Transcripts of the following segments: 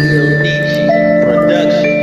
Ilnichi Productions.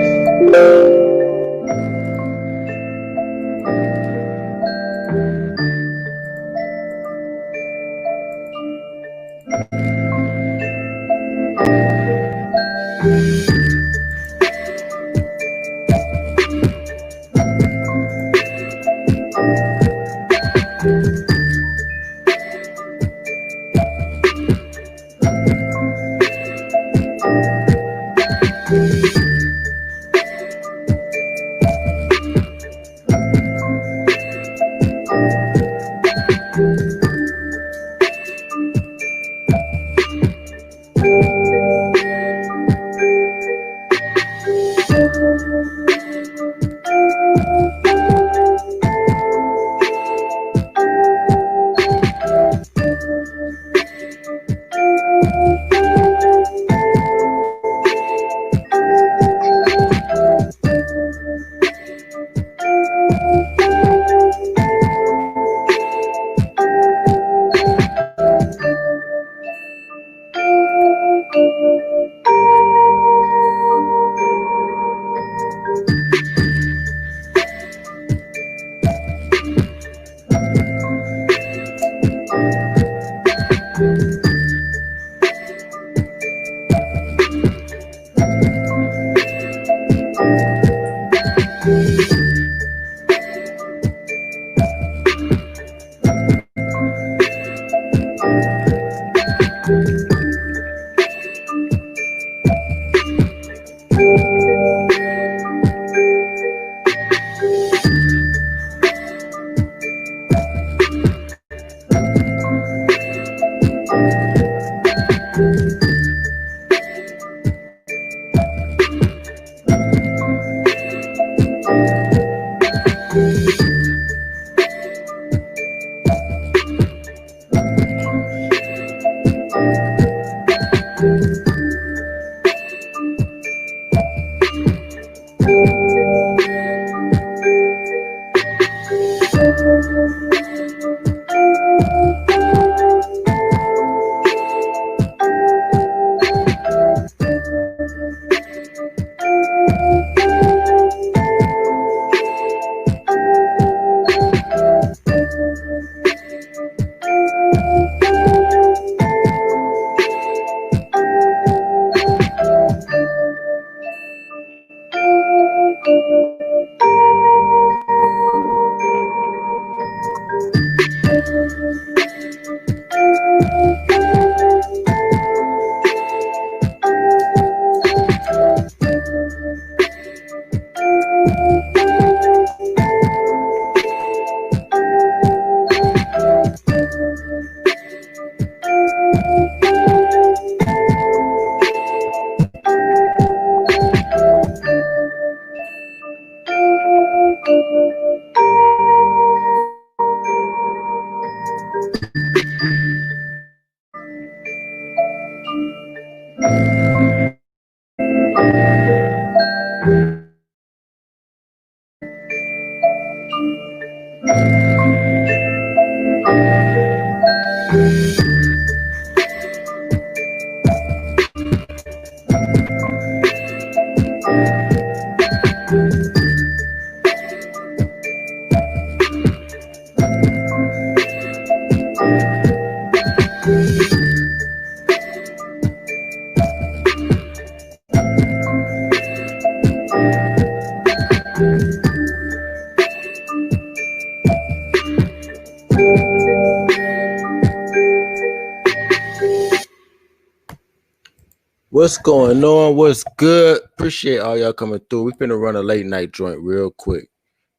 What's going on? What's good? Appreciate all y'all coming through. We finna run a late night joint real quick.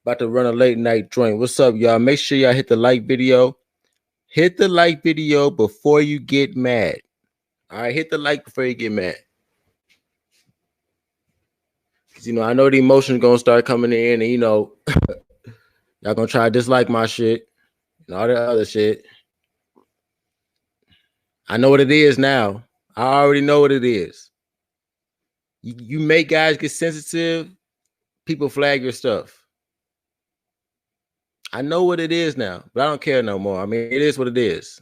About to run a late night joint. What's up, y'all? Make sure y'all hit the like video. Hit the like video before you get mad. All right, hit the like before you get mad. Cause I know the emotions gonna start coming in, and y'all gonna try to dislike my shit and all that other shit. I know what it is now. I already know what it is. You make guys get sensitive, people flag your stuff. I know what it is now, but I don't care no more. I mean, it is what it is.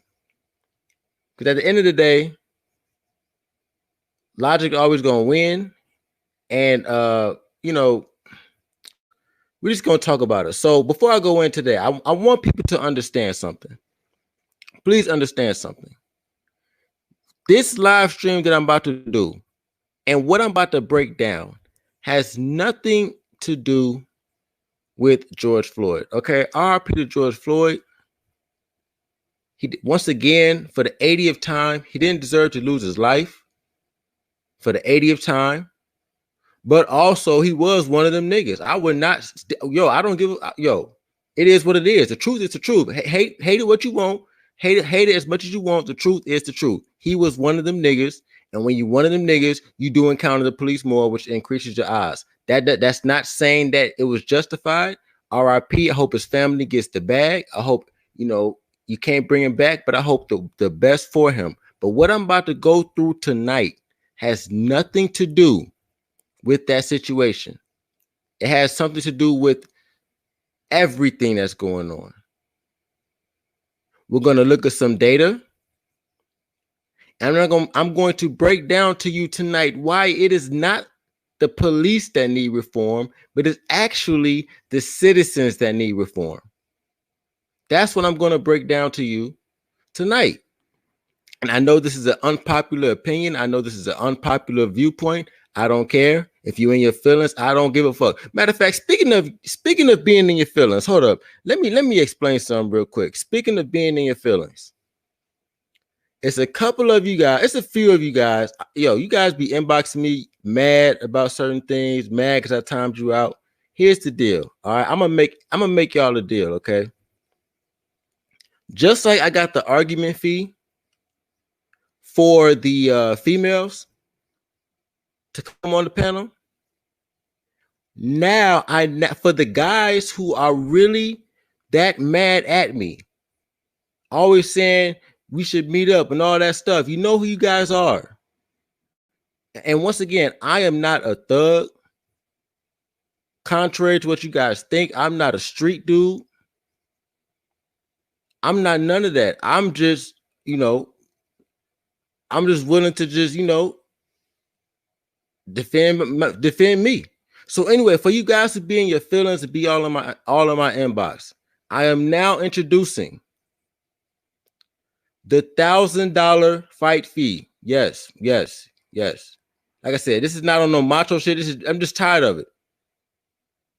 Because at the end of the day, logic always gonna win, and you know, we're just gonna talk about it. So before I go into that, I want people to understand something. Please understand something. This live stream that I'm about to do and what I'm about to break down has nothing to do with George Floyd. Okay, RIP to George Floyd. He once again, for the 80th time, he didn't deserve to lose his life for the 80th time. But also, he was one of them niggas. I would not, I don't give, it is what it is. The truth is the truth. Hate it what you want. Hate it as much as you want. The truth is the truth. He was one of them niggas. And when you one of them niggas, you do encounter the police more, which increases your odds. That's not saying that it was justified. RIP. I hope his family gets the bag. I hope, you can't bring him back, but I hope the best for him. But what I'm about to go through tonight has nothing to do with that situation. It has something to do with everything that's going on. We're going to look at some data. And I'm going to break down to you tonight why it is not the police that need reform, but it's actually the citizens that need reform. That's what I'm going to break down to you tonight. And I know this is an unpopular opinion. I know this is an unpopular viewpoint. I don't care. If you're in your feelings, I don't give a fuck. Matter of fact, speaking of being in your feelings, hold up. Let me explain something real quick. Speaking of being in your feelings, it's a couple of you guys, it's a few of you guys. You guys be inboxing me mad about certain things, mad because I timed you out. Here's the deal. All right, I'm gonna make y'all a deal, okay? Just like I got the argument fee for the females to come on the panel. Now, for the guys who are really that mad at me, always saying we should meet up and all that stuff, you know who you guys are. And once again, I am not a thug. Contrary to what you guys think, I'm not a street dude. I'm not none of that. I'm just, I'm just willing to just, defend me. So anyway, for you guys to be in your feelings, to be all in my inbox, I am now introducing the $1,000 fight fee. Yes. Like I said, this is not on no macho shit. I'm just tired of it.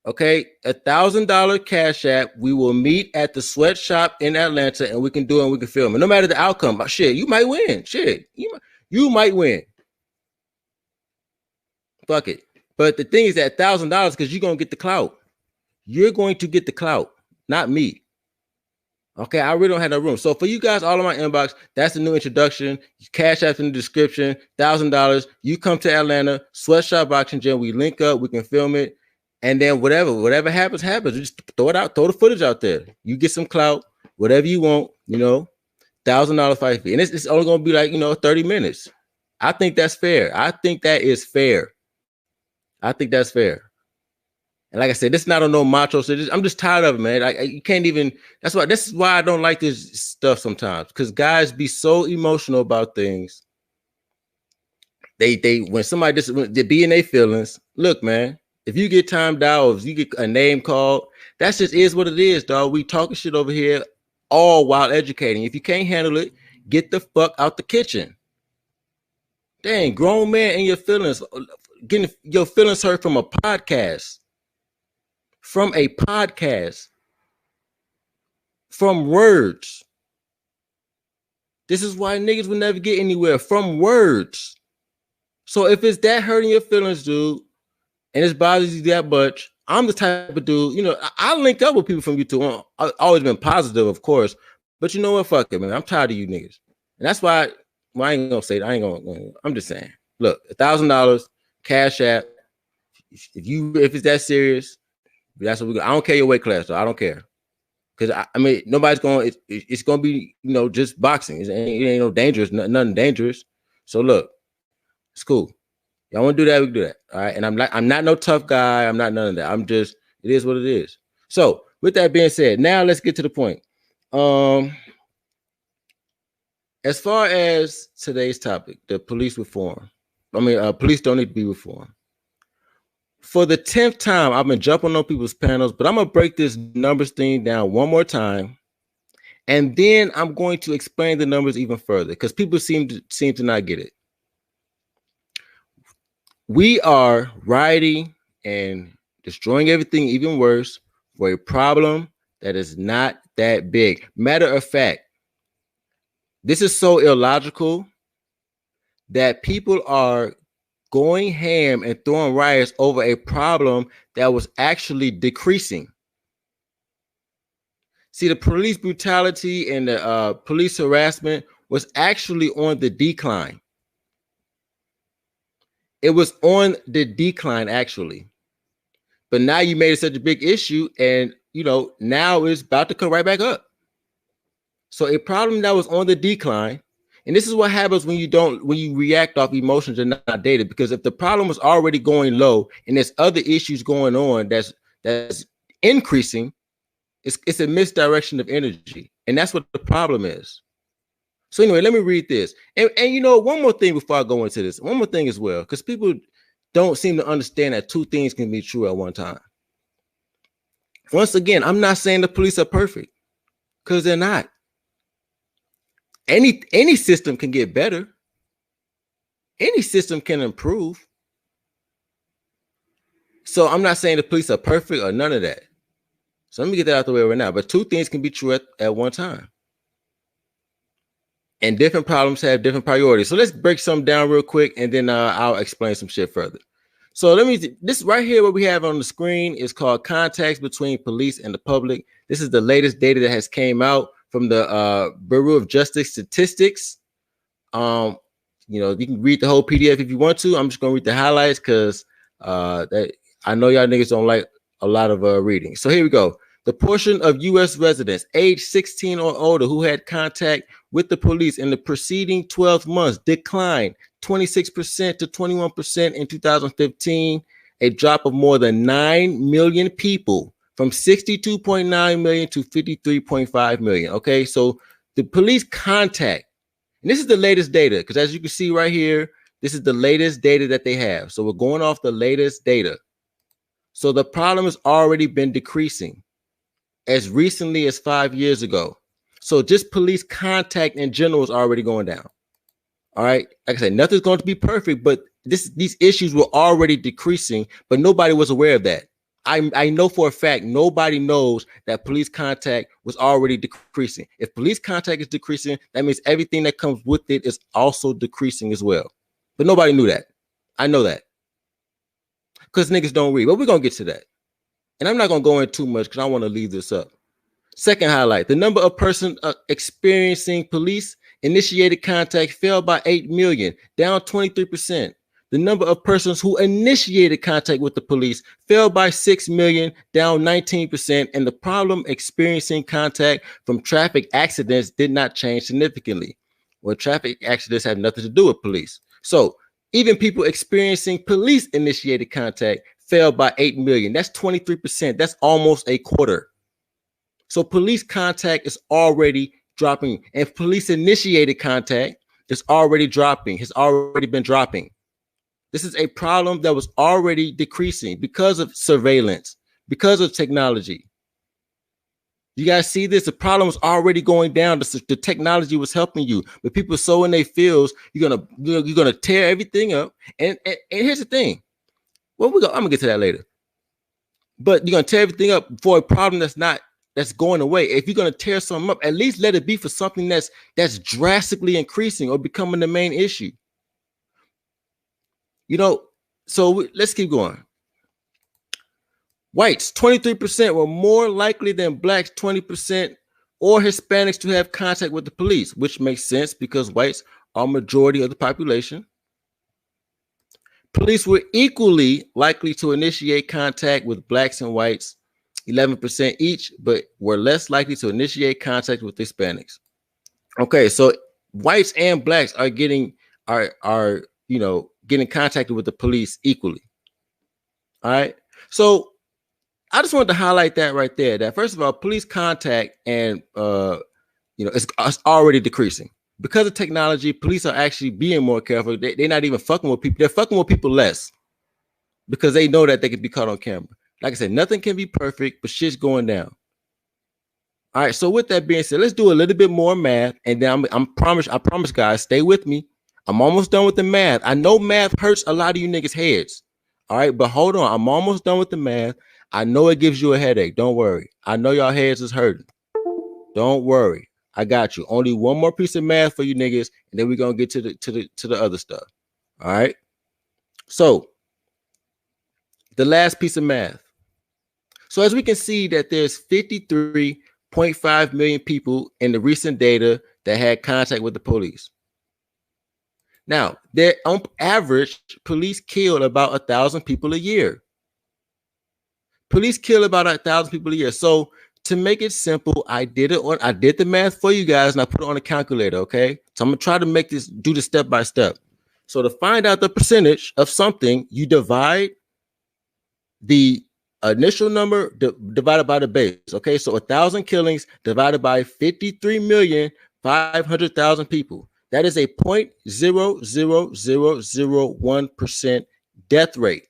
Okay, $1,000 cash app. We will meet at the sweatshop in Atlanta, and we can do it and we can film it. No matter the outcome, shit, you might win. Shit, you might win. Fuck it. But the thing is that $1,000 because you're gonna get the clout. You're going to get the clout, not me. Okay, I really don't have no room. So for you guys, all in my inbox, that's the new introduction. Cash app in the description. $1,000. You come to Atlanta, sweatshop boxing gym. We link up. We can film it. And then whatever happens. Just throw it out, throw the footage out there. You get some clout, whatever you want, $1,000 fight fee. And it's only gonna be like 30 minutes. I think that's fair. I think that is fair. I think that's fair. And like I said, this is not on no macho shit. I'm just tired of it, man. You can't even. This is why I don't like this stuff sometimes. Because guys be so emotional about things. They when somebody they be in their feelings. Look, man. If you get timed out, or if you get a name called, that just is what it is, dog. We talking shit over here, all while educating. If you can't handle it, get the fuck out the kitchen. Dang, grown man in your feelings, getting your feelings hurt from a podcast. From a podcast. From words. This is why niggas will never get anywhere. From words. So if it's that hurting your feelings, dude, and it bothers you that much, I'm the type of dude, I link up with people from YouTube. I've always been positive, of course. But you know what? Fuck it, man. I'm tired of you niggas. And that's why I ain't gonna say it. I'm just saying. Look, $1,000 cash app. If it's that serious, that's what we go. I don't care your weight class, though. I don't care. Because I mean, nobody's going. It's going to be just boxing. It ain't no dangerous, nothing dangerous. So look, it's cool. Y'all want to do that? We can do that. All right. And I'm not no tough guy. I'm not none of that. It is what it is. So with that being said, now let's get to the point. As far as today's topic, the police reform. Police don't need to be reformed. For the 10th time, I've been jumping on people's panels, but I'm gonna break this numbers thing down one more time, and then I'm going to explain the numbers even further because people seem to not get it. We are rioting and destroying everything even worse for a problem that is not that big. Matter of fact, this is so illogical that people are going ham and throwing riots over a problem that was actually decreasing. See, the police brutality and the police harassment was actually on the decline. It was on the decline, actually. But now you made it such a big issue, and now it's about to come right back up. So a problem that was on the decline, and this is what happens when you react off emotions and not data. Because if the problem was already going low and there's other issues going on that's increasing, it's a misdirection of energy, and that's what the problem is. So anyway, let me read this. And one more thing before I go into this. One more thing as well, because people don't seem to understand that two things can be true at one time. Once again, I'm not saying the police are perfect, because they're not. Any system can get better. Any system can improve. So I'm not saying the police are perfect or none of that. So let me get that out the way right now. But two things can be true at one time. And different problems have different priorities. So let's break some down real quick, and then I'll explain some shit further. So this right here, what we have on the screen is called contacts between police and the public. This is the latest data that has came out from the Bureau of Justice Statistics. You can read the whole PDF if you want to. I'm just gonna read the highlights because I know y'all niggas don't like a lot of reading. So here we go. The portion of U.S. residents age 16 or older who had contact with the police in the preceding 12 months declined 26% to 21% in 2015, a drop of more than 9 million people from 62.9 million to 53.5 million. Okay, so the police contact, and this is the latest data, because as you can see right here, this is the latest data that they have. So we're going off the latest data. So the problem has already been decreasing as recently as 5 years ago. So just police contact in general is already going down. All right. Like I said, nothing's going to be perfect, but these issues were already decreasing, but nobody was aware of that. I know for a fact nobody knows that police contact was already decreasing. If police contact is decreasing, that means everything that comes with it is also decreasing as well. But nobody knew that. I know that. Because niggas don't read. But we're going to get to that. And I'm not going to go in too much because I want to leave this up. Second highlight, the number of persons experiencing police initiated contact fell by 8 million, down 23%. The number of persons who initiated contact with the police fell by 6 million, down 19%. And the problem experiencing contact from traffic accidents did not change significantly. Well, traffic accidents have nothing to do with police. So even people experiencing police initiated contact fell by 8 million. That's 23%. That's almost a quarter. So police contact is already dropping, and police initiated contact is already dropping, has already been dropping. This is a problem that was already decreasing because of surveillance, because of technology. You guys see this? The problem was already going down. The technology was helping you, but people so in their fields, you're gonna tear everything up. And here's the thing. Well, I'm gonna get to that later. But you're gonna tear everything up for a problem that's going away. If you're gonna tear something up, at least let it be for something that's drastically increasing or becoming the main issue. So let's keep going. Whites, 23% were more likely than blacks, 20%, or Hispanics to have contact with the police, which makes sense because whites are majority of the population. Police were equally likely to initiate contact with blacks and whites, 11% each, but were less likely to initiate contact with Hispanics. Okay, so whites and blacks are getting contacted with the police equally. All right, so I just wanted to highlight that right there. That first of all, police contact and it's already decreasing. because of technology, police are actually being more careful. They're not even fucking with people. They're fucking with people less because they know that they can be caught on camera. Like I said, nothing can be perfect, but shit's going down. All right. So with that being said, let's do a little bit more math, and then I promise, guys, stay with me. I'm almost done with the math. I know math hurts a lot of you niggas' heads. All right, but hold on. I'm almost done with the math. I know it gives you a headache. Don't worry. I know y'all heads is hurting. Don't worry. I got you. Only one more piece of math for you niggas, and then we're gonna get to the other stuff. All right. So the last piece of math. So as we can see that there's 53.5 million people in the recent data that had contact with the police. Now, on average, police killed about 1,000 people a year. Police kill about 1,000 people a year. So to make it simple, I did the math for you guys, and I put it on a calculator. Okay, so I'm gonna try to do this step by step. So to find out the percentage of something, you divide the initial number divided by the base. Okay, so 1,000 killings divided by 53,500,000 people. That is a 0.00001% death rate.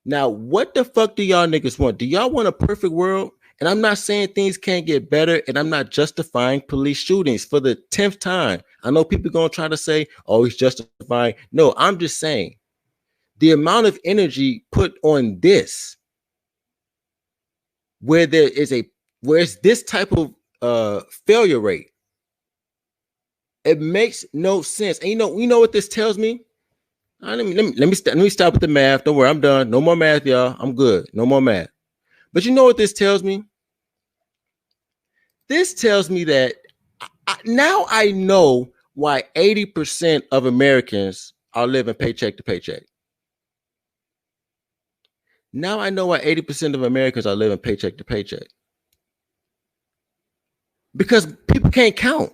Now, what the fuck do y'all niggas want? Do y'all want a perfect world? And I'm not saying things can't get better, and I'm not justifying police shootings for the 10th time. I know people gonna try to say, oh, he's justifying. No, I'm just saying the amount of energy put on this, where it's this type of failure rate, it makes no sense. And you know what this tells me? Let me stop with the math. Don't worry, I'm done. No more math, y'all. I'm good. No more math. But you know what this tells me? This tells me that now I know why 80% of Americans are living paycheck to paycheck. Now I know why 80% of Americans are living paycheck to paycheck. Because people can't count.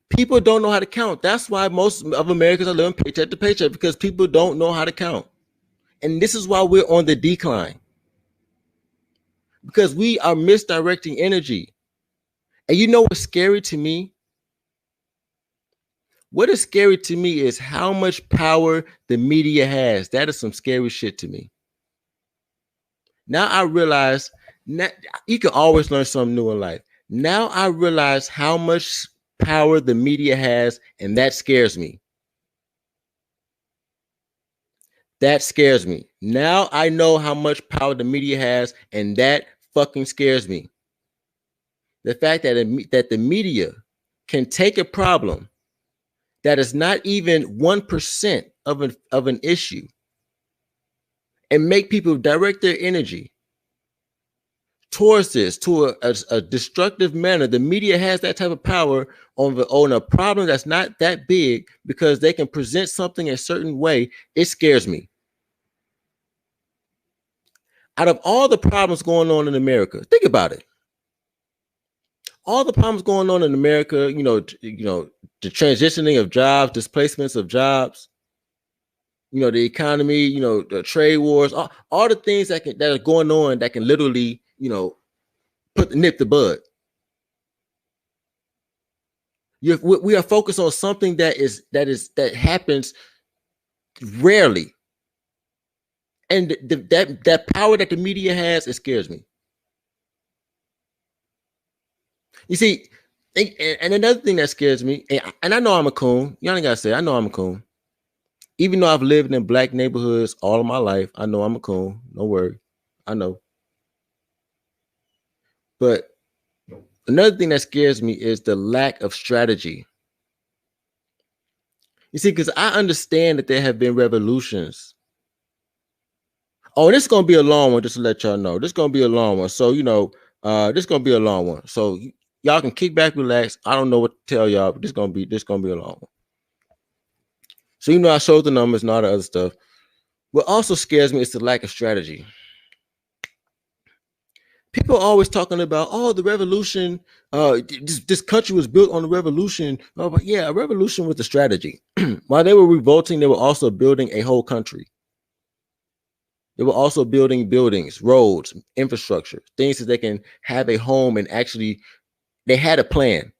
People don't know how to count. That's why most of Americans are living paycheck to paycheck, because people don't know how to count. And this is why we're on the decline. Because we are misdirecting energy. And you know what's scary to me? What is scary to me is how much power the media has. That is some scary shit to me. Now I realize you can always learn something new in life. Now I realize how much power the media has, and that scares me. That scares me. Now I know how much power the media has, and that fucking scares me. The fact that the media can take a problem that is not even 1% of an issue and make people direct their energy towards this to a destructive manner. The media has that type of power on a problem that's not that big, because they can present something a certain way. It scares me. Out of all the problems going on in America, think about it. All the problems going on in America, the transitioning of jobs, displacements of jobs, the economy, the trade wars, all the things that are going on that can literally, nip the bud. We are focused on something that happens rarely, and that power that the media has, it scares me. You see, and another thing that scares me, and I know I'm a coon. Y'all ain't gotta say, I know I'm a coon. Even though I've lived in black neighborhoods all of my life, I know I'm a coon. No worry, I know. But another thing that scares me is the lack of strategy. You see, because I understand that there have been revolutions. Oh, this is gonna be a long one, just to let y'all know. This is gonna be a long one. So, this is gonna be a long one. So y'all can kick back, relax. I don't know what to tell y'all, but this gonna be a long one. So I showed the numbers and all the other stuff. What also scares me is the lack of strategy. People are always talking about, oh, the revolution. This country was built on the revolution. Oh, but yeah, a revolution with a strategy. While they were revolting, they were also building a whole country. They were also building buildings, roads, infrastructure, things that they can have a home and actually they had a plan.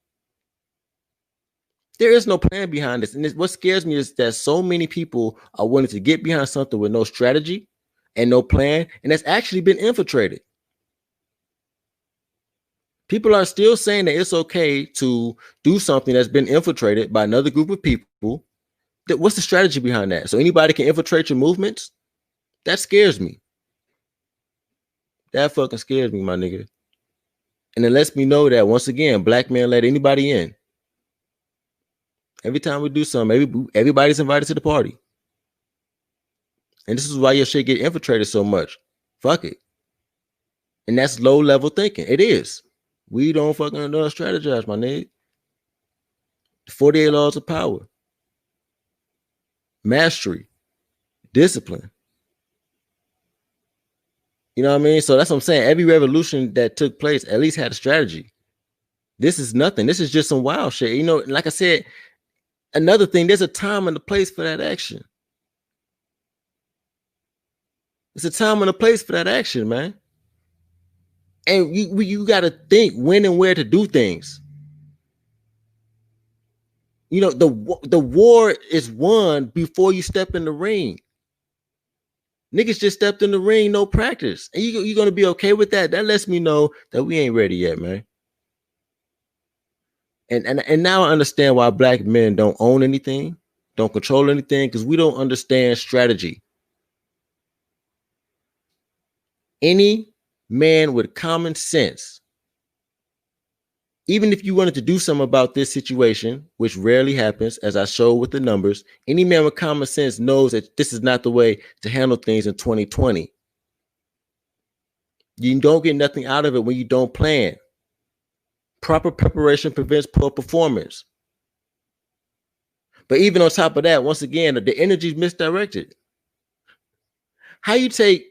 There is no plan behind this. And what scares me is that so many people are willing to get behind something with no strategy and no plan, and that's actually been infiltrated. People are still saying that it's okay to do something that's been infiltrated by another group of people. What's the strategy behind that? So anybody can infiltrate your movements? That scares me. That fucking scares me, my nigga. And it lets me know that, once again, black men let anybody in. Every time we do something, everybody's invited to the party. And this is why your shit get infiltrated so much. Fuck it. And that's low level thinking. It is. We don't fucking strategize, my nigga. 48 laws of power. Mastery. Discipline. You know what I mean? So that's what I'm saying. Every revolution that took place at least had a strategy. This is nothing. This is just some wild shit. You know, like I said, another thing, there's a time and a place for that action. It's a time and a place for that action, man. And you got to think when and where to do things. You know, the war is won before you step in the ring. Niggas just stepped in the ring, no practice. And you're going to be okay with that? That lets me know that we ain't ready yet, man. And now I understand why black men don't own anything, don't control anything, because we don't understand strategy. Any man with common sense, even if you wanted to do something about this situation, which rarely happens, as I showed with the numbers, any man with common sense knows that this is not the way to handle things in 2020. You don't get nothing out of it when you don't plan. Proper preparation prevents poor performance. But even on top of that, once again, the energy is misdirected. How you take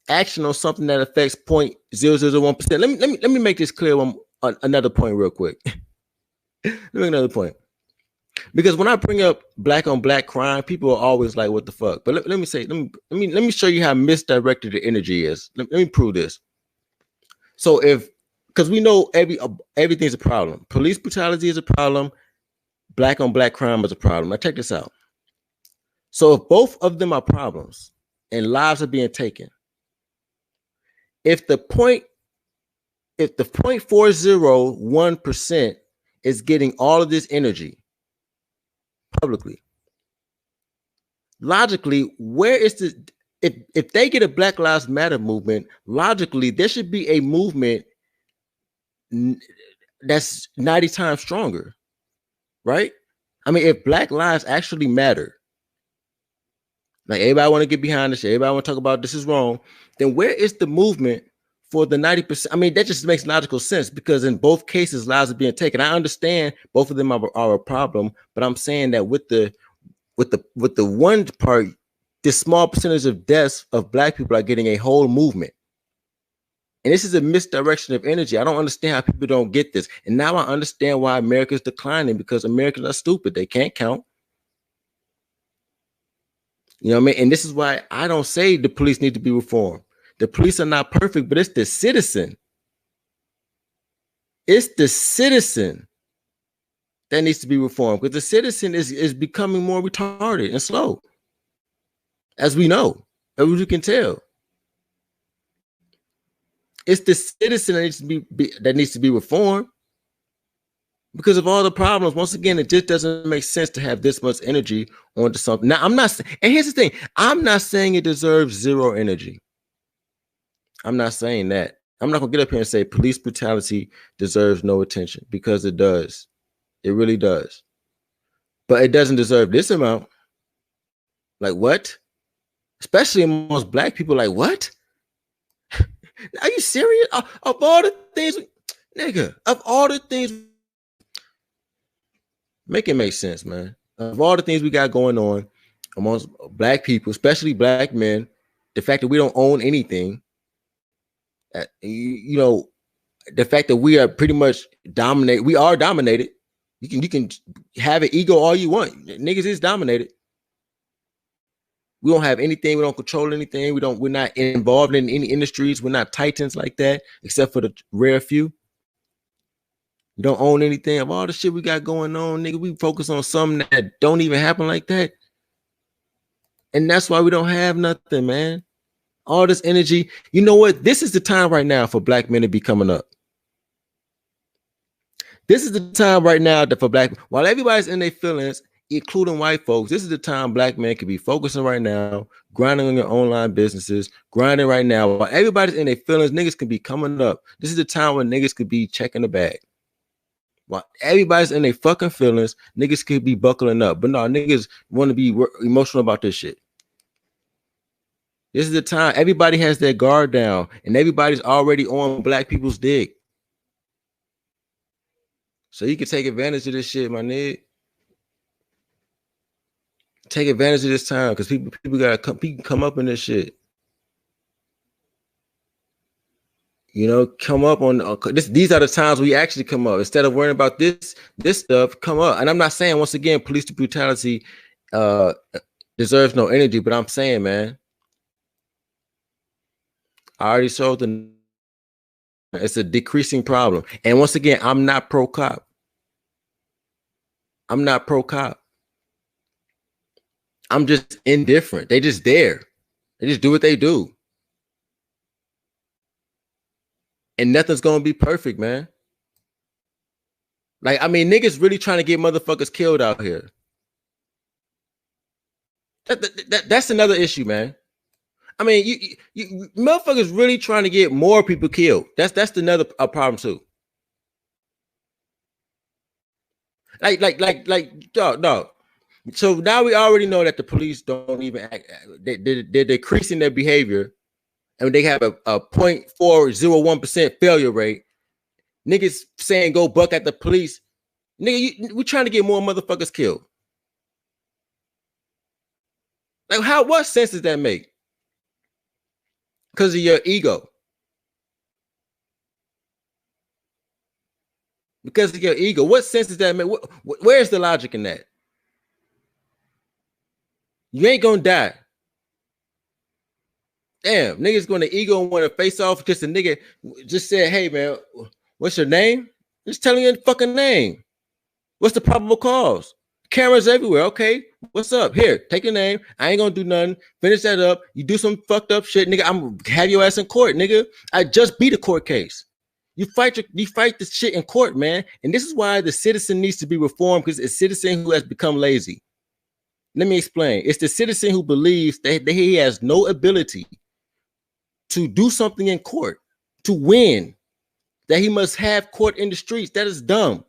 action on something that affects 0.0001%? Let me make this clear on another point real quick. Let me make another point. Because when I bring up black on black crime, people are always like, what the fuck? But let me show you how misdirected the energy is. Let me prove this. So because we know everything's a problem. Police brutality is a problem. Black on black crime is a problem. Now check this out. So if both of them are problems and lives are being taken, if the 0.401% is getting all of this energy publicly, logically, where is the if they get a Black Lives Matter movement, logically there should be a movement that's 90 times stronger, right? I mean, if Black lives actually matter, like everybody want to get behind this shit, everybody want to talk about this is wrong, then where is the movement for the 90%? I mean, that just makes logical sense, because in both cases lives are being taken. I understand both of them are a problem, but I'm saying that with the one part, this small percentage of deaths of Black people are getting a whole movement. And this is a misdirection of energy. I don't understand how people don't get this. And now I understand why America is declining, because Americans are stupid. They can't count. You know what I mean? And this is why I don't say the police need to be reformed. The police are not perfect, but it's the citizen. It's the citizen that needs to be reformed, because the citizen is becoming more retarded and slow, as we know, as you can tell. It's the citizen that needs to be reformed, because of all the problems. Once again, it just doesn't make sense to have this much energy onto something. Now, I'm not, and here's the thing, I'm not saying it deserves zero energy. I'm not saying that. I'm not gonna get up here and say police brutality deserves no attention, because it does. It really does. But it doesn't deserve this amount. Like what? Especially amongst Black people, like what? Are you serious? Of all the things, nigga, of all the things, make it make sense, man. Of all the things we got going on amongst Black people, especially Black men, the fact that we don't own anything, you know, the fact that we are pretty much dominated. We are dominated. You can have an ego all you want. Niggas is dominated. We don't have anything. We don't control anything. We're not involved in any industries. We're not titans like that, except for the rare few. You don't own anything. Of all the shit we got going on, nigga, we focus on something that don't even happen like that. And that's why we don't have nothing, man. All this energy. You know what? This is the time right now for black men to be coming up. This is the time right now that for black, while everybody's in their feelings, including white folks, this is the time black men can be focusing right now, grinding on your online businesses, grinding right now. While everybody's in their feelings, niggas can be coming up. This is the time when niggas could be checking the bag. While everybody's in their fucking feelings, niggas could be buckling up. But no, niggas want to be emotional about this shit. This is the time everybody has their guard down and everybody's already on black people's dick. So you can take advantage of this shit, my nigga. Take advantage of this time because people gotta come up in this shit. You know, come up on this. These are the times we actually come up instead of worrying about this stuff. Come up, and I'm not saying once again, police brutality deserves no energy, but I'm saying, man, I already showed it's a decreasing problem. And once again, I'm not pro cop. I'm not pro cop. I'm just indifferent. They just there. They just do what they do. And nothing's gonna be perfect, man. Like, I mean, niggas really trying to get motherfuckers killed out here. That's another issue, man. I mean, you motherfuckers really trying to get more people killed. That's another problem too. Like, dog. So now we already know that the police don't even act. They're decreasing their behavior, and they have a 0.401% failure rate. Niggas saying go buck at the police. Nigga, we're trying to get more motherfuckers killed. Like, what sense does that make? Because of your ego. Because of your ego. What sense does that make? Where's the logic in that? You ain't gonna die. Damn, niggas gonna ego and want to face off because the nigga just said, hey man, what's your name? Just telling you the fucking name. What's the probable cause? Cameras everywhere. Okay, what's up? Here, take your name. I ain't gonna do nothing. Finish that up. You do some fucked up shit, nigga. I'm gonna have your ass in court, nigga. I just beat a court case. You fight this shit in court, man. And this is why the citizen needs to be reformed, because it's a citizen who has become lazy. Let me explain. It's the citizen who believes that he has no ability to do something in court, to win, that he must have court in the streets. That is dumb.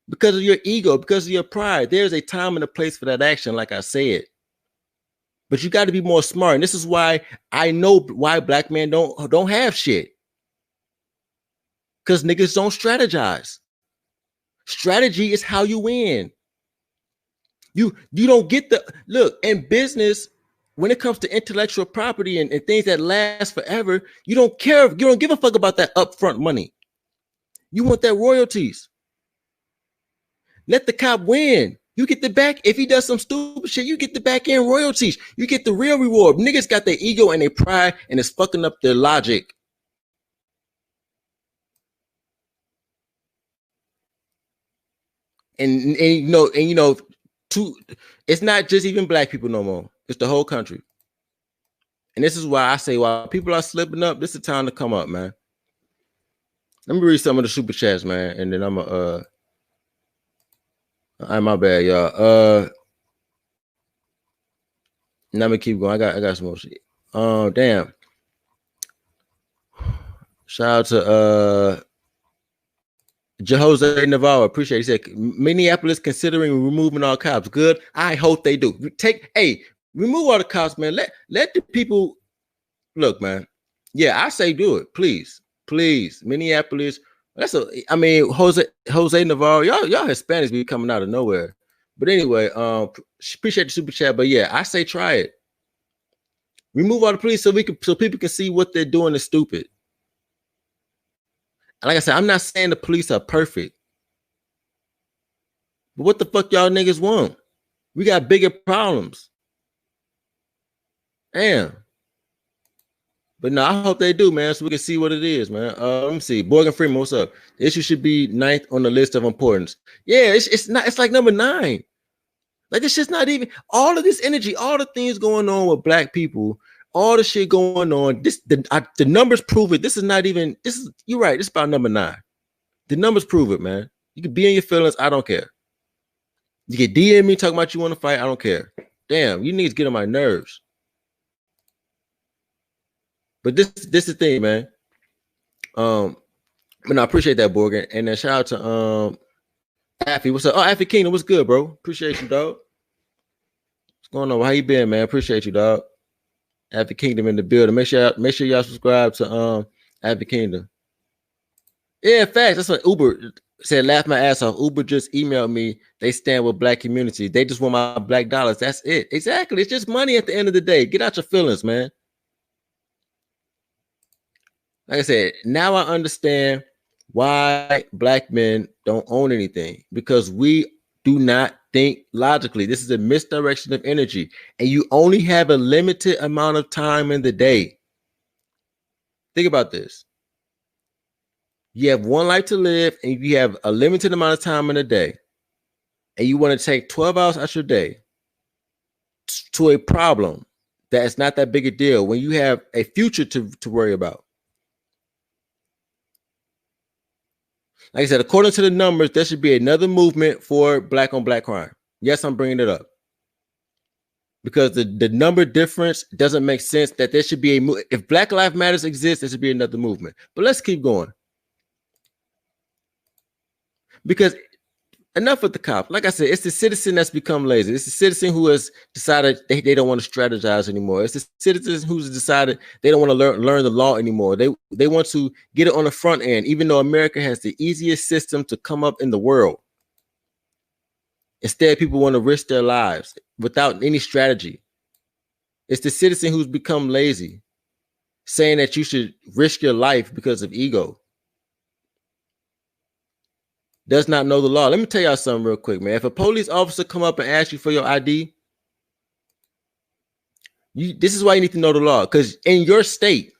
Because of your ego, because of your pride. There's a time and a place for that action, like I said. But you got to be more smart. And this is why I know why black men don't have shit. Because niggas don't strategize. Strategy is how you win. You don't get the look in business. When it comes to intellectual property and things that last forever, you don't care. You don't give a fuck about that upfront money. You want that royalties. Let the cop win. You get the back. If he does some stupid shit, you get the back end royalties. You get the real reward. Niggas got their ego and their pride, and it's fucking up their logic. And you know, it's not just even black people no more. It's the whole country. And this is why I say, while people are slipping up, this is the time to come up, man. Let me read some of the super chats, man, and then I'm my bad, y'all. Now I'm gonna keep going. I got some more shit. Damn. Shout out to Jose Navarro. Appreciate it. He said Minneapolis considering removing all cops. Good. I hope they do. Remove all the cops, man. Let the people look, man. Yeah, I say do it, please. Minneapolis. Jose Navarro. Y'all Hispanics be coming out of nowhere. But anyway, appreciate the super chat. But yeah, I say try it. Remove all the police so people can see what they're doing is stupid. Like I said, I'm not saying the police are perfect. But what the fuck y'all niggas want? We got bigger problems. Damn. But no, I hope they do, man, so we can see what it is, man. Let me see. Morgan Freeman, what's up? The issue should be ninth on the list of importance. Yeah, it's not. It's like number 9. Like this shit's not even all of this energy, all the things going on with black people, all the shit going on. The numbers prove it. This is not even. This is you're right. This is about number 9. The numbers prove it, man. You can be in your feelings. I don't care. You can DM me talking about you want to fight. I don't care. Damn, you niggas get on my nerves. But this is the thing, man. And I appreciate that, Morgan. And then shout out to Affy. What's up? Oh, Affy Kingdom, what's good, bro? Appreciate you, dog. What's going on? How you been, man? Appreciate you, dog. Affy Kingdom in the building. Make sure y'all subscribe to Affy Kingdom. Yeah, facts. That's what Uber said. Laugh my ass off. Uber just emailed me. They stand with black community. They just want my black dollars. That's it. Exactly. It's just money at the end of the day. Get out your feelings, man. Like I said, now I understand why black men don't own anything, because we do not think logically. This is a misdirection of energy, and you only have a limited amount of time in the day. Think about this. You have one life to live, and you have a limited amount of time in a day, and you want to take 12 hours out your day to a problem that is not that big a deal when you have a future to worry about. Like I said, according to the numbers, there should be another movement for black on black crime. Yes, I'm bringing it up because the number difference doesn't make sense. That there should be if Black Lives Matters exists, there should be another movement. But let's keep going, because enough with the cop. Like I said, it's the citizen that's become lazy. It's the citizen who has decided they don't want to strategize anymore. It's the citizens who's decided they don't want to learn the law anymore. They want to get it on the front end, even though America has the easiest system to come up in the world. Instead, people want to risk their lives without any strategy. It's the citizen who's become lazy, saying that you should risk your life because of ego. Does not know the law. Let me tell y'all something real quick, man. If a police officer come up and ask you for your ID, this is why you need to know the law. Because in your state,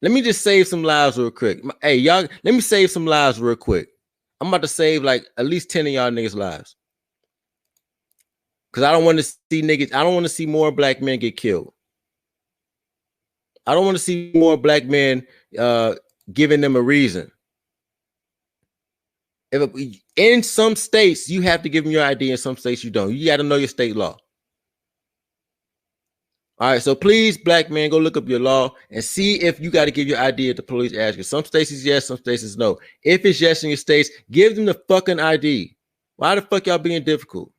let me just save some lives real quick. Hey, y'all, let me save some lives real quick. I'm about to save like at least 10 of y'all niggas' lives. Because I don't want to see niggas, I don't want to see more black men get killed. I don't want to see more black men giving them a reason. In some states, you have to give them your ID. In some states, you don't. You got to know your state law. All right, so please, black men, go look up your law and see if you got to give your ID if the police ask you. Some states is yes, some states is no. If it's yes in your states, give them the fucking ID. Why the fuck y'all being difficult?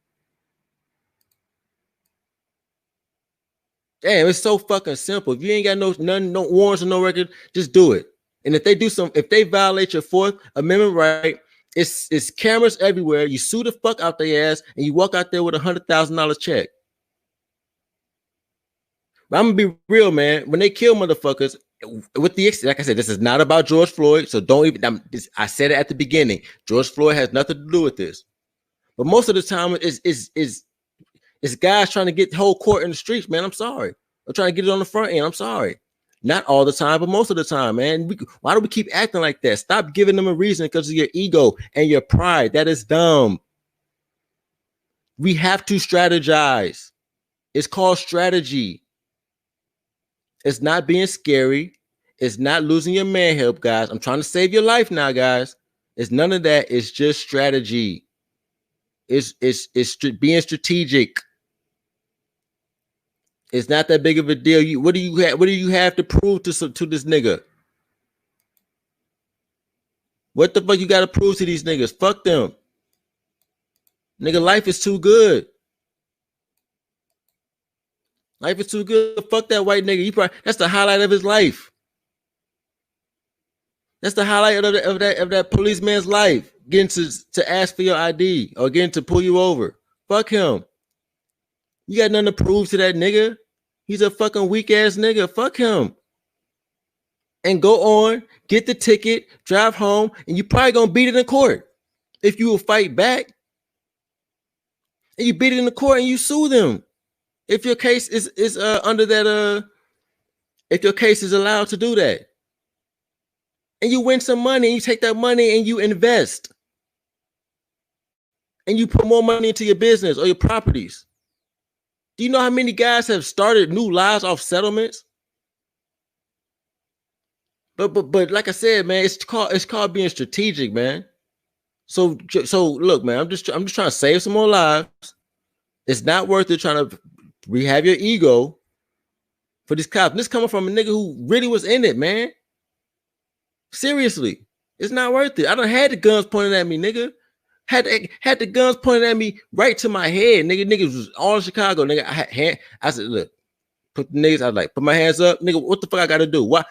Damn, it's so fucking simple. If you ain't got no warrants or no record, just do it. And if they violate your Fourth Amendment right, it's cameras everywhere. You sue the fuck out their ass and you walk out there with $100,000 check. But I'm gonna be real, man. When they kill motherfuckers, with the like I said, this is not about George Floyd, so don't even. I said it at the beginning. George Floyd has nothing to do with this. But most of the time, it's guys trying to get the whole court in the streets, man. I'm sorry. I'm trying to get it on the front end. I'm sorry. Not all the time, but most of the time, man. Why do we keep acting like that? Stop giving them a reason because of your ego and your pride. That is dumb. We have to strategize. It's called strategy. It's not being scary. It's not losing your man help, guys. I'm trying to save your life now, guys. It's none of that. It's just strategy. It's being strategic. It's not that big of a deal. What do you have to prove to this nigga? What the fuck you got to prove to these niggas? Fuck them. Nigga, life is too good. Life is too good. Fuck that white nigga. That's the highlight of his life. That's the highlight of that policeman's life. Getting to ask for your ID or getting to pull you over. Fuck him. You got nothing to prove to that nigga. He's a fucking weak ass nigga. Fuck him. And go on, get the ticket, drive home, and you probably gonna beat it in court. If you will fight back, and you beat it in the court and you sue them. If your case is under that if your case is allowed to do that. And you win some money, you take that money and you invest. And you put more money into your business or your properties. Do you know how many guys have started new lives off settlements? But like I said, man, it's called being strategic, man. So look, man, I'm just trying to save some more lives. It's not worth it trying to rehab your ego for this cop. This coming from a nigga who really was in it, man. Seriously, it's not worth it. I done had the guns pointed at me, nigga. Had the guns pointed at me right to my head, nigga. Niggas was all in Chicago, nigga. I said, look, put the niggas. I was like, put my hands up, nigga. What the fuck I gotta do? Why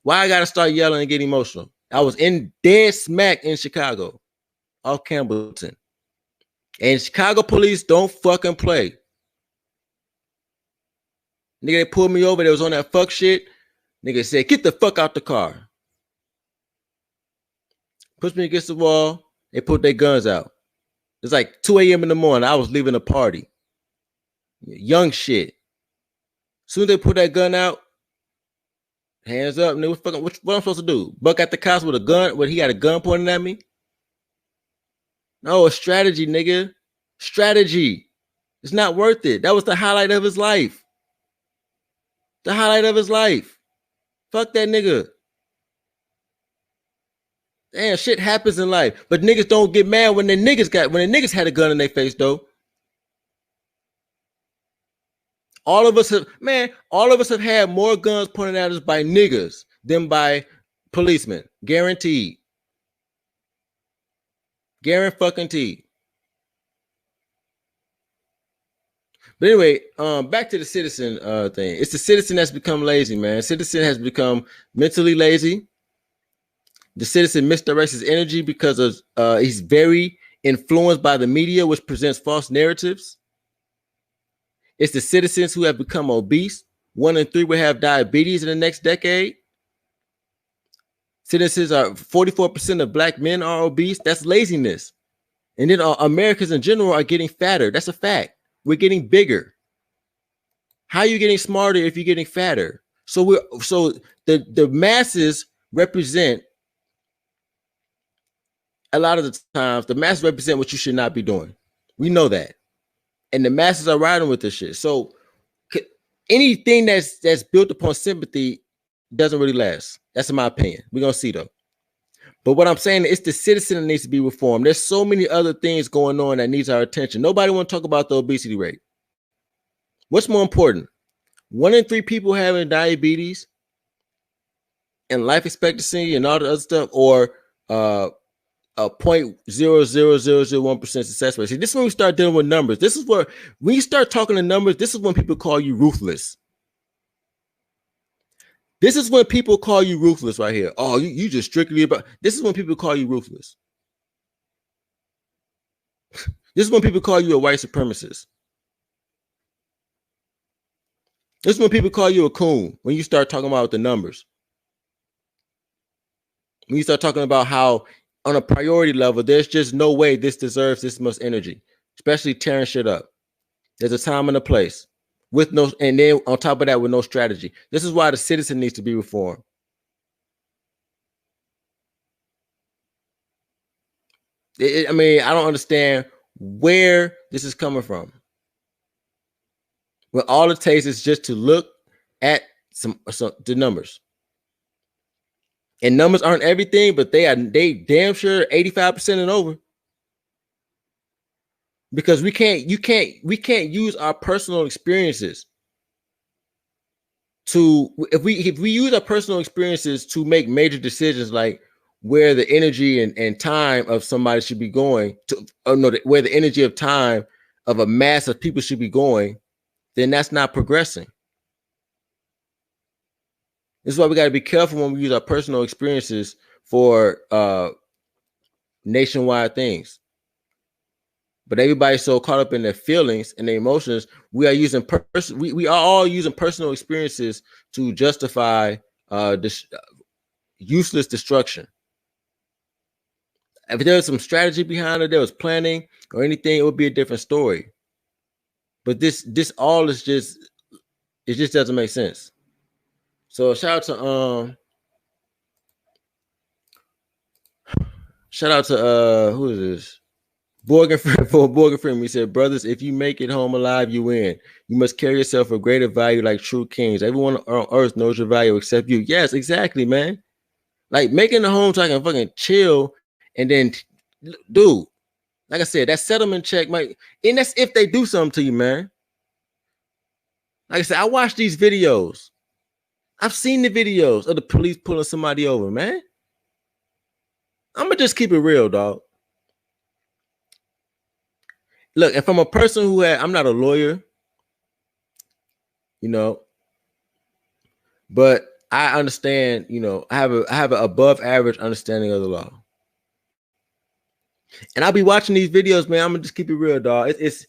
I gotta start yelling and get emotional? I was in dead smack in Chicago, off Campbellton, and Chicago police don't fucking play. Nigga, they pulled me over. They was on that fuck shit. Nigga said, get the fuck out the car. Pushed me against the wall. They put their guns out. It's like 2 a.m. in the morning. I was leaving a party. Young shit. Soon as they put that gun out, hands up, nigga, what I'm supposed to do? Buck at the cops with a gun? What, he got a gun pointing at me? No, a strategy, nigga. Strategy. It's not worth it. That was the highlight of his life. The highlight of his life. Fuck that nigga. Damn, shit happens in life. But niggas don't get mad when the niggas had a gun in their face, though. All of us have had more guns pointed at us by niggas than by policemen. Guaranteed. Guaranteed. But anyway, back to the citizen thing. It's the citizen that's become lazy, man. Citizen has become mentally lazy. The citizen misdirects his energy because of he's very influenced by the media, which presents false narratives. It's the citizens who have become obese. 1 in 3 will have diabetes in the next decade. Citizens are 44% of black men are obese. That's laziness. And then Americans in general are getting fatter. That's a fact. We're getting bigger. How are you getting smarter if you're getting fatter? So the masses represent, a lot of the times, the masses represent what you should not be doing. We know that. And the masses are riding with this shit. So anything that's built upon sympathy doesn't really last. That's in my opinion. We're going to see though. But what I'm saying is the citizen that needs to be reformed. There's so many other things going on that needs our attention. Nobody want to talk about the obesity rate. What's more important? 1 in 3 people having diabetes and life expectancy and all the other stuff, or a 0.00001% success rate. See, this is when we start dealing with numbers. This is where, when you start talking to numbers, this is when people call you ruthless. This is when people call you ruthless right here. Oh, you just strictly about. This is when people call you ruthless. This is when people call you a white supremacist. This is when people call you a coon, when you start talking about the numbers. When you start talking about how on a priority level, there's just no way this deserves this much energy, especially tearing shit up. There's a time and a place with no, and then on top of that, with no strategy. This is why the citizen needs to be reformed. I mean, I don't understand where this is coming from. Well, all it takes is just to look at some the numbers. And numbers aren't everything, but they damn sure 85% and over. Because we can't use our personal experiences to, if we use our personal experiences to make major decisions, like where the energy and time of somebody should be going to, or no, where the energy of time of a mass of people should be going, then that's not progressing. This is why we got to be careful when we use our personal experiences for nationwide things. But everybody's so caught up in their feelings and their emotions. We are using we are all using personal experiences to justify this useless destruction. If there was some strategy behind it, there was planning or anything, it would be a different story. But this all is just, it just doesn't make sense. So shout out to who is this? Borgen Freeman. He said, brothers, if you make it home alive, you win. You must carry yourself of greater value like true kings. Everyone on earth knows your value except you. Yes, exactly, man. Like making the home so I can fucking chill and then dude, like I said, that settlement check might, and that's if they do something to you, man. Like I said, I watch these videos. I've seen the videos of the police pulling somebody over, man. I'm gonna just keep it real, dog. Look, and from a person who I'm not a lawyer, you know, but I understand, you know, I have an above average understanding of the law. And I'll be watching these videos, man. I'm gonna just keep it real, dog. It's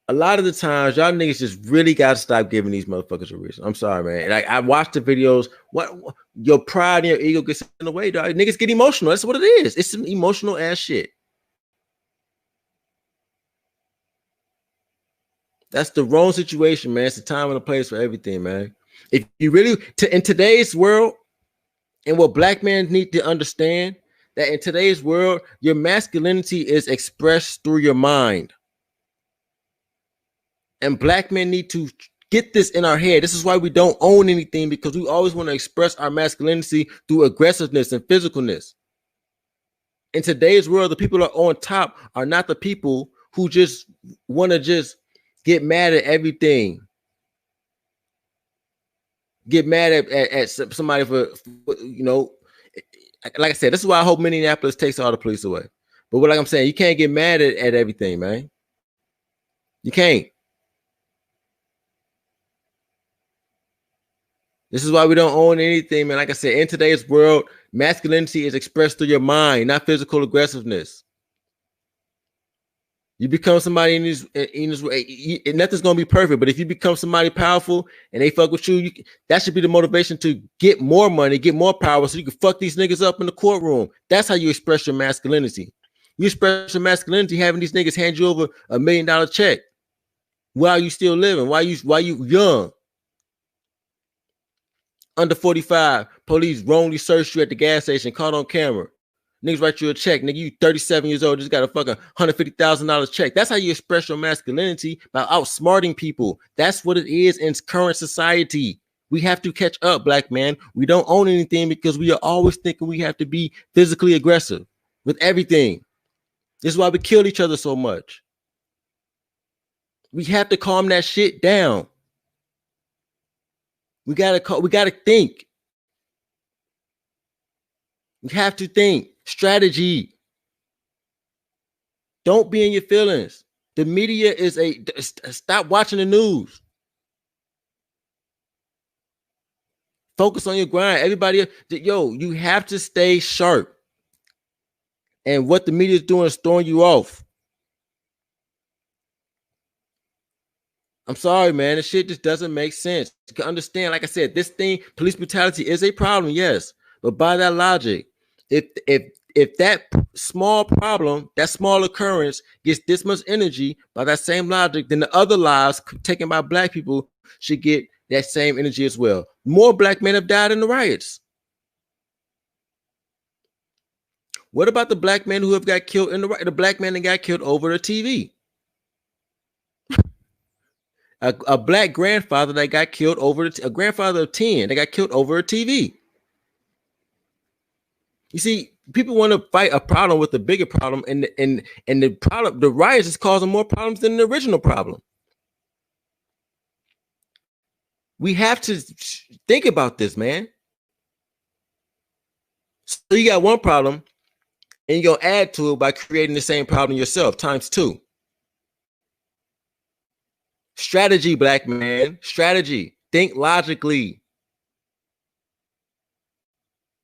a lot of the times y'all niggas just really gotta stop giving these motherfuckers a reason. I'm sorry, man. Like I watch the videos. What your pride and your ego gets in the way, dog. Niggas get emotional. That's what it is. It's some emotional ass shit. That's the wrong situation, man. It's a time and a place for everything, man. If you really in today's world, and what black men need to understand, that in today's world, your masculinity is expressed through your mind. And black men need to get this in our head. This is why we don't own anything, because we always want to express our masculinity through aggressiveness and physicalness. In today's world, the people that are on top are not the people who just want to just get mad at everything. Get mad at somebody for, you know, like I said, this is why I hope Minneapolis takes all the police away. But what, like I'm saying, you can't get mad at everything, man. You can't. This is why we don't own anything, man. Like I said, in today's world, masculinity is expressed through your mind, not physical aggressiveness. You become somebody in this way, nothing's gonna be perfect. But if you become somebody powerful and they fuck with you, that should be the motivation to get more money, get more power, so you can fuck these niggas up in the courtroom. That's how you express your masculinity. You express your masculinity having these niggas hand you over $1 million check while you still living, while you young. Under 45, police wrongly searched you at the gas station, caught on camera. Niggas write you a check. Nigga, you 37 years old, just got a fucking $150,000 check. That's how you express your masculinity, by outsmarting people. That's what it is in current society. We have to catch up, black man. We don't own anything because we are always thinking we have to be physically aggressive with everything. This is why we kill each other so much. We have to calm that shit down. We gotta think. We have to think. Strategy. Don't be in your feelings. The media is stop watching the news. Focus on your grind. Everybody, yo, you have to stay sharp. And what the media is doing is throwing you off. I'm sorry, man. This shit just doesn't make sense. You can understand, like I said, this thing, police brutality is a problem, yes. But by that logic, if that small problem, that small occurrence gets this much energy, by that same logic, then the other lives taken by black people should get that same energy as well. More black men have died in the riots. What about the black men who have got killed in the black man that got killed over the TV? A black grandfather that got killed over a grandfather of 10 that got killed over a TV. You see, people want to fight a problem with the bigger problem, and the problem, the riots is causing more problems than the original problem. We have to think about this, man. So you got one problem, and you're gonna add to it by creating the same problem yourself times 2. Strategy, black man. Strategy. Think logically.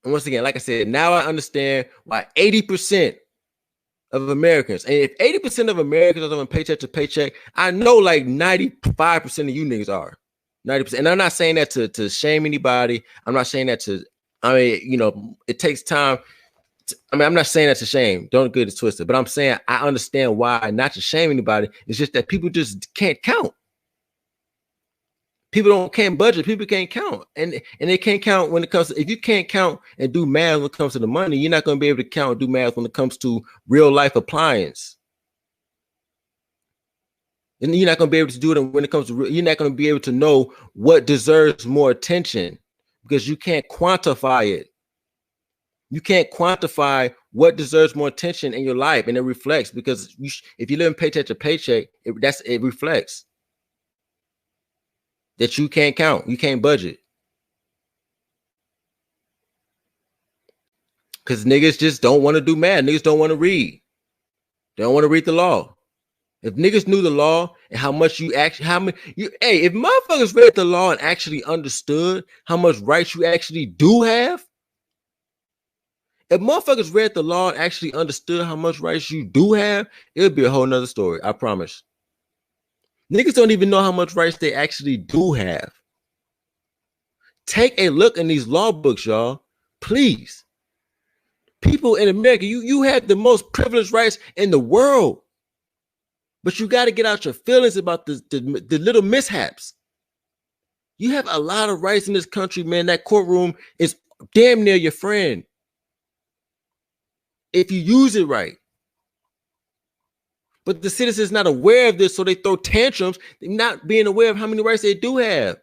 And once again, like I said, now I understand why 80% of Americans, and if 80% of Americans are living paycheck to paycheck, I know like 95% of you niggas are. 90%. And I'm not saying that to shame anybody. I'm not saying that to, I mean, you know, it takes time. I'm not saying that to shame. Don't get it twisted. But I'm saying I understand why, not to shame anybody. It's just that people just can't count. People can't budget. People can't count, and they can't count when it comes to, if you can't count and do math when it comes to the money, you're not going to be able to count and do math when it comes to real life appliance. And you're not going to be able to do it when it comes to, you're not going to be able to know what deserves more attention because you can't quantify it. You can't quantify what deserves more attention in your life, and it reflects, because if you live in paycheck to paycheck, it reflects that you can't count, you can't budget, because niggas just don't want to do math. Niggas don't want to read. They don't want to read the law. If niggas knew the law and how much you actually, if motherfuckers read the law and actually understood how much rights you actually do have, if motherfuckers read the law and actually understood how much rights you do have, it would be a whole nother story. I promise. Niggas don't even know how much rights they actually do have. Take a look in these law books, y'all. Please. People in America, you have the most privileged rights in the world. But you got to get out your feelings about the little mishaps. You have a lot of rights in this country, man. That courtroom is damn near your friend if you use it right. But the citizens not aware of this, so they throw tantrums, not being aware of how many rights they do have.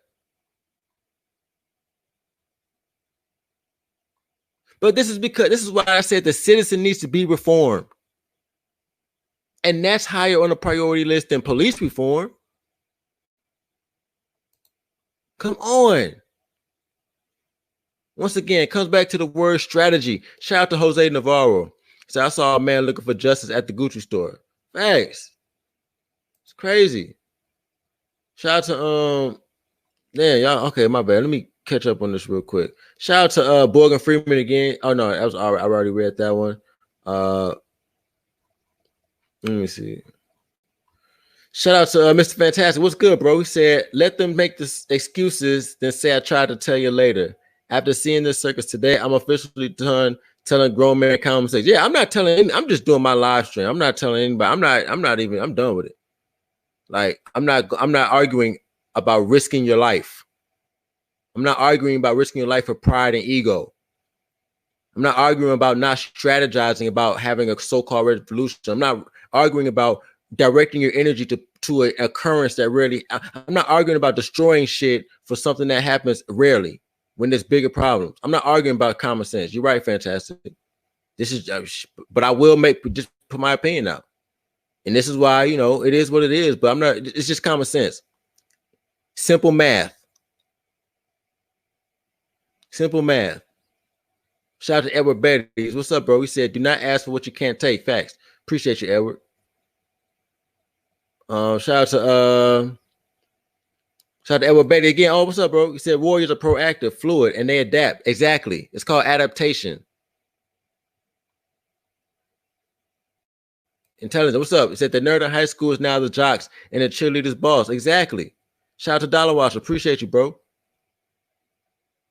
But this is why I said the citizen needs to be reformed. And that's higher on the priority list than police reform. Come on. Once again, it comes back to the word strategy. Shout out to Jose Navarro. So I saw a man looking for justice at the Gucci store. Thanks. It's crazy. Shout out to damn, y'all. Okay, my bad. Let me catch up on this real quick. Shout out to Morgan Freeman again. Oh no, I already read that one. Let me see. Shout out to Mr. Fantastic. What's good, bro? He said, let them make the excuses, then say I tried to tell you later. After seeing this circus today, I'm officially done telling grown men common mistakes. Yeah, I'm not telling, I'm just doing my live stream. I'm not telling anybody. I'm done with it. Like, I'm not arguing about risking your life. I'm not arguing about risking your life for pride and ego. I'm not arguing about not strategizing about having a so-called revolution. I'm not arguing about directing your energy to an occurrence that really, I'm not arguing about destroying shit for something that happens rarely when there's bigger problems. I'm not arguing about common sense. You're right, Fantastic. This is, but I will just put my opinion out. And this is why, it is what it is, but it's just common sense. Simple math. Simple math. Shout out to Edward Betty. What's up, bro? He said, do not ask for what you can't take. Facts. Appreciate you, Edward. Shout out to Edward Betty again. Oh, what's up, bro? He said warriors are proactive, fluid, and they adapt. Exactly. It's called adaptation. Intelligence. What's up? He said the nerd in high school is now the jocks and the cheerleaders boss. Exactly. Shout out to Dollar Washer. Appreciate you, bro.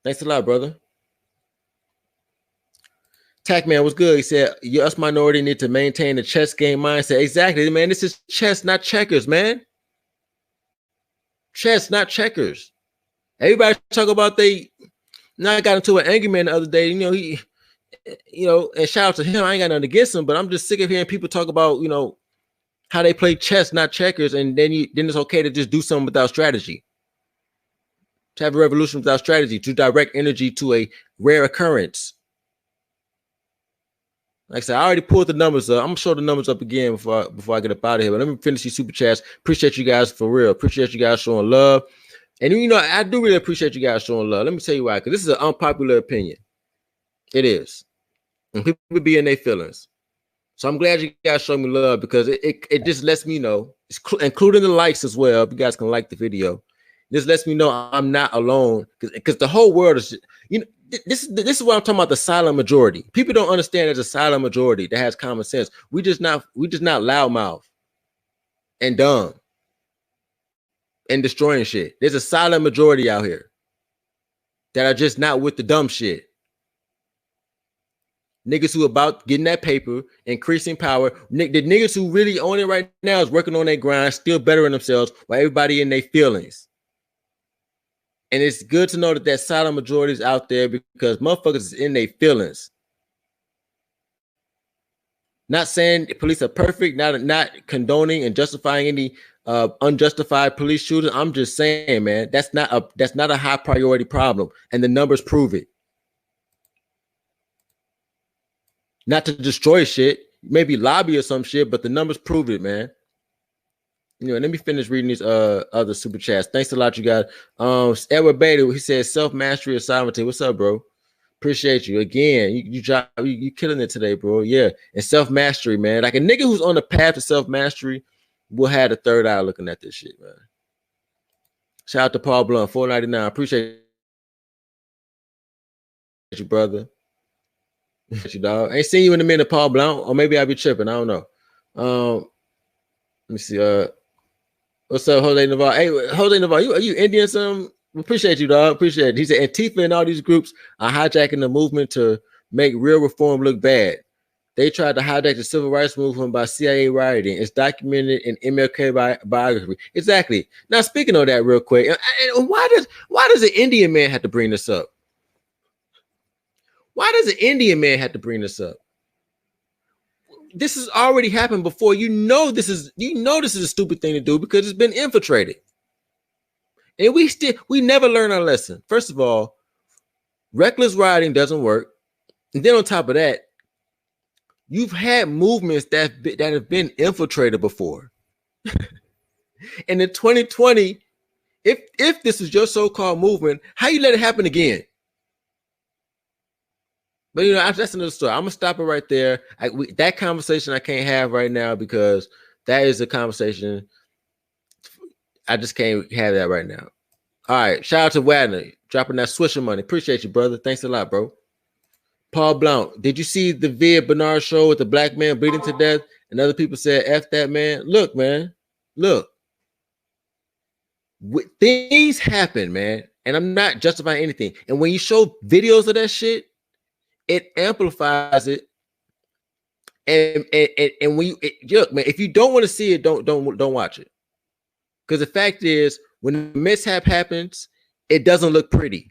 Thanks a lot, brother. Tackman was good. He said, us minority need to maintain the chess game mindset. Exactly, man. This is chess, not checkers, man. Chess, not checkers. Everybody talk about I got into an angry man the other day. And shout out to him. I ain't got nothing against him, but I'm just sick of hearing people talk about, how they play chess, not checkers, and then it's okay to just do something without strategy. To have a revolution without strategy, to direct energy to a rare occurrence. Like I said, I already pulled the numbers up. I'm gonna show the numbers up again before I get up out of here. But let me finish these super chats. Appreciate you guys for real. Appreciate you guys showing love. And I do really appreciate you guys showing love. Let me tell you why, because this is an unpopular opinion. It is. And people be in their feelings. So I'm glad you guys show me love, because it just lets me know, including the likes as well. If you guys can like the video, this lets me know I'm not alone, because the whole world is, this is what I'm talking about, the silent majority. People don't understand there's a silent majority that has common sense. We just not loudmouth and dumb and destroying shit. There's a silent majority out here that are just not with the dumb shit. Niggas who about getting that paper, increasing power. The niggas who really own it right now is working on their grind, still bettering themselves, while everybody in their feelings. And it's good to know that silent majority is out there because motherfuckers is in their feelings. Not saying police are perfect, not condoning and justifying any unjustified police shootings. I'm just saying, man, that's not a high priority problem, and the numbers prove it. Not to destroy shit, maybe lobby or some shit, but the numbers prove it, man. You know, let me finish reading these other super chats. Thanks a lot, you guys. Edward Bader, he says self-mastery or sovereignty. What's up, bro? Appreciate you. Again, you killing it today, bro. Yeah. And self-mastery, man. Like a nigga who's on the path to self-mastery will have the third eye looking at this shit, man. Shout out to Paul Blunt, $4.99. Appreciate you, brother. You, dog. Ain't seen you in a minute, Paul Blunt, or maybe I'll be tripping. I don't know. Let me see. What's up, Jose Navarro? Hey, Jose Navarro, are you Indian? Some appreciate you, dog. Appreciate it. He said Antifa and all these groups are hijacking the movement to make real reform look bad. They tried to hijack the civil rights movement by CIA rioting. It's documented in MLK biography. Exactly. Now, speaking of that, real quick, and why does an Indian man have to bring this up? Why does an Indian man have to bring this up? This has already happened before. You know this is a stupid thing to do because it's been infiltrated. And we never learn our lesson. First of all, reckless rioting doesn't work. And then on top of that, you've had movements that have been infiltrated before. And in 2020, if this is your so-called movement, how you let it happen again? But you know, that's another story. I'm gonna stop it right there. That conversation I can't have right now because that is a conversation I just can't have that right now. All right, shout out to Wagner dropping that Swisher money. Appreciate you, brother. Thanks a lot, bro. Paul Blount, did you see the Vid Bernard show with the black man bleeding to death? And other people said, F that man. Look, man, look. Things happen, man. And I'm not justifying anything. And when you show videos of that shit, it amplifies it. And when look, man, if you don't want to see it, don't watch it. Because the fact is, when the mishap happens, it doesn't look pretty.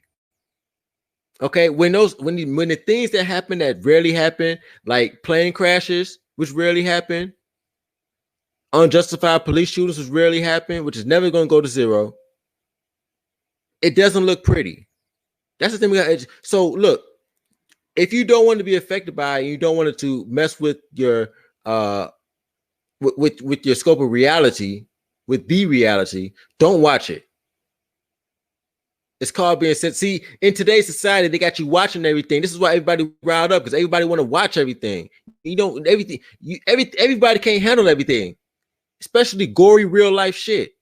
Okay, when the things that happen that rarely happen, like plane crashes, which rarely happen, unjustified police shootings, which rarely happen, which is never going to go to zero, it doesn't look pretty. That's the thing we got. So look, if you don't want to be affected by it, you don't want it to mess with your with your scope of reality, with the reality, don't watch it. It's called being sent. See, in today's society, they got you watching everything. This is why everybody riled up, because everybody want to watch everything. You don't everything. Everybody can't handle everything, especially gory real life shit.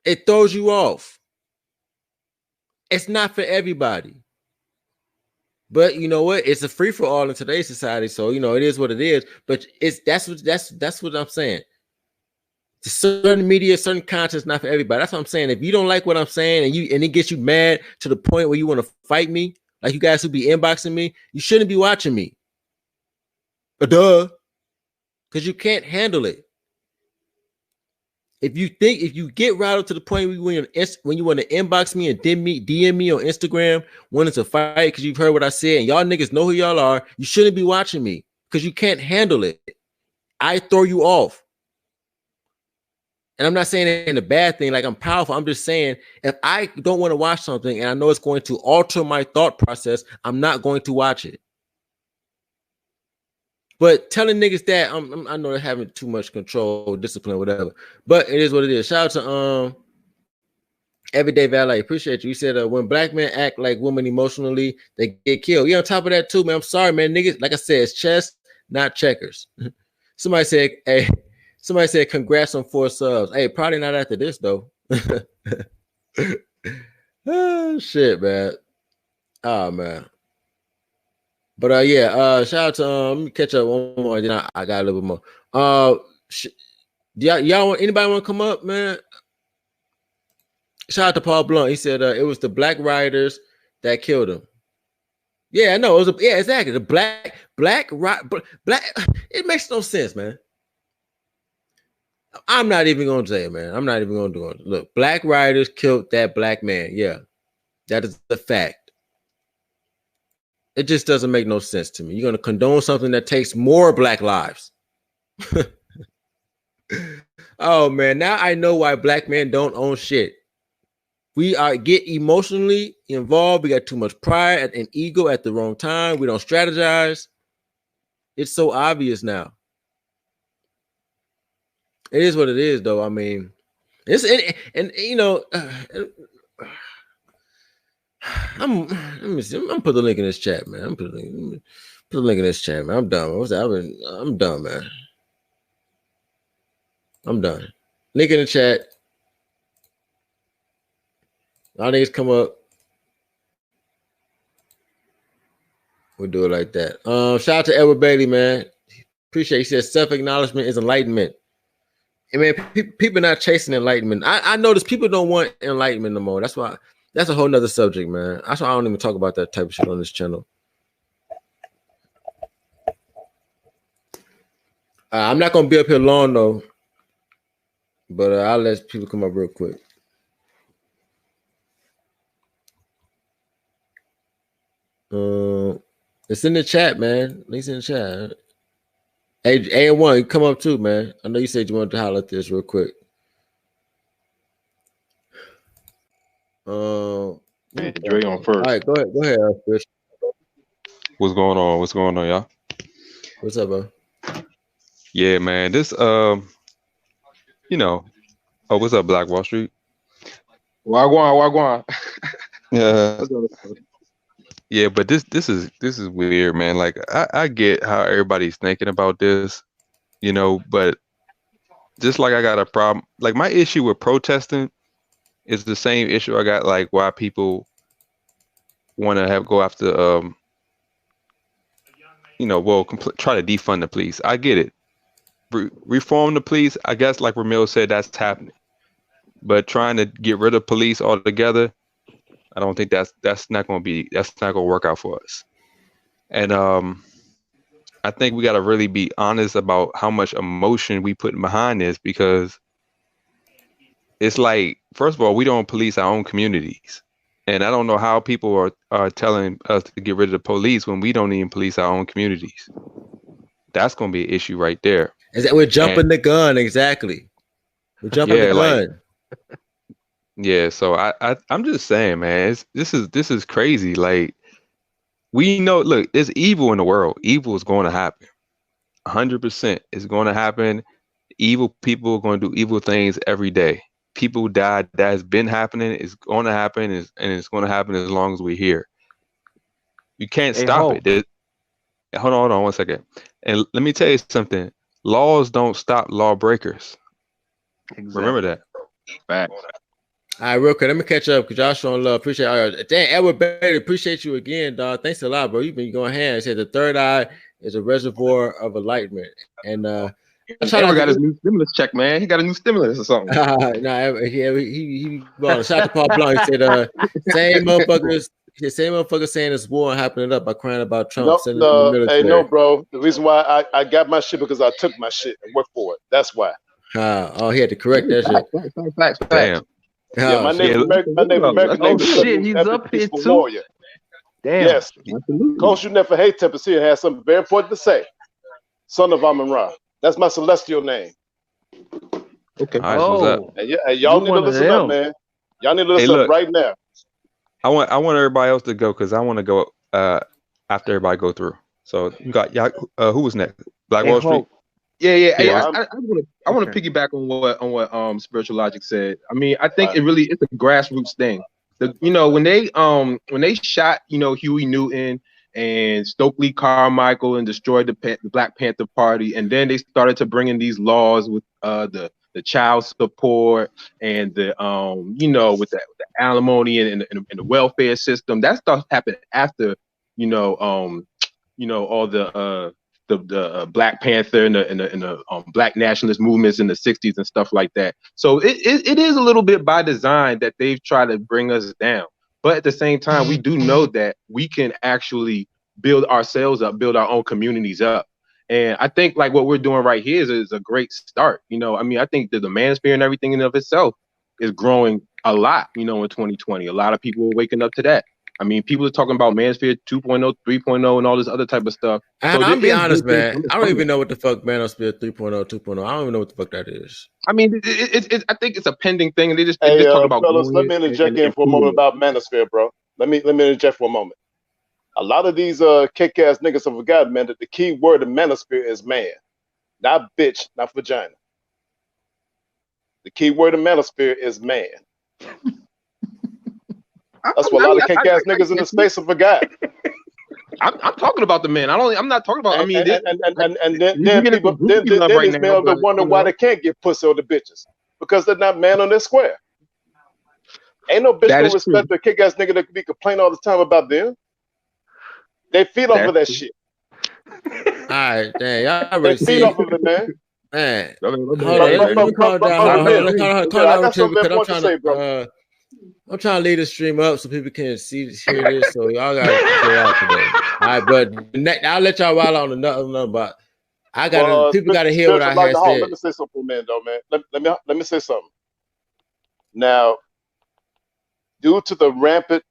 It throws you off. It's not for everybody. But you know what? It's a free for all in today's society. So you know it is what it is. But that's what I'm saying. Certain media, certain content is not for everybody. That's what I'm saying. If you don't like what I'm saying and it gets you mad to the point where you want to fight me, like you guys who be inboxing me, you shouldn't be watching me. Because you can't handle it. If you get riled up to the point when you want to inbox me and DM me on Instagram, wanting to fight because you've heard what I said and y'all niggas know who y'all are, you shouldn't be watching me because you can't handle it. I throw you off. And I'm not saying it in a bad thing, like I'm powerful. I'm just saying if I don't want to watch something and I know it's going to alter my thought process, I'm not going to watch it. But telling niggas that I know they're having too much control, discipline, whatever. But it is what it is. Shout out to Everyday Valet. Appreciate you. You said when black men act like women emotionally, they get killed. Yeah, on top of that too, man. I'm sorry, man. Niggas, like I said, it's chess, not checkers. Somebody said, hey. Somebody said, congrats on 4 subs. Hey, probably not after this, though. Oh, shit, man. Oh, man. But, yeah, shout out to, let me catch up one more, then I got a little bit more. Y'all anybody want to come up, man? Shout out to Paul Blunt. He said it was the black rioters that killed him. Yeah, I know. Yeah, exactly. The black. It makes no sense, man. I'm not even gonna say it, man. I'm not even gonna do it. Look, black rioters killed that black man. Yeah, that is the fact. It just doesn't make no sense to me. You're gonna condone something that takes more black lives. Oh man, now I know why black men don't own shit. We get emotionally involved. We got too much pride and ego at the wrong time. We don't strategize. It's so obvious now. It is what it is, though. I mean, it's and you know, let me see. I'm put the link in this chat, man. Put the link in this chat, man. I'm done. What's that? I'm done, man. I'm done. Link in the chat. All niggas come up. We'll do it like that. Shout out to Edward Bailey, man. Appreciate. He says self-acknowledgement is enlightenment. I mean, people not chasing enlightenment. I notice people don't want enlightenment no more. That's why. That's a whole nother subject, man. That's why I don't even talk about that type of shit on this channel. I'm not gonna be up here long though, but I'll let people come up real quick. It's in the chat, man. Links in the chat. Hey, A1, you come up too, man. I know you said you wanted to holler at this real quick. Dre on first. All right, go ahead, Chris. What's going on? What's going on, y'all? What's up, bro? Yeah, man. This you know, what's up, Black Wall Street? Wagwan. Yeah. Yeah, but this is weird, man. Like I get how everybody's thinking about this, you know, but just like I got a problem, like my issue with protesting is the same issue I got like why people want to go after you know, well, try to defund the police. I get it. Reform the police, I guess, like Ramil said, that's happening. But trying to get rid of police altogether, I don't think that's not going to work out for us. And I think we got to really be honest about how much emotion we put behind this, because it's like, first of all, we don't police our own communities. And I don't know how people are telling us to get rid of the police when we don't even police our own communities. That's going to be an issue right there. Is that we're jumping the gun? Exactly. We're jumping the gun. Yeah, so I'm just saying, man, this is crazy. Like, we know, look, there's evil in the world. Evil is going to happen. 100% is going to happen. Evil people are going to do evil things every day. People die. That has been happening. It's going to happen, and it's going to happen as long as we're here. You can't stop it. Hold on 1 second. And let me tell you something. Laws don't stop lawbreakers. Exactly. Remember that. Facts. All right, real quick. Let me catch up because y'all showing love. Appreciate all y'all. Damn, Edward Bailey, appreciate you again, dog. Thanks a lot, bro. You've been going hand. He said the third eye is a reservoir of enlightenment. And Edward got his new stimulus check, man. He got a new stimulus or something. He well, shout out to Paul Blanc. He said same motherfuckers saying it's war and hyping it up by crying about Trump. No, bro. The reason why I got my shit because I took my shit and worked for it. That's why. He had to correct that shit. Facts. Damn. Yeah, my name American. Oh shit, he's up here too. Warrior. Damn. Yes. Coach, you never hate Tempest here has something very important to say. Son of Amun-Ra. That's my celestial name. Okay. And y'all need to listen up, man. Y'all need to listen up right now. I want everybody else to go because I want to go after everybody go through. So you got who was next? Black Wall Street. Yeah. I want to piggyback on what Spiritual Logic said. I mean, I think it's a grassroots thing. When they shot Huey Newton and Stokely Carmichael and destroyed the Black Panther Party, and then they started to bring in these laws with the child support and the with the alimony and the welfare system. That stuff happened after all the Black Panther and the Black nationalist movements in the 60s and stuff like that. So it is a little bit by design that they've tried to bring us down. But at the same time, we do know that we can actually build ourselves up, build our own communities up. And I think like what we're doing right here is a great start. You know, I mean, I think the manosphere and everything in and of itself is growing a lot, you know, in 2020. A lot of people are waking up to that. I mean, people are talking about Manosphere 2.0, 3.0, and all this other type of stuff. So I'll be honest, man. I don't even know what the fuck Manosphere 3.0, 2.0. I don't even know what the fuck that is. I mean, I think it's a pending thing, and they just talk about. Fellas, let me interject in for a moment about Manosphere, bro. Let me interject for a moment. A lot of these kick-ass niggas have forgotten, man, that the key word in Manosphere is man, not bitch, not vagina. The key word in Manosphere is man. That's what a lot of kick-ass niggas in the space have forgot. I'm talking about the man. I'm not talking about. I mean, then people, then these men will wonder why they can't get pussy on the bitches because they're not man on their square. Ain't no bitch gonna respect the kick-ass nigga that be complaining all the time about them. They feed off of that shit. All right, damn, y'all really feed off of it, man. Man, hold on, let me calm down. I'm trying to lead the stream up so people can hear this. So y'all gotta chill out today. All right, but I'll let y'all wild on another. But I gotta people gotta hear what I had said. Let me say something, man, though, man. Let me say something. Now, due to the rampant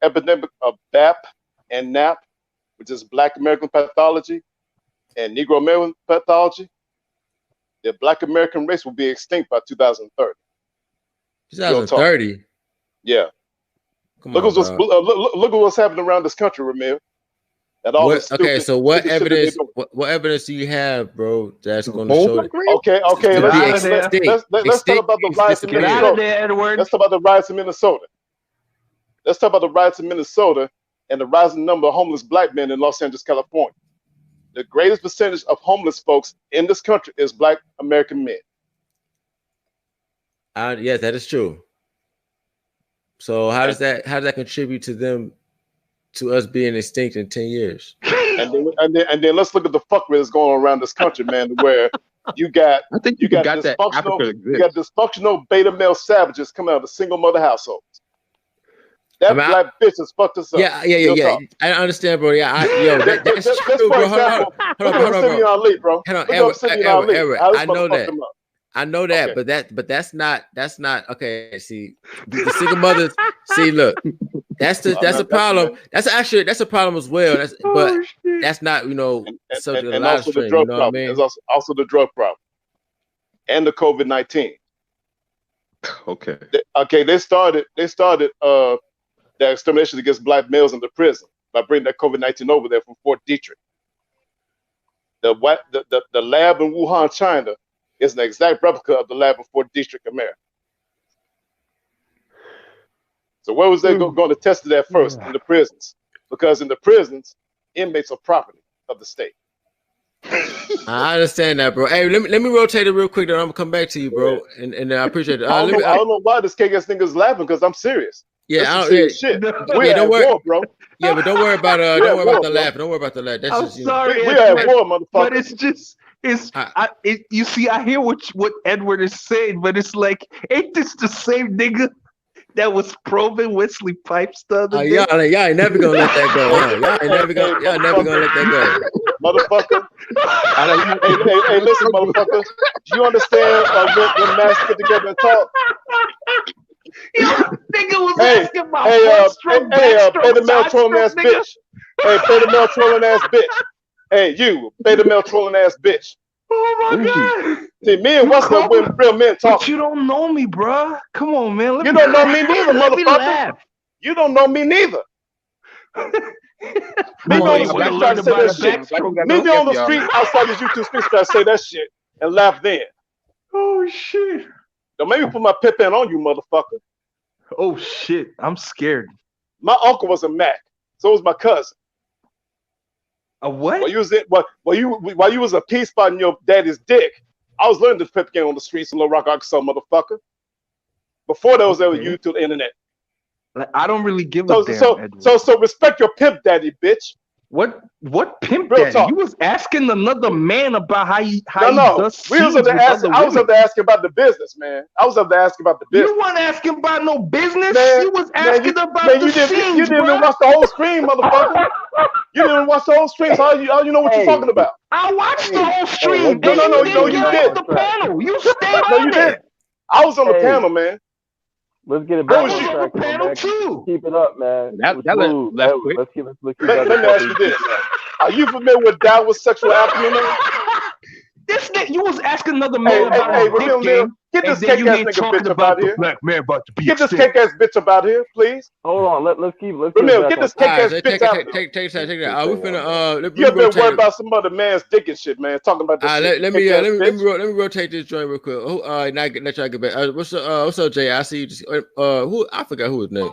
epidemic of BAP and NAP, which is Black American pathology and Negro American pathology, the Black American race will be extinct by 2030. 2030. Yeah. Look at what's happening around this country, Ramil. Okay, so what evidence? What evidence do you have, bro? That's going to show that? Okay. Let's talk about the riots in Minnesota. Let's talk about the riots in Minnesota. Let's talk about the riots in Minnesota and the rising number of homeless Black men in Los Angeles, California. The greatest percentage of homeless folks in this country is Black American men. Yes, that is true. So how does that contribute to us being extinct in 10 years? And then let's look at the fuckery that's going on around this country, man, where you got dysfunctional beta male savages coming out of single mother households. That Black bitch has fucked us up. Yeah. I understand, bro. Yeah, that's true, bro. Hold on. I know that, okay. but that's not okay. See, the single mothers. See, look, that's a problem. That's a problem as well. That's not subject to a lot of strain. You know what I mean? There's also the drug problem and the COVID-19. Okay. They started the extermination against Black males in the prison by bringing that COVID-19 over there from Fort Detrick. The lab in Wuhan, China, is an exact replica of the lab in Fort Detrick, America. So where was they going to test it at first? In the prisons. Because in the prisons, inmates are property of the state. I understand that, bro. Hey, let me rotate it real quick, then I'm going to come back to you, bro. And I appreciate it. I don't know why this KS nigga is laughing, because I'm serious. Yeah, shit. We're at war, bro. Yeah, but don't worry about the laugh. Don't worry about the laugh. That's I'm just sorry. We're at war, motherfucker. But it's just you see, I hear what Edward is saying, but it's like, ain't this the same nigga that was probing Wesley Pipes the other day? Y'all ain't never gonna let that go. Huh? Y'all never gonna let that go. Motherfucker. Hey, listen, motherfucker. Do you understand when Max get together and talk? Nigga was asking about beta male trolling ass bitch. Hey, beta male trolling ass bitch. Hey, you, beta male trolling ass bitch. Oh my God. See, me and Wesley, when real men talk. But you don't know me, bro. Come on, man. You don't know me neither, motherfucker. You don't know me neither. Me on the street trying to say that shit. Me on the street outside these YouTube streets trying to say that shit and laugh then. Oh shit. Don't make me put my pip in on you, motherfucker. Oh shit. I'm scared. My uncle was a Mac. So was my cousin. A what? While you was a pea spot in your daddy's dick, I was learning this pep game on the streets in Little Rock, Arkansas, motherfucker. Before there was ever YouTube the internet. I don't really give a damn. So respect your pimp daddy, bitch. What pimp Real daddy? talk. You was asking another man about how he No. does We was scenes up there with asking. other I was up women. there asking about the business, man. I was up there asking about the business. You weren't asking about no business. Man, you was man, asking about the you scenes, didn't bro. even watch the whole stream, motherfucker. You didn't watch the whole stream, so all you know what you're talking about. I watched the whole stream. No, and you didn't you get didn't. off the panel. You stayed No, on you there. didn't. I was on the panel, man. Let's get it I back was on on track, the though, panel man. too. Keep it up, man. That Let's left move. quick. Let's keep Let me ask you this. Are you familiar with Dallas sexual alchemy, man? This nigga, you was asking another man about Hey, his dick game, get this and then you cake-ass ain't nigga talking bitch up about out the here. black man about to be Get this extinct. cake-ass bitch up out here, please. Hold on. Let's keep it Ramil, back get this on track. cake-ass Alright, bitch out here. take that. We finna let You me up there worried rotate. about some other man's dick and shit, man. Talking about this shit. Let me rotate this joint real quick. Let y'all get back. What's up, Jay? I see you. Just, who I forgot who his name.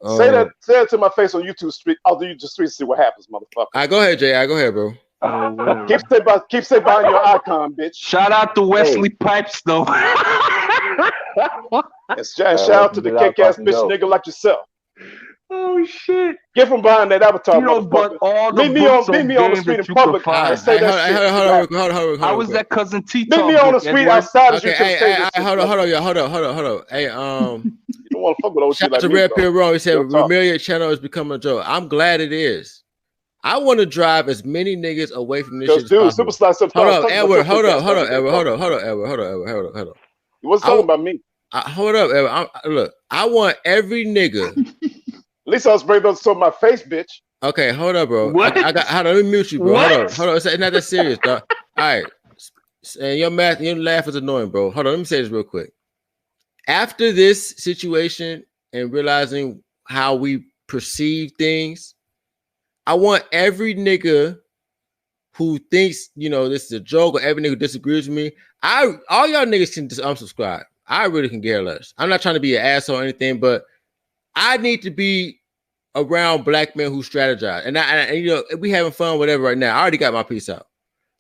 Say that to my face on YouTube street. I'll do YouTube street to see what happens, motherfucker. All right, go ahead, Jay. Go ahead, bro. Keep stay behind your icon, bitch. Shout out to Wesley Pipes, though. And shout out to the cake-ass bitch nigga like yourself. Oh shit! Get from behind that avatar, You know, but motherfucker. all the Meet me books on the street in public. And say that shit. Hold on. I was at Cousin T. Meet me on the street outside. Okay, hey, hold on, y'all. Hey, You don't want to fuck with OG shout out like to me, Red bro. Pill Wrong. He said Real talk. Ramelia channel is becoming a joke. I'm glad it is. I want to drive as many niggas away from this shit as Dude, possible. Superstar. Hold on, Edward. Hold on. You wasn't talking about me. Hold up, Edward. Look, I want every nigga. At least I was brave enough to show my face, bitch. Okay, hold up, bro. What? Hold on, let me mute you, bro. What? Hold on. It's not that serious, dog. All right. And your laugh is annoying, bro. Hold on, let me say this real quick. After this situation and realizing how we perceive things, I want every nigga who thinks, this is a joke, or every nigga who disagrees with me. All y'all niggas can just unsubscribe. I really can care less. I'm not trying to be an asshole or anything, but I need to be around black men who strategize. And we having fun, whatever right now. I already got my piece out.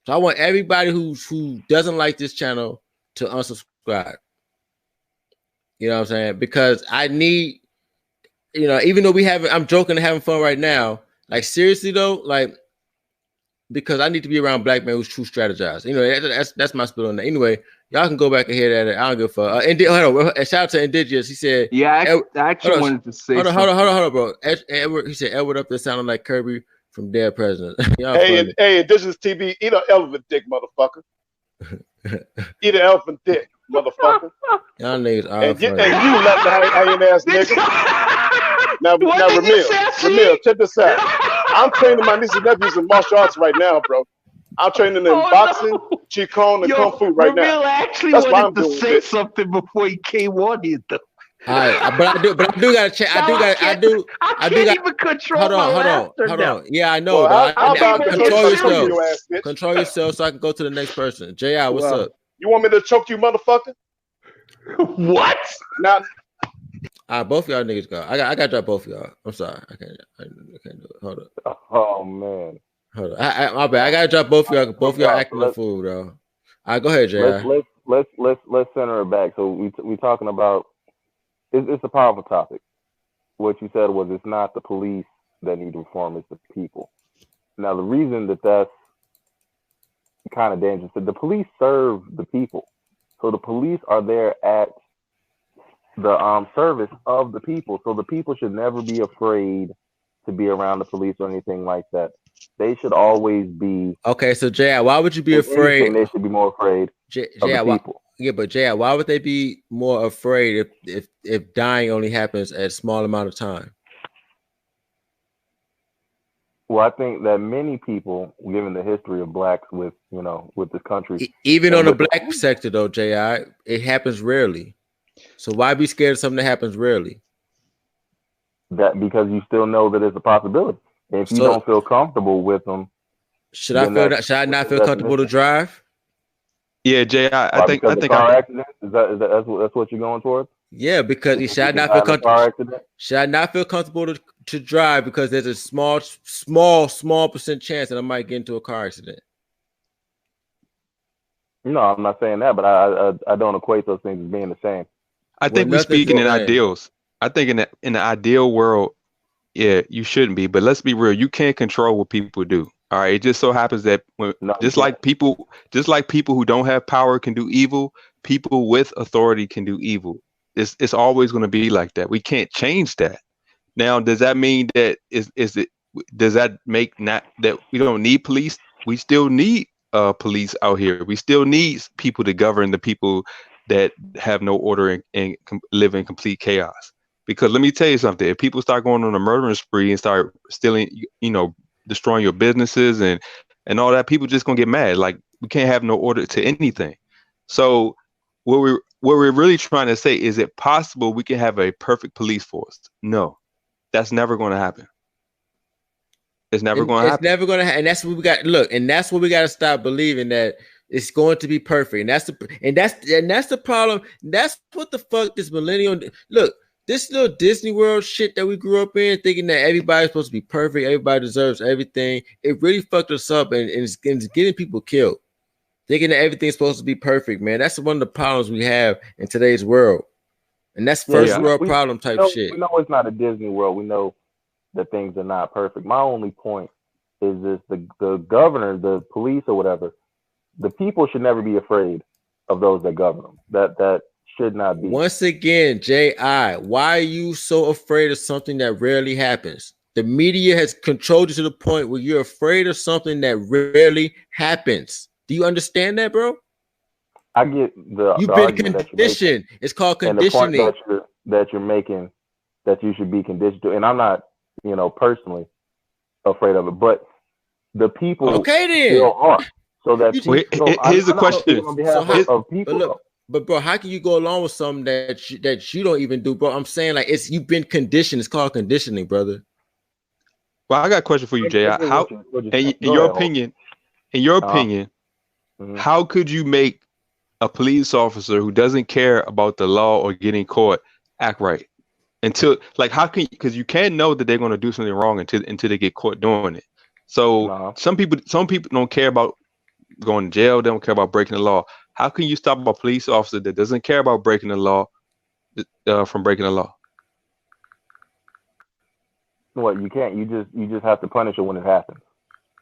So I want everybody who doesn't like this channel to unsubscribe. You know what I'm saying? Because I need, even though I'm joking and having fun right now, like seriously though, like, because I need to be around black men who strategize. That's my spill on that. Anyway, y'all can go back and hear that. I don't give a fuck. Hold on. Shout out to Indigenous. He said, "Yeah, I actually wanted to say." Hold on, bro. Edward, he said Edward up there sounding like Kirby from Dead President. Hey, Indigenous TV, eat an elephant dick, motherfucker. Eat an elephant dick, motherfucker. Y'all niggas are and you Latin hyena ass nigga. Now, Ramil, check this out. I'm training my nieces and nephews in martial arts right now, bro. I'm training them in boxing, qigong, and kung fu right now. Ramil actually That's why I'm wanted to doing say this. something before he came on here, though. All right, but I do gotta check. I can't even control my laughter hold now. on. Yeah, I know. Well, how about control yourself. your ass, bitch? Control yourself so I can go to the next person. JI, what's up? You want me to choke you, motherfucker? What? Now, Both of y'all niggas go. I got to drop both of y'all. I'm sorry. I can't do it. Hold up. Oh man. Hold on. My bad. I gotta drop both of y'all. Both of y'all acting a fool, though. All right, go ahead, JI. Let's center it back. So we talking about it's a powerful topic. What you said was it's not the police that need to reform, it's the people. Now the reason that's kind of dangerous is the police serve the people. So the police are there at the service of the people. So the people should never be afraid to be around the police or anything like that. They should always be. Okay, so JI, why would you be afraid? They should be more afraid of the people. Yeah, but JI, why would they be more afraid if dying only happens at a small amount of time? Well, I think that many people, given the history of blacks with this country, even on the black sector though, JI, it happens rarely. So why be scared of something that happens rarely? That because you still know that it's a possibility. If you don't feel comfortable with them, should I not feel comfortable to drive? Yeah, Jay, I think car accident is that's what you're going towards. Yeah, because should I not feel comfortable? Should I not feel comfortable to drive because there's a small percent chance that I might get into a car accident? No, I'm not saying that, but I don't equate those things as being the same. I think we're speaking in ideals. I think in the ideal world, yeah, you shouldn't be. But let's be real. You can't control what people do. All right. It just so happens that just like people who don't have power can do evil, people with authority can do evil. It's always going to be like that. We can't change that. Now, does that mean that does that make not that we don't need police? We still need police out here. We still need people to govern the people that have no order and live in complete chaos. Because let me tell you something, if people start going on a murdering spree and start stealing, destroying your businesses and all that, people just gonna get mad. Like, we can't have no order to anything. So what we're really trying to say, is it possible we can have a perfect police force? No, that's never going to happen. It's never going to happen. It's never going to happen. And that's what we got. Look, and that's what we got to stop believing, that it's going to be perfect. And that's the problem. That's what the fuck this millennial. Look, this little Disney World shit that we grew up in, thinking that everybody's supposed to be perfect, everybody deserves everything. It really fucked us up, and it's getting people killed. Thinking that everything's supposed to be perfect, man. That's one of the problems we have in today's world. And that's first world problem type shit. We know it's not a Disney World. We know that things are not perfect. My only point is this: the governor, the police, or whatever, the people should never be afraid of those that govern them. That should not be. Once again, J.I., why are you so afraid of something that rarely happens? The media has controlled you to the point where you're afraid of something that rarely happens. Do you understand that, bro? I get you've been conditioned. It's called conditioning. And the point that you're making, that you should be conditioned to, and I'm not, personally afraid of it, but the people still are. So that here's the question. But bro, how can you go along with something that you don't even do, bro? I'm saying, like, you've been conditioned. It's called conditioning, brother. Well, I got a question for you, Jay. How, in your opinion, how could you make a police officer who doesn't care about the law or getting caught act right? Because you can't know that they're going to do something wrong until they get caught doing it. So some people don't care about going to jail. They don't care about breaking the law. How can you stop a police officer that doesn't care about breaking the law from breaking the law? Well, you can't. You just have to punish it when it happens.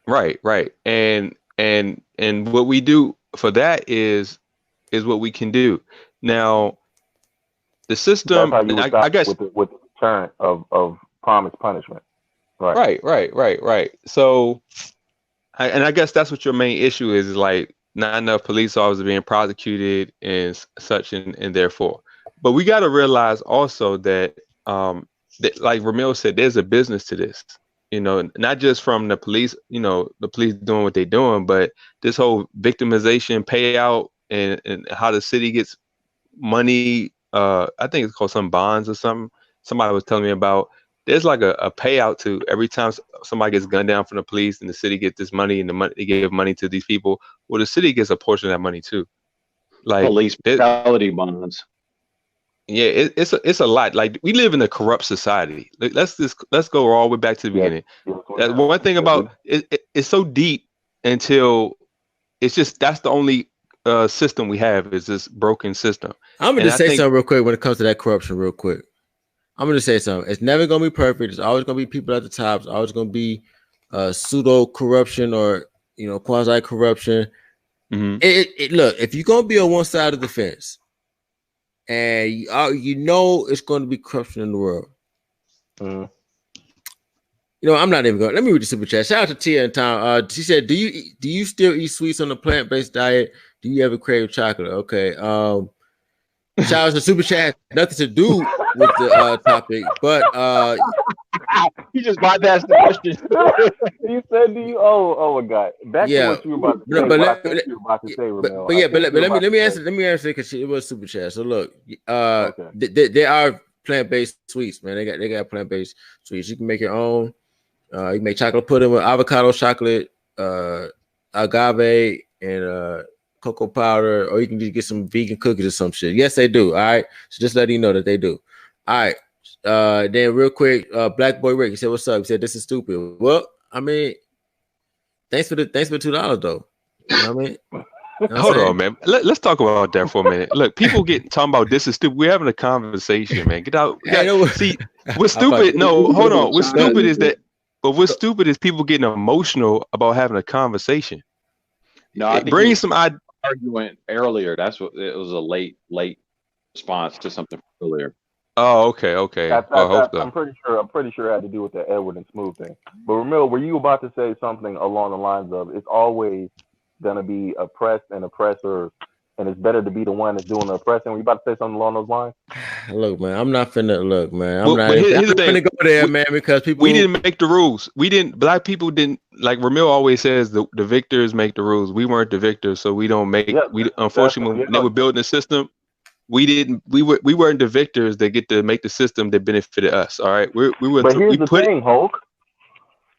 Right. And what we do for that is what we can do. Now, the system. That's how you I guess with the return of promised punishment. Right. So, I guess that's what your main issue is like not enough police officers being prosecuted and such, and therefore. But we got to realize also that, like Ramil said, there's a business to this. Not just from the police, the police doing what they're doing, but this whole victimization payout and how the city gets money. I think it's called some bonds or something. Somebody was telling me about. There's like a payout to every time somebody gets gunned down from the police, and the city gets this money, and the money they give money to these people. Well, the city gets a portion of that money too. Like police brutality bonds. Yeah, it's a lot. Like, we live in a corrupt society. Let's go all the way back to the beginning. One thing about it's so deep until it's just that's the only system we have is this broken system. I'm gonna just say something real quick when it comes to that corruption. Real quick, I'm gonna say something. It's never gonna be perfect. There's always gonna be people at the top. It's always gonna be pseudo corruption or quasi corruption. Mm-hmm. Look, if you're gonna be on one side of the fence, and it's going to be corruption in the world. I'm not even going. Let me read the super chat. Shout out to Tia and Tom. She said, "Do you still eat sweets on a plant-based diet? Do you ever crave chocolate?" Okay. Shout out to super chat. Nothing to do with the topic, but you just bypassed the question. You said, "Do you?" Oh my God! Back to what you were about to say. Let me answer because it was super chat. So look, there are plant-based sweets, man. They got plant-based sweets. You can make your own. You can make chocolate pudding with avocado chocolate, agave, and cocoa powder, or you can just get some vegan cookies or some shit. Yes, they do. All right. So just letting you know that they do. All right. Then real quick, Black Boy Rick, he said, "What's up?" He said, "This is stupid." Well, I mean, thanks for $2 though. You know what I mean? Hold on, man. Let's talk about that for a minute. Look, people get talking about this is stupid. We're having a conversation, man. Get out. See, what's stupid? No, hold on. What's stupid is that. But what's stupid is people getting emotional about having a conversation. No, I think bring some argument earlier. That's what it was, a late response to something earlier. Oh, okay. I'm pretty sure it had to do with the Edward and Smooth thing. But Ramil, were you about to say something along the lines of it's always gonna be oppressed and oppressor, and it's better to be the one that's doing the oppressing? Were you about to say something along those lines? Look, man, I'm not finna look, man. I'm not finna go there, man, because people. We didn't make the rules. Black people didn't, like Ramil always says, the victors make the rules. We weren't the victors, so we don't make. Unfortunately, when they were building the system, we weren't the victors that get to make the system that benefited us. All right, we were. But here's the thing, Hulk.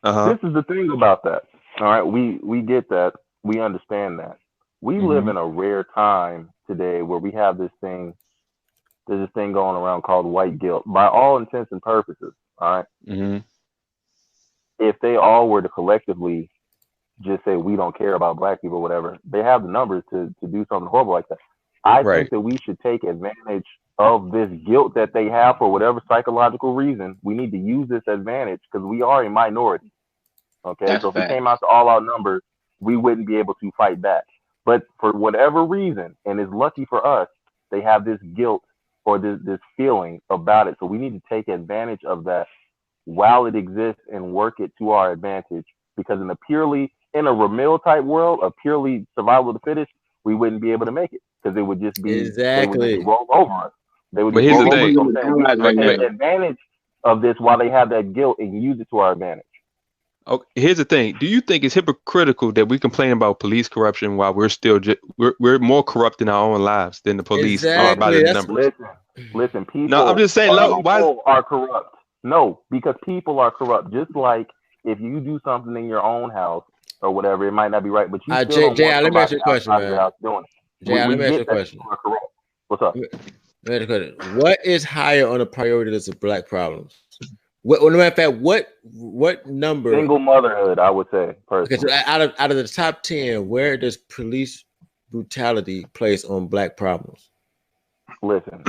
This is the thing about that. All right, we get that. We understand that. We live in a rare time today where we have this thing. There's this thing going around called white guilt. By all intents and purposes, all right. If they all were to collectively just say we don't care about black people, whatever, they have the numbers to do something horrible like that. I think that we should take advantage of this guilt that they have for whatever psychological reason. We need to use this advantage because we are a minority. Okay, so if we came out to all our numbers, we wouldn't be able to fight back. But for whatever reason, and it's lucky for us, they have this guilt or this feeling about it. So we need to take advantage of that while it exists and work it to our advantage. Because in a Ramil type world, a purely survival of the fittest, we wouldn't be able to make it because it would just be they would just roll over us. They would just roll over us. We take advantage of this while they have that guilt and use it to our advantage. Okay, here's the thing. Do you think it's hypocritical that we complain about police corruption while we're still we're more corrupt in our own lives than the police are by the numbers? Listen, people. No, I'm just saying. People are corrupt. No, because people are corrupt. Just like if you do something in your own house or whatever, it might not be right, but you still don't want let me ask you a question, man. Let me ask you a question. What's up? What is higher on the priority list of black problems? No matter of fact, what number? Single motherhood, I would say. Personally. Okay, so out of the top 10, where does police brutality place on black problems? Listen,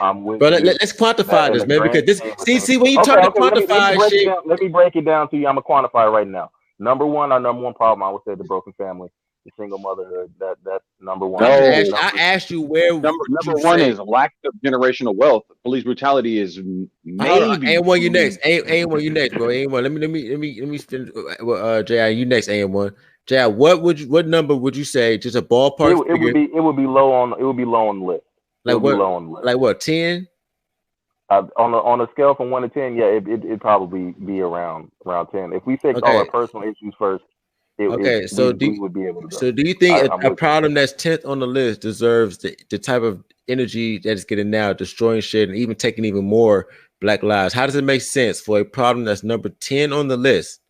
I'm with you. Let's quantify this, man, because this. See, when you talk to quantify shit. Let me break it down to you. I'm gonna quantify right now. Our number one problem, I would say, the broken family, the single motherhood. That's number one. I asked you where number one is lack of generational wealth. Police brutality is maybe. A1, you next. A1, you next, bro. A1. Let me finish. J.I., you next. A1. J.I., what number would you say? Just a ballpark. It would be low on the list. Like what? Like what? 10? On a scale from 1 to 10, yeah, it'd probably be around 10. If we fix all our personal issues first. We would be able to go. So do you think a problem that's 10th on the list deserves the type of energy that it's getting now, destroying shit and even taking even more black lives? How does it make sense for a problem that's number 10 on the list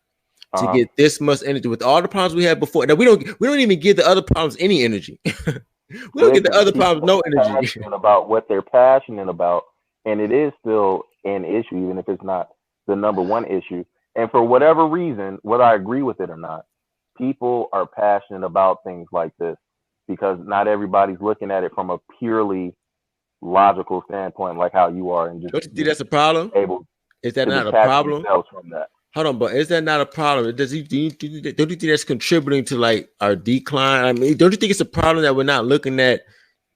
to get this much energy with all the problems we had before? Now we don't even give the other problems any energy. We don't get the other problems no energy. About what they're passionate about, and it is still an issue, even if it's not the number one issue. And for whatever reason, whether I agree with it or not, people are passionate about things like this because not everybody's looking at it from a purely logical standpoint, like how you are. And just don't you think that's a problem? Is that not a problem? From that. Hold on, but is that not a problem? Don't you think that's contributing to like our decline? I mean, don't you think it's a problem that we're not looking at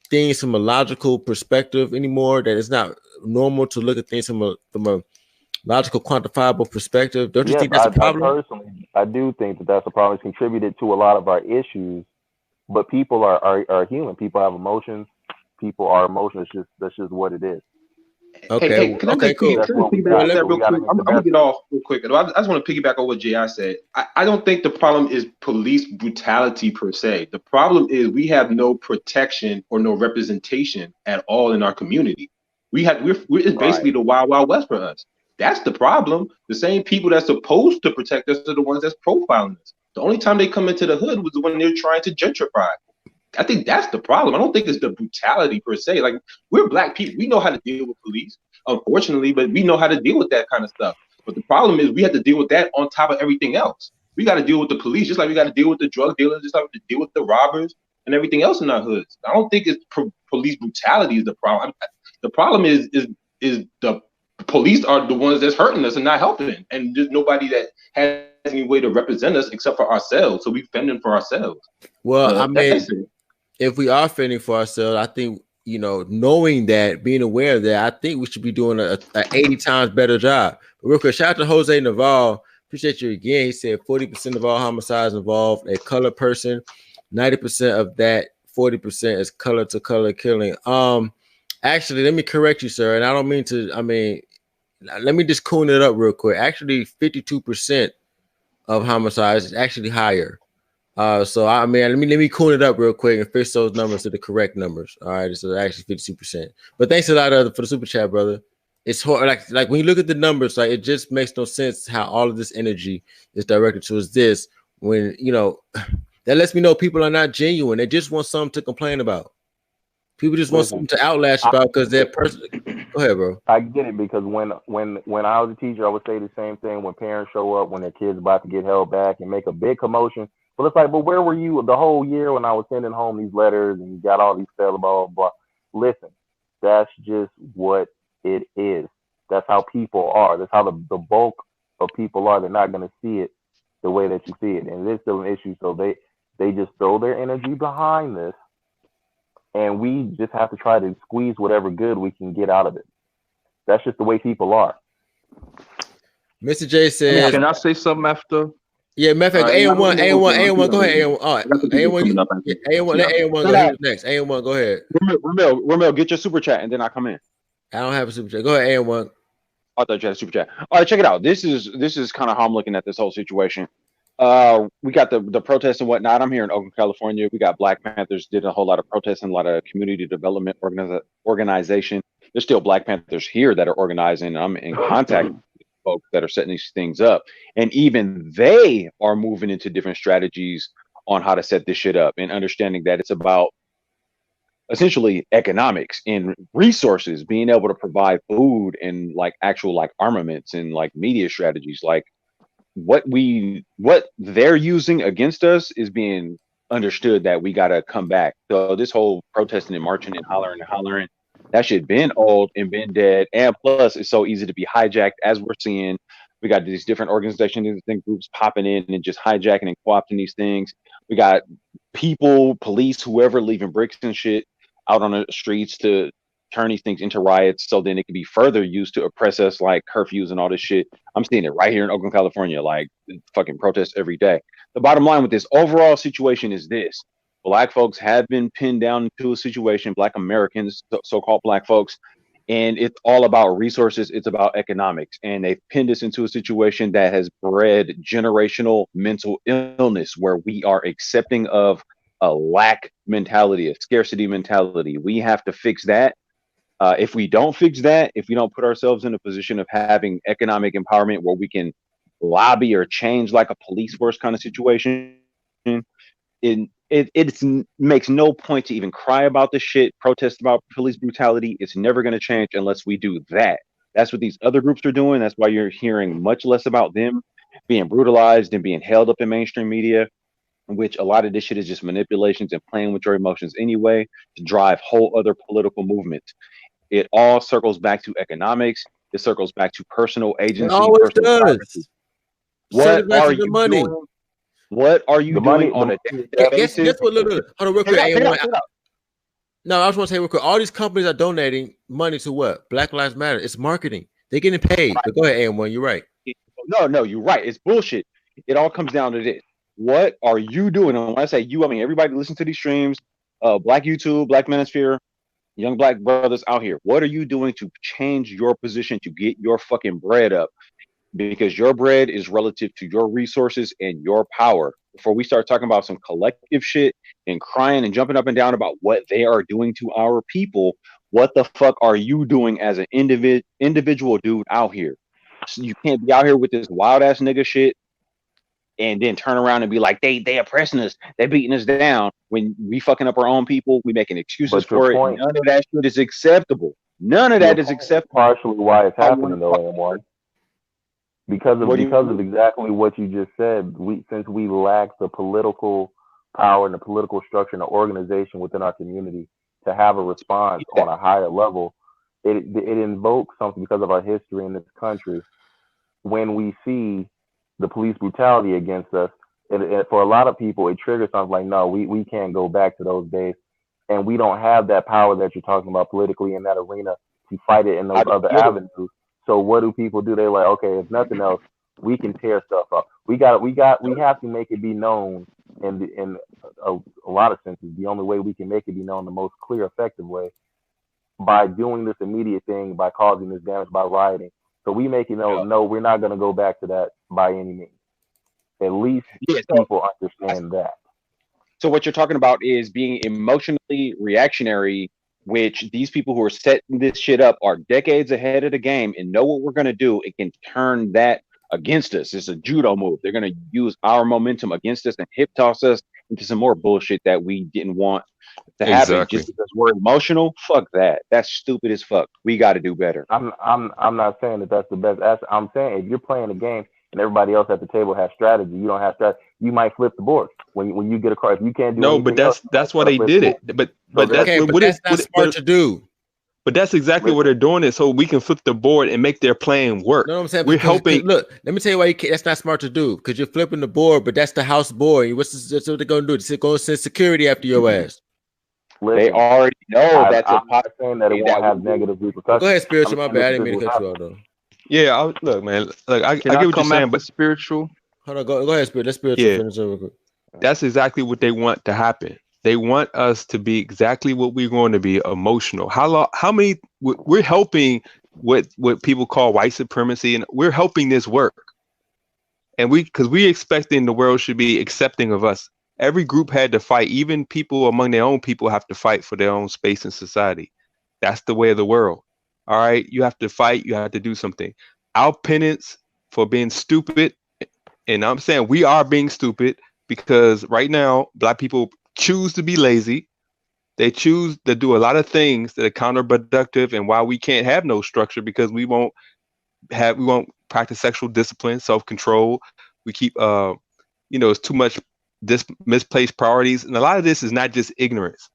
things from a logical perspective anymore? That it's not normal to look at things from a logical, quantifiable perspective? Don't you think that's a problem? Personally, I do think that's a problem. It's contributed to a lot of our issues, but people are human. People have emotions. People are emotional. That's just what it is. Okay, cool. I'm gonna get off real quick. I just want to piggyback on what J.I. said. I don't think the problem is police brutality per se. The problem is we have no protection or no representation at all in our community. It's basically the Wild Wild West for us. That's the problem. The same people that's supposed to protect us are the ones that's profiling us. The only time they come into the hood was when they're trying to gentrify. I think that's the problem. I don't think it's the brutality per se. Like, we're black people. We know how to deal with police, unfortunately, but we know how to deal with that kind of stuff. But the problem is we have to deal with that on top of everything else. We got to deal with the police, just like we got to deal with the drug dealers, just like we have to deal with the robbers and everything else in our hoods. I don't think it's police brutality is the problem. The problem is the police are the ones that's hurting us and not helping, and there's nobody that has any way to represent us except for ourselves. So we fending for ourselves. Well, I mean, if we are fending for ourselves, I think, knowing that, being aware of that, I think we should be doing a 80 times better job. But real quick, shout out to Jose Naval. Appreciate you again. He said 40% of all homicides involve a colored person. 90% of that 40% is color to color killing. Actually, let me correct you, sir. And I don't mean to, let me just coon it up real quick. Actually, 52% of homicides is actually higher. So let me coon it up real quick and fix those numbers to the correct numbers. All right, so actually 52%. But thanks a lot for the super chat, brother. It's hard, like when you look at the numbers, like it just makes no sense how all of this energy is directed towards this. When that lets me know people are not genuine. They just want something to complain about. People just want something to outlash about because they're person. Go ahead, bro. I get it, because when I was a teacher, I would say the same thing when parents show up when their kids about to get held back and make a big commotion. But it's like, but where were you the whole year when I was sending home these letters and you got all these blah, blah, blah. Listen, that's just what it is. That's how people are. That's how the bulk of people are. They're not going to see it the way that you see it. And it's still an issue. So they just throw their energy behind this. And we just have to try to squeeze whatever good we can get out of it. That's just the way people are. Mr. J says, can I say something after? Yeah, matter of fact, A1, go ahead, A1. All right, A1, let A1 go. Who's next? A1, go ahead. Ramel, get your super chat and then I come in. I don't have a super chat. Go ahead, A1. I thought you had a super chat. All right, check it out. This is kind of how I'm looking at this whole situation. We got the protests and whatnot. I'm here in Oakland, California. We got Black Panthers did a whole lot of protesting, a lot of community development organization. There's still Black Panthers here that are organizing. I'm in contact with folks that are setting these things up, and even they are moving into different strategies on how to set this shit up, and understanding that it's about essentially economics and resources, being able to provide food and like actual like armaments and like media strategies. Like what they're using against us is being understood that we got to come back. So this whole protesting and marching and hollering, that shit been old and been dead. And plus it's so easy to be hijacked, as we're seeing. We got these different organizations and groups popping in and just hijacking and co-opting these things. We got people, police, whoever, leaving bricks and shit out on the streets to turn these things into riots, so then it can be further used to oppress us, like curfews and all this shit. I'm seeing it right here in Oakland, California, like fucking protests every day. The bottom line with this overall situation is this: Black folks have been pinned down into a situation, Black Americans, so-called Black folks, and it's all about resources. It's about economics, and they've pinned us into a situation that has bred generational mental illness, where we are accepting of a lack mentality, a scarcity mentality. We have to fix that. If we don't fix that, if we don't put ourselves in a position of having economic empowerment where we can lobby or change like a police force kind of situation, it makes no point to even cry about this shit, protest about police brutality. It's never going to change unless we do that. That's what these other groups are doing. That's why you're hearing much less about them being brutalized and being held up in mainstream media, which a lot of this shit is just manipulations and playing with your emotions anyway to drive whole other political movements. It all circles back to economics. It circles back to personal agency. It always does. What are you doing? What are you doing on a day-to-day basis? Guess what? Look. Hold on, real quick. No, I just want to say real quick. All these companies are donating money to what? Black Lives Matter. It's marketing. They're getting paid. Right. But go ahead, AM1. You're right. No, you're right. It's bullshit. It all comes down to this. What are you doing? And when I say you, I mean everybody listen to these streams, Black YouTube, Black Manosphere, young Black brothers out here. What are you doing to change your position to get your fucking bread up? Because your bread is relative to your resources and your power. Before we start talking about some collective shit and crying and jumping up and down about what they are doing to our people, what the fuck are you doing as an individual dude out here? So you can't be out here with this wild ass nigga shit and then turn around and be like, they oppressing us, they beating us down. When we fucking up our own people, we making excuses for it. None of that shit is acceptable. None of that is acceptable. Partially why it's happening though, AM1. Because of exactly what you just said. Since we lack the political power and the political structure and the organization within our community to have a response on a higher level. It invokes something because of our history in this country. When we see the police brutality against us, for a lot of people, it triggers something like, no, we can't go back to those days. And we don't have that power that you're talking about politically in that arena to fight it in those other avenues. So what do people do? They're like, okay, if nothing else, we can tear stuff up. We have to make it be known in a lot of senses. The only way we can make it be known, the most clear, effective way, by doing this immediate thing, by causing this damage, by rioting. So we make it know, no, we're not going to go back to that by any means. At least people understand that. So what you're talking about is being emotionally reactionary, which these people who are setting this shit up are decades ahead of the game and know what we're going to do. It can turn that against us. It's a judo move. They're going to use our momentum against us and hip toss us into some more bullshit that we didn't want to happen just because we're emotional. Fuck that. That's stupid as fuck. We got to do better. I'm not saying that that's the best. I'm saying if you're playing a game and everybody else at the table has strategy, you don't have strategy, you might flip the board when you get a card. If you can't do but that's why they did it. But that's not smart to do. But that's exactly what they're doing it so we can flip the board and make their plan work. You know what I'm saying? We're hoping. Look, let me tell you why that's not smart to do. Because you're flipping the board, but that's the house board. That's what they're going to do. They're going to send security after your ass. Listen, they already know I'm not saying that it won't have negative repercussions. Go ahead, Spiritual. My bad. I didn't mean to cut you off though. Yeah, look, man. Look, I get what you're saying, but Spiritual. Hold on, go ahead, Spirit. Let's Spiritual finish over quick. That's exactly what they want to happen. They want us to be exactly what we're going to be, emotional. How many? We're helping what people call white supremacy, and we're helping this work. And because we expecting the world should be accepting of us. Every group had to fight. Even people among their own people have to fight for their own space in society. That's the way of the world. All right, you have to fight. You have to do something. Our penance for being stupid, and I'm saying we are being stupid because right now Black people choose to be lazy. They choose to do a lot of things that are counterproductive, and why we can't have no structure because we won't practice sexual discipline, self-control. We keep it's too much misplaced priorities, and a lot of this is not just ignorance.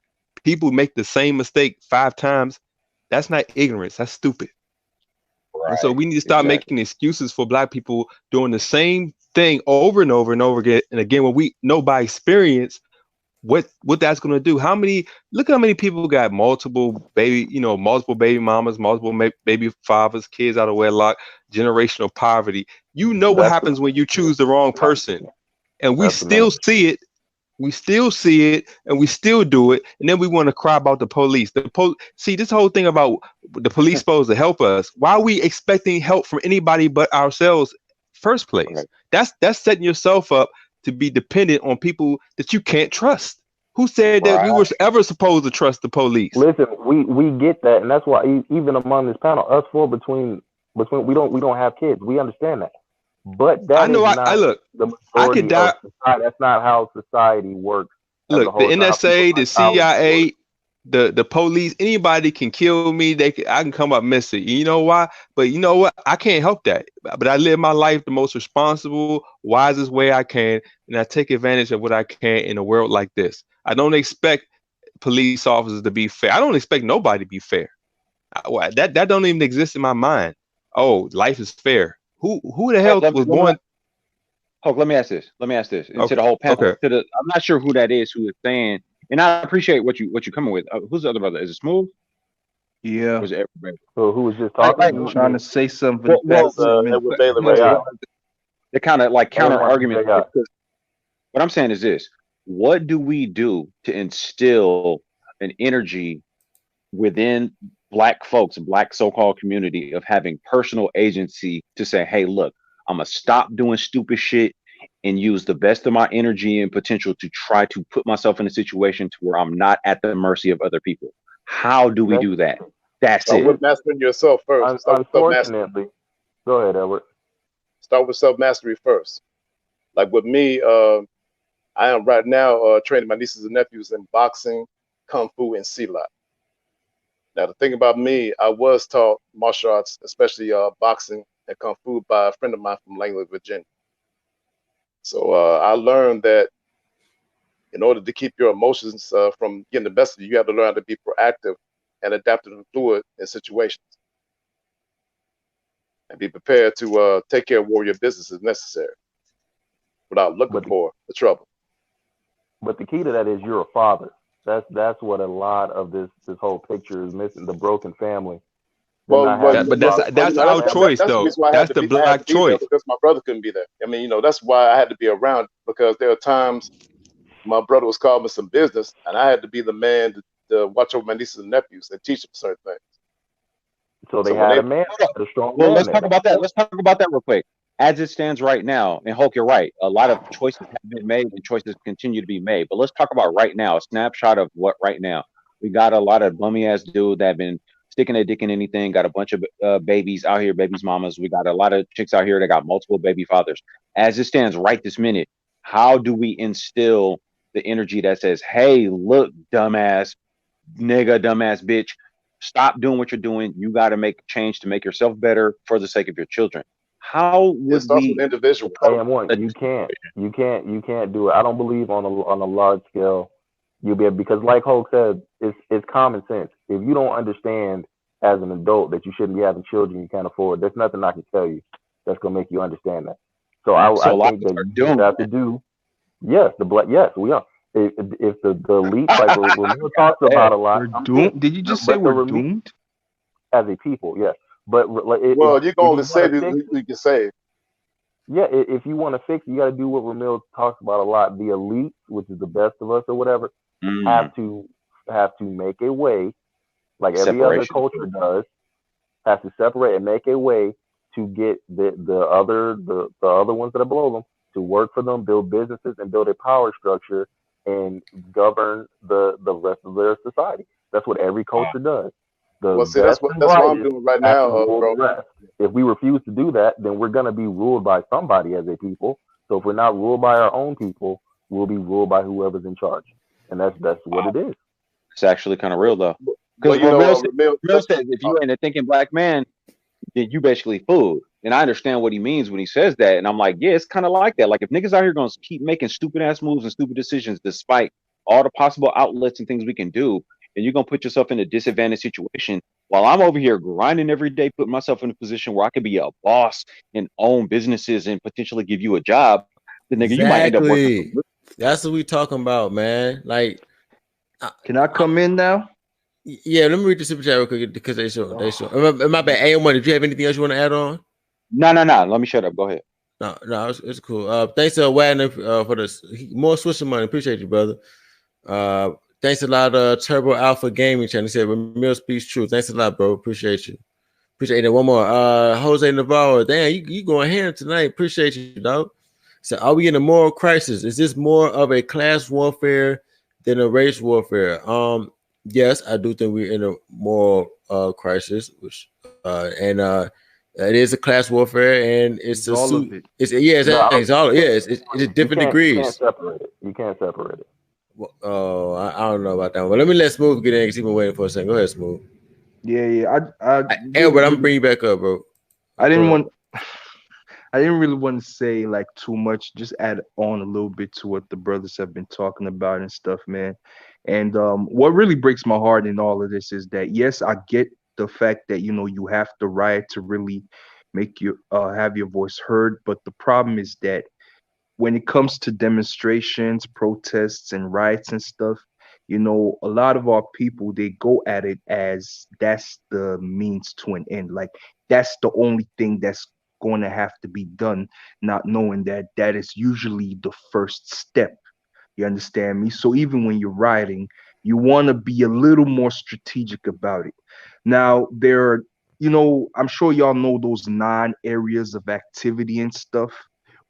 People make the same mistake 5 times. That's not ignorance. That's stupid. Right. And so we need to start making excuses for Black people doing the same thing over and over and over again. And again, when we know by experience what that's going to do. Look how many people got multiple baby mamas, multiple baby fathers, kids out of wedlock, generational poverty. You know what happens when you choose the wrong person. And we still see it. We still see it, and we still do it, and then we want to cry about the police. See, this whole thing about the police supposed to help us. Why are we expecting help from anybody but ourselves first place? Okay. That's setting yourself up to be dependent on people that you can't trust. Who said that we were ever supposed to trust the police? Listen, we get that, and that's why even among this panel, us four between we don't have kids. We understand that. But that that's not how society works. Look, the NSA, the CIA, the police, anybody can kill me. I can come up missing. You know why? But you know what? I can't help that. But I live my life the most responsible, wisest way I can, and I take advantage of what I can in a world like this. I don't expect police officers to be fair. I don't expect nobody to be fair. That don't even exist in my mind. Oh, life is fair. Who the hell was born? Hulk, let me ask this. And to the whole panel. Okay. I'm not sure who that is who is saying, and I appreciate what you're coming with. Who's the other brother? Is it Smooth? Yeah. Or is it everybody? So who was just talking? Trying to say something. They're kind of like counter argument. What I'm saying is this: what do we do to instill an energy within Black folks, Black so-called community, of having personal agency to say, hey, look, I'm gonna stop doing stupid shit and use the best of my energy and potential to try to put myself in a situation to where I'm not at the mercy of other people? How do we do that? That's Start with mastering yourself first. Unfortunately, go ahead, Edward. Start with self-mastery first. Like with me, I am right now training my nieces and nephews in boxing, kung fu, and silat. Now, the thing about me, I was taught martial arts, especially boxing and kung fu, by a friend of mine from Langley, Virginia. So I learned that In order to keep your emotions from getting the best of you, you have to learn how to be proactive and adaptive and fluid in situations, and be prepared to take care of warrior business as necessary without looking for the trouble. But the key to that is you're a father. That's what a lot of this whole picture is missing. The broken family. But that's our choice, though. That's the black choice. Because my brother couldn't be there. I mean, you know, that's why I had to be around, because there are times my brother was calling me some business, and I had to be the man to watch over my nieces and nephews and teach them certain things. So they had a man, a strong man. Well, let's talk about that. Let's talk about that real quick. As it stands right now, and Hulk, you're right. A lot of choices have been made, and choices continue to be made. But let's talk about right now. A snapshot of what right now. We got a lot of bummy ass dudes that have been sticking their dick in anything. Got a bunch of babies out here, babies mamas. We got a lot of chicks out here that got multiple baby fathers. As it stands right this minute, how do we instill the energy that says, "Hey, look, dumbass nigga, dumbass bitch, stop doing what you're doing. You got to make a change to make yourself better for the sake of your children." How would we? Individual. You can't do it. I don't believe on a large scale you'll be able, because like Hulk said, it's common sense. If you don't understand as an adult that you shouldn't be having children you can't afford, there's nothing I can tell you that's gonna make you understand that. So I think that you have to do. Yes, yes, we are. If the elite, like Ramil talks about a lot. We're doomed. Did you just say we're doomed? As a people, yes. But you can only say what you can say. Yeah, if you want to fix, you got to do what Ramil talks about a lot. The elite, which is the best of us or whatever, have to make a way, like every other culture does, has to separate and make a way to get the other ones that are below them to work for them, build businesses, and build a power structure and govern the rest of their society. That's what every culture does. That's what I'm doing right now, bro. If we refuse to do that, then we're gonna be ruled by somebody as a people. So if we're not ruled by our own people, we'll be ruled by whoever's in charge, and that's what it is. It's actually kind of real though, because Ramil says if you ain't a thinking black man, then you basically fooled. And I understand what he means when he says that, and I'm like, yeah, it's kind of like that. Like if niggas out here gonna keep making stupid ass moves and stupid decisions despite all the possible outlets and things we can do, and you're going to put yourself in a disadvantaged situation while I'm over here grinding every day, putting myself in a position where I could be a boss and own businesses and potentially give you a job. The nigga, you might end up working. That's what we talking about, man. Like, can I come in now? Yeah, let me read the super chat real quick because they show. My bad. A1, did you have anything else you want to add on? No. Let me shut up. Go ahead. No, it's cool. Thanks to Wagner for the more switching money. Appreciate you, brother. Thanks a lot, Turbo Alpha Gaming Channel. He said, Ramil speaks true. Thanks a lot, bro. Appreciate you. Appreciate it. One more. Jose Navarro. Damn, you going ham tonight. Appreciate you, dog. So are we in a moral crisis? Is this more of a class warfare than a race warfare? Yes, I do think we're in a moral crisis, which it is a class warfare, and it's all of it. It's different degrees. You can't separate it. Oh, I don't know about that one. But let me let Smooth get in because he's been waiting for a second. Go ahead, Smooth. Yeah. Edward, I'm gonna bring you back up, bro. I didn't really want to say like too much. Just add on a little bit to what the brothers have been talking about and stuff, man. And what really breaks my heart in all of this is that yes, I get the fact that you have the right to really make you have your voice heard, but the problem is that when it comes to demonstrations, protests, and riots and stuff, a lot of our people, they go at it as that's the means to an end. Like that's the only thing that's going to have to be done, not knowing that that is usually the first step. You understand me? So even when you're rioting, you want to be a little more strategic about it. Now, there are, I'm sure y'all know those 9 areas of activity and stuff,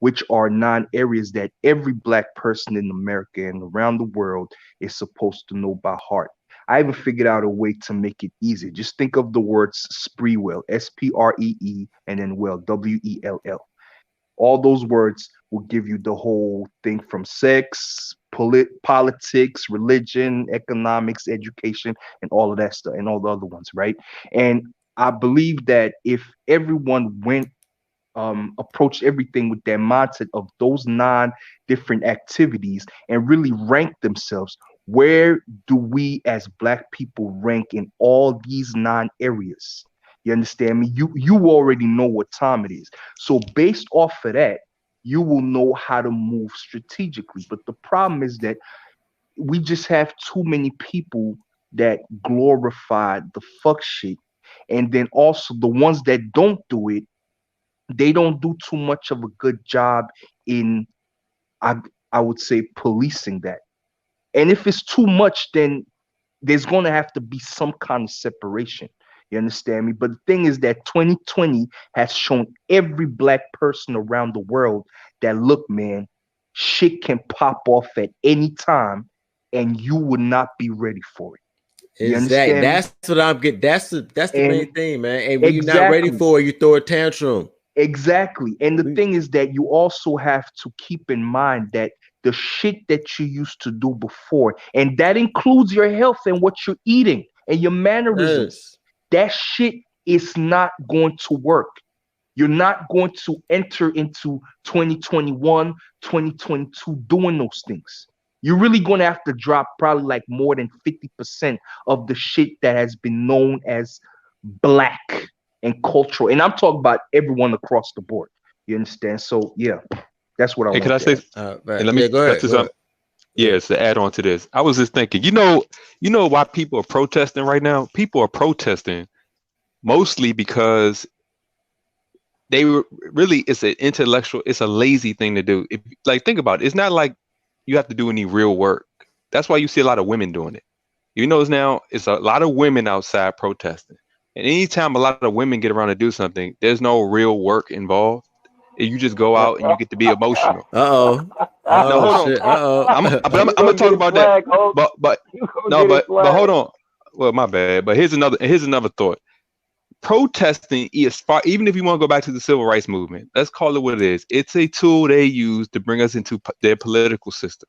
which are 9 areas that every Black person in America and around the world is supposed to know by heart. I even figured out a way to make it easy. Just think of the words Spreewell, S-P-R-E-E, and then well, W-E-L-L. All those words will give you the whole thing from sex, politics, religion, economics, education, and all of that stuff, and all the other ones, right? And I believe that if everyone went approach everything with that mindset of those 9 different activities and really rank themselves. Where do we as Black people rank in all these 9 areas? You understand me? You already know what time it is. So based off of that, you will know how to move strategically. But the problem is that we just have too many people that glorify the fuck shit. And then also the ones that don't do it, they don't do too much of a good job in, I would say, policing that. And if it's too much, then there's going to have to be some kind of separation. You understand me? But the thing is that 2020 has shown every Black person around the world that, look, man, shit can pop off at any time and you would not be ready for it. Exactly. That's what I'm getting. That's the main thing, man. And when you're not ready for it, you throw a tantrum. Exactly. And the thing is that you also have to keep in mind that the shit that you used to do before, and that includes your health and what you're eating and your mannerisms, that shit is not going to work. You're not going to enter into 2021, 2022 doing those things. You're really going to have to drop probably like more than 50% of the shit that has been known as Black and cultural. And I'm talking about everyone across the board. You understand? So yeah, that's what I want. Can I say? And let me go ahead. Yes, to add on to this, I was just thinking, you know why people are protesting right now? People are protesting mostly because they really, it's an intellectual, it's a lazy thing to do. Think about it. It's not like you have to do any real work. That's why you see a lot of women doing it. You notice now it's a lot of women outside protesting. And anytime a lot of women get around to do something, there's no real work involved. You just go out and you get to be emotional. No, hold on. I'm gonna talk about that. But hold on. Well, my bad. But here's another thought. Protesting is far, even if you want to go back to the civil rights movement, let's call it what it is. It's a tool they use to bring us into their political system.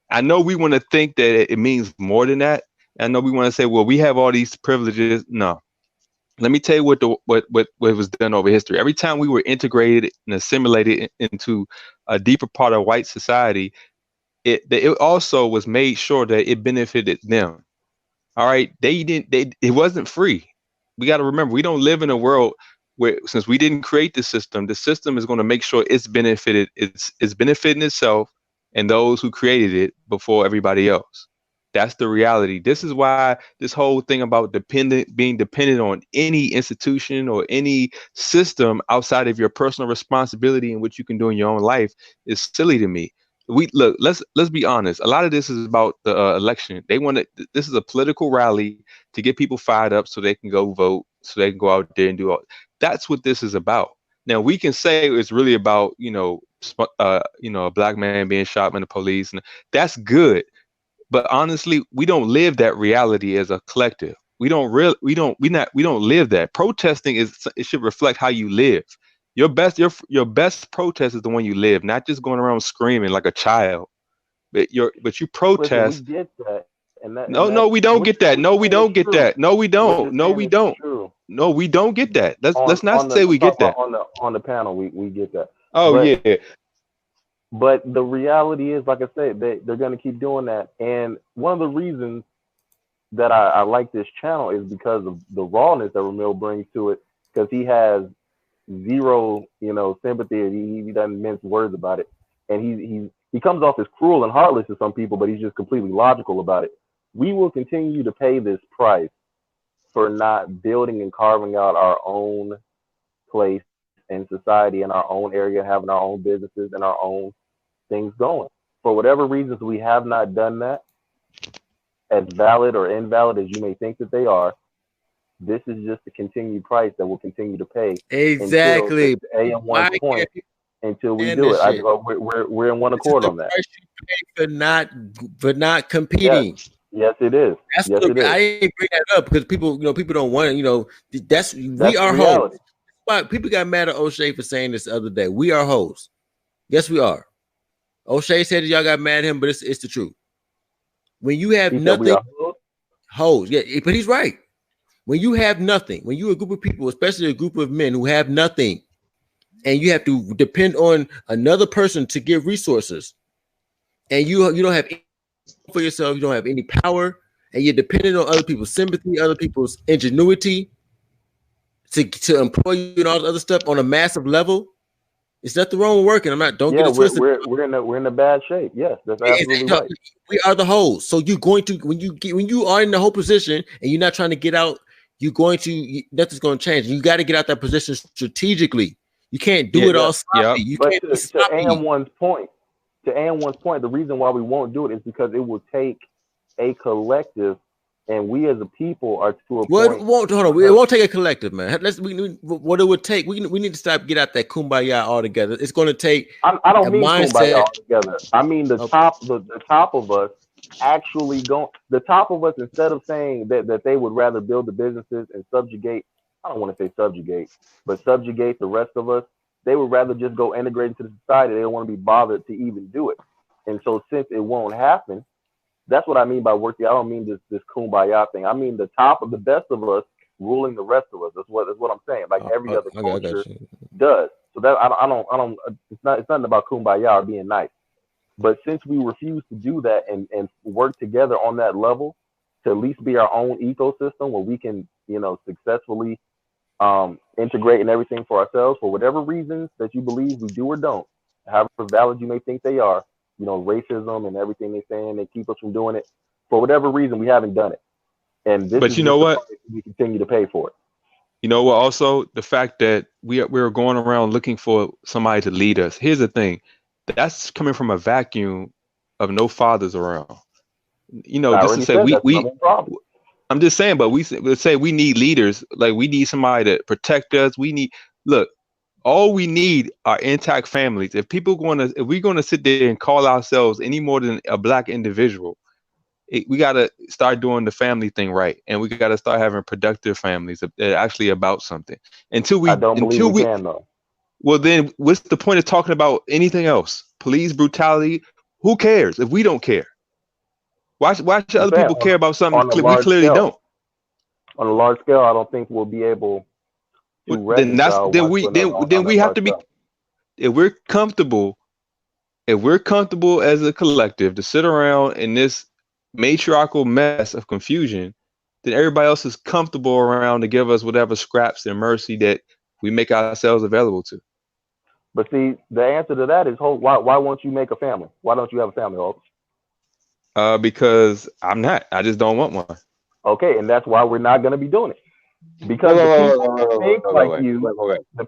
I know we want to think that it means more than that. I know we want to say, well, we have all these privileges. No. Let me tell you what was done over history. Every time we were integrated and assimilated into a deeper part of white society, it also was made sure that it benefited them. All right, it wasn't free. We got to remember, we don't live in a world where, since we didn't create the system is going to make sure it's benefiting itself and those who created it before everybody else. That's the reality. This is why this whole thing about being dependent on any institution or any system outside of your personal responsibility and what you can do in your own life is silly to me. Let's be honest. A lot of this is about the election. This is a political rally to get people fired up so they can go vote, so they can go out there and do all. That's what this is about. Now we can say it's really about a Black man being shot by the police, and that's good. But honestly, we don't live that reality as a collective. We don't live that. Protesting it should reflect how you live. Your best protest is the one you live, not just going around screaming like a child. But you protest. Listen, we get that. No, we don't get that. No, we don't get that. No, we don't. No, we don't. No, we don't get that. Let's not say we get that. On the panel, we get that. Oh, yeah. But the reality is, like I said, they're going to keep doing that. And one of the reasons that I like this channel is because of the rawness that Ramil brings to it, because he has zero, sympathy. He doesn't mince words about it. And he comes off as cruel and heartless to some people, but he's just completely logical about it. We will continue to pay this price for not building and carving out our own place in society, in our own area, having our own businesses and our own things going. For whatever reasons, we have not done that. As valid or invalid as you may think that they are, this is just a continued price that we'll continue to pay. Exactly. Until we do it. We're in one accord on that. For not competing. Yes, it is. I didn't bring that up because people don't want it. We are hoes. But people got mad at O'Shea for saying this the other day. We are hoes. Yes, we are. O'Shea said that y'all got mad at him, but it's the truth. When you have nothing, hoes. Yeah, but he's right. When you have nothing, when you're a group of people, especially a group of men who have nothing, and you have to depend on another person to give resources, and you don't have any for yourself, you don't have any power, and you're dependent on other people's sympathy, other people's ingenuity to employ you and all this other stuff on a massive level. It's nothing wrong with working. I'm not. Don't get it twisted. We're in a bad shape. Yes, that's absolutely right. We are the hoes. So you're going to when you are in the whole position and you're not trying to get out, nothing's going to change. You got to get out that position strategically. You can't do it all sloppy. You but can't to AN1's point, the reason why we won't do it is because it will take a collective, and we as a people are to a point. It won't take a collective, man. What it would take. We need to get out that kumbaya altogether. It's going to take. I don't mean kumbaya altogether. I mean the top of us actually going. The top of us, instead of saying that they would rather build the businesses and subjugate. I don't want to say subjugate, but subjugate the rest of us. They would rather just go integrate into the society. They don't want to be bothered to even do it. And so since it won't happen, that's what I mean by working. I don't mean this kumbaya thing. I mean the top of the best of us ruling the rest of us. That's what I'm saying. Like every other culture does. So that I don't. It's nothing about kumbaya or being nice. But since we refuse to do that and work together on that level to at least be our own ecosystem where we can, successfully integrate and everything for ourselves for whatever reasons that you believe we do or don't, however valid you may think they are, racism and everything they're saying, they keep us from doing it. For whatever reason, we haven't done it. And this but you know what? We continue to pay for it. You know what? Also, the fact that we're going around looking for somebody to lead us. Here's the thing. That's coming from a vacuum of no fathers around. Just to say I'm just saying, but let's say we need leaders. Like we need somebody to protect us. All we need are intact families. If we're going to sit there and call ourselves any more than a black individual, we got to start doing the family thing right, and we got to start having productive families that are actually about something. I don't believe we can though. Well, then what's the point of talking about anything else? Police brutality? Who cares if we don't care? Why should other people care about something we clearly don't? On a large scale, I don't think we'll be able to reconcile. Then we have to be. If we're comfortable as a collective to sit around in this matriarchal mess of confusion, then everybody else is comfortable around to give us whatever scraps and mercy that we make ourselves available to. But see, the answer to that is, why won't you make a family? Why don't you have a family, Hope? Because I just don't want one. Okay, and that's why we're not going to be doing it. Because the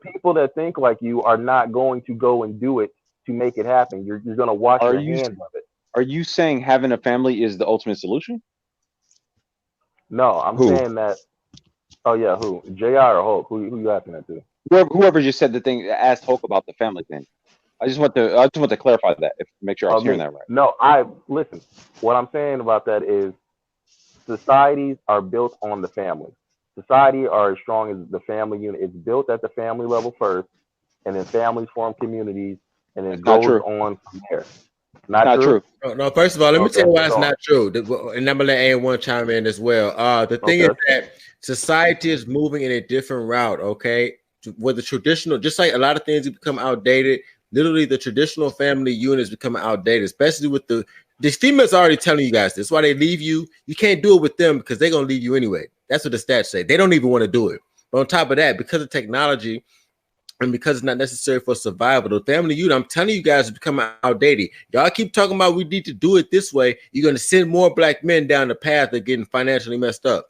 people that think like you are not going to go and do it to make it happen. You're going to wash your hands of it. Are you saying having a family is the ultimate solution? No, I'm saying that. Oh yeah, who? JR or Hulk? Who you asking that to? Whoever just said the thing, asked Hulk about the family thing. I just want to clarify that, make sure I was hearing that right. No, listen. What I'm saying about that is societies are built on the family. Society are as strong as the family unit. It's built at the family level first, and then families form communities, and then it goes on from there. Not true. No, first of all, let me tell you why it's not true. And I'm gonna let A1 chime in as well. The thing is that society is moving in a different route. Okay, where the traditional, just like a lot of things have become outdated. Literally, the traditional family units become outdated, especially with the females are already telling you guys this. That's why they leave you. You can't do it with them because they're gonna leave you anyway. That's what the stats say. They don't even want to do it. But on top of that, because of technology and because it's not necessary for survival, the family unit, I'm telling you guys, is becoming outdated. Y'all keep talking about we need to do it this way. You're gonna send more black men down the path of getting financially messed up.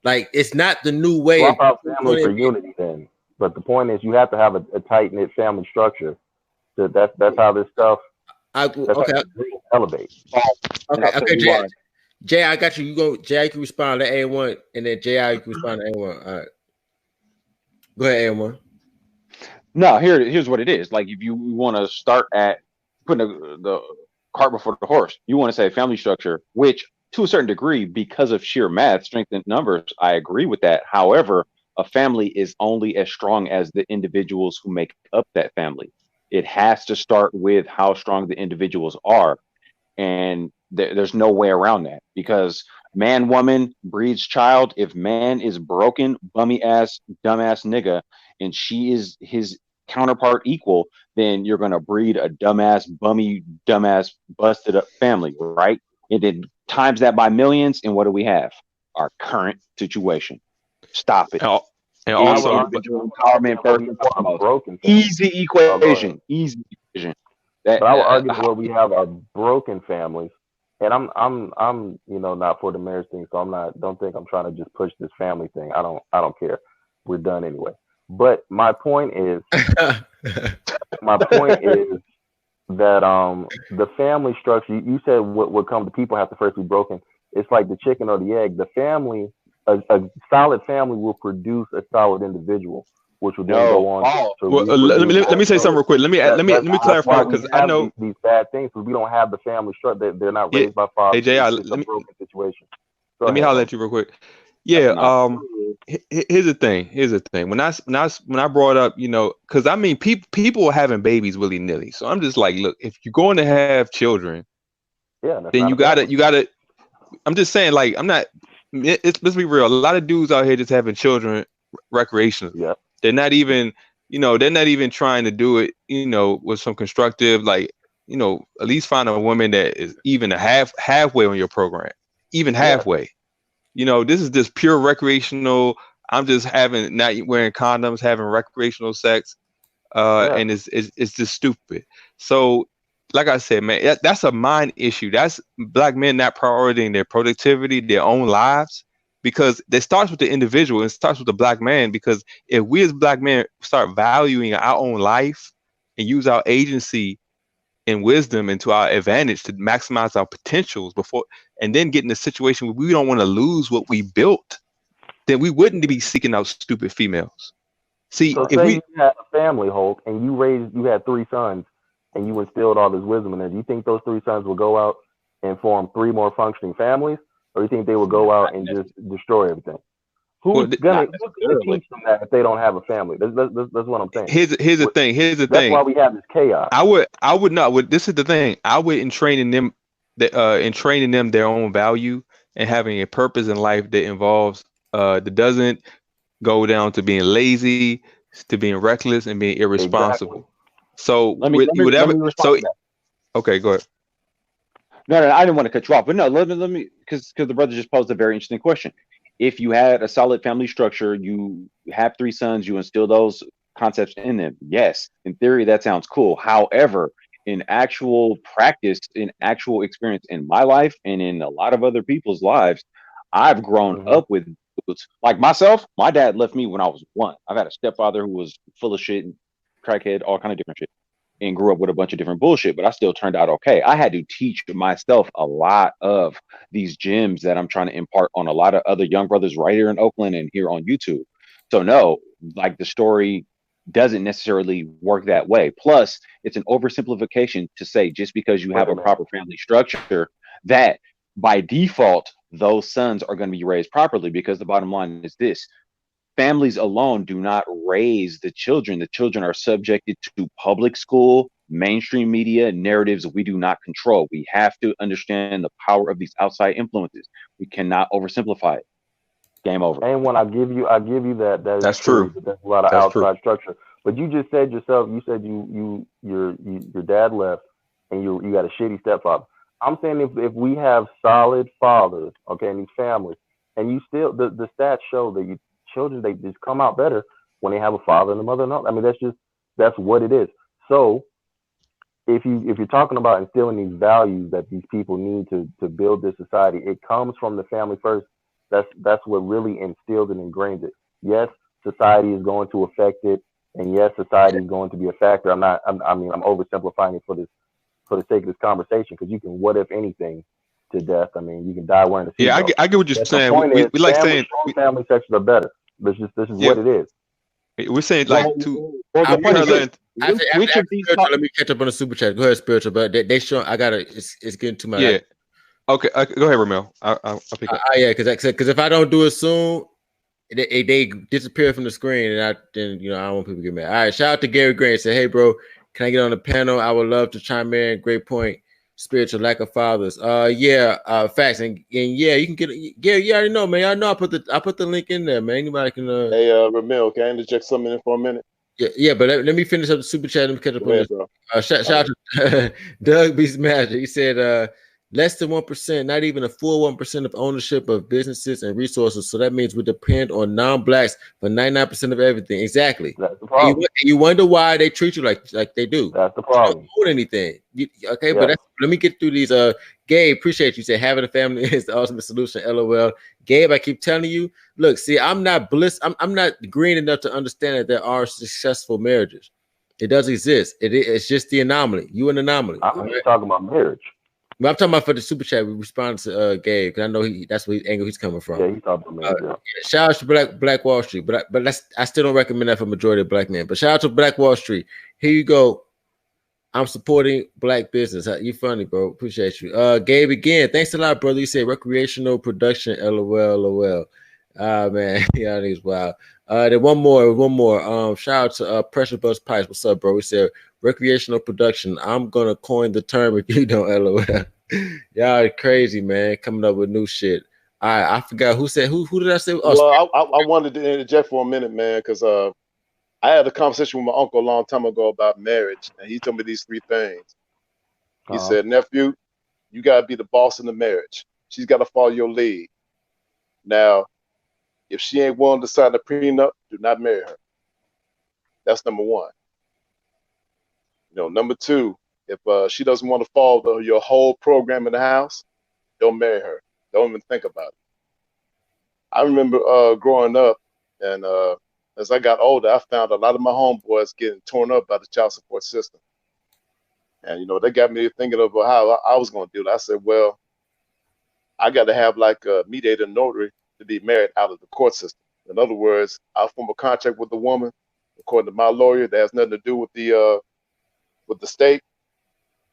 Like it's not the new way. Swap out family for unity then. But the point is, you have to have a tight knit family structure. So that's how this stuff. Elevate. Okay, Jay, I got you. You go, Jay. You can respond to A1, and then Jay, you can respond to A1. All right. Go ahead, A1. No, here's what it is. Like, if you want to start at putting the cart before the horse, you want to say family structure, which to a certain degree, because of sheer math, strength in numbers, I agree with that. However, a family is only as strong as the individuals who make up that family. It has to start with how strong the individuals are. And there's no way around that, because man, woman breeds child. If man is broken, bummy ass, dumbass nigga, and she is his counterpart equal, then you're going to breed a dumbass, bummy, dumbass, busted up family, right? And then times that by millions, and what do we have? Our current situation. Stop it. And also, empowerment first and foremost. Easy equation. Easy equation. But I would argue where we have our broken families, and I'm you know, not for the marriage thing, so don't think I'm trying to just push this family thing. I don't care. We're done anyway. But my point is that the family structure, you said what come to people have to first be broken. It's like the chicken or the egg. The family, a solid family will produce a solid individual, which will then go on. Let me say something real quick. Let me clarify, because I know these bad things, because we don't have the family structure. They're not raised by fathers. Hey, it's a broken situation. Let me holler at you real quick. Yeah. Here's the thing. When I brought up, you know, because I mean, people are having babies willy nilly. So I'm just like, look, if you're going to have children, then you gotta. I'm just saying, like, I'm not. Let's be real. A lot of dudes out here just having children recreationally. Yeah. They're not even, you know, they're not even trying to do it, you know, with some constructive, like, you know, at least find a woman that is even halfway on your program, even halfway. Yeah. You know, this is just pure recreational. I'm just not wearing condoms, having recreational sex, and it's just stupid. So, like I said, man, that's a mind issue. That's black men not prioritizing their productivity, their own lives, because it starts with the individual. It starts with the black man. Because if we as black men start valuing our own life and use our agency and wisdom into our advantage to maximize our potentials before, and then get in a situation where we don't want to lose what we built, then we wouldn't be seeking out stupid females. See, so if we you had a family, Hulk, and you had 3 sons, and you instilled all this wisdom in there, do you think those 3 sons will go out and form 3 more functioning families, or do you think they will go out and just destroy everything? Who's gonna teach them that if they don't have a family? That's what I'm saying. Here's the thing. That's why we have this chaos. I would not. This is the thing. I would in training them their own value and having a purpose in life that involves that doesn't go down to being lazy, to being reckless, and being irresponsible. Exactly. So okay, go ahead. No, I didn't want to cut you off, but no, let me, because the brother just posed a very interesting question. If you had a solid family structure, you have 3 sons, you instill those concepts in them. Yes, in theory, that sounds cool. However, in actual practice, in actual experience in my life and in a lot of other people's lives, I've grown up with, like myself, my dad left me when I was 1. I've had a stepfather who was full of shit, crackhead, all kind of different shit, and grew up with a bunch of different bullshit, but I still turned out okay. I had to teach myself a lot of these gems that I'm trying to impart on a lot of other young brothers right here in Oakland and here on YouTube. So no, like, the story doesn't necessarily work that way. Plus, it's an oversimplification to say just because you have a proper family structure that by default those sons are going to be raised properly, because the bottom line is this: families alone do not raise the children. The children are subjected to public school, mainstream media, narratives we do not control. We have to understand the power of these outside influences. We cannot oversimplify it. Game over. And when I give you that that's true. There's a lot of outside structure. But you just said yourself, you said your dad left and you got a shitty stepfather. I'm saying if we have solid fathers, okay, in these families, and you still the stats show that children, they just come out better when they have a father and a mother. No, I mean, that's what it is. So if you're talking about instilling these values that these people need to build this society, it comes from the family first. That's what really instills and ingrains it. Yes, society is going to affect it, and yes, society is going to be a factor. I'm oversimplifying it for the sake of this conversation, because you can what if anything to death. I mean, you can die wearing a seatbelt. Yeah, I get what you're saying. We like saying family sections are better. This is what it is. We're saying like let me catch up on the super chat. Go ahead, spiritual, but they show it's getting too much. Yeah. Okay, go ahead, Ramel. I'll pick up. Yeah, because if I don't do it soon, they disappear from the screen, and then I don't want people to get mad. All right, shout out to Gary Grant. Say, hey, bro, can I get on the panel? I would love to chime in. Great point. Spiritual lack of fathers. Facts, and yeah, you can get. Yeah, you already know, man. I know I put the link in there, man. Anybody can. Hey, Ramel, can I interject something in for a minute? Yeah, but let me finish up the super chat. Let me catch up Go on ahead, this. bro. Shout out to Doug Beast Magic. He said less than 1%, not even a full 1% of ownership of businesses and resources. So that means we depend on non-blacks for 99% of everything. Exactly. That's the And problem. you wonder why they treat you like they do. That's the You don't problem. own anything. Okay, Yeah. but let me get through these. Gabe, appreciate you. Said having a family is the ultimate solution. LOL. Gabe, I keep telling you. Look, see, I'm not green enough to understand that there are successful marriages. It does exist. It's just the anomaly. You an anomaly. I'm just talking about marriage. But I'm talking about for the super chat. We responded to Gabe because I know that's what angle he's coming from. Yeah, he's talking about marriage. Yeah. Shout out to Black Wall Street, but I still don't recommend that for majority of black men. But shout out to Black Wall Street. Here you go. I'm supporting black business. You funny, bro. Appreciate you. Gabe again. Thanks a lot, brother. You said recreational production. LOL. Man, yeah, these wild. Then one more. Shout out to Pressure Buzz Pipes. What's up, bro? We said recreational production. I'm gonna coin the term if you don't. LOL. Y'all are crazy, man. Coming up with new shit. All right, I forgot who said who did I say? Oh, Well, I wanted to interject for a minute, man, because I had a conversation with my uncle a long time ago about marriage, and he told me these 3 things. He said, nephew, you got to be the boss in the marriage. She's got to follow your lead. Now, if she ain't willing to sign a prenup, do not marry her. That's number 1. Number 2, if she doesn't want to follow your whole program in the house, don't marry her. Don't even think about it. I remember growing up, and as I got older, I found a lot of my homeboys getting torn up by the child support system. And, they got me thinking of how I was going to do it. I said, well, I got to have like a mediator notary to be married out of the court system. In other words, I'll form a contract with the woman, according to my lawyer, that has nothing to do with the state.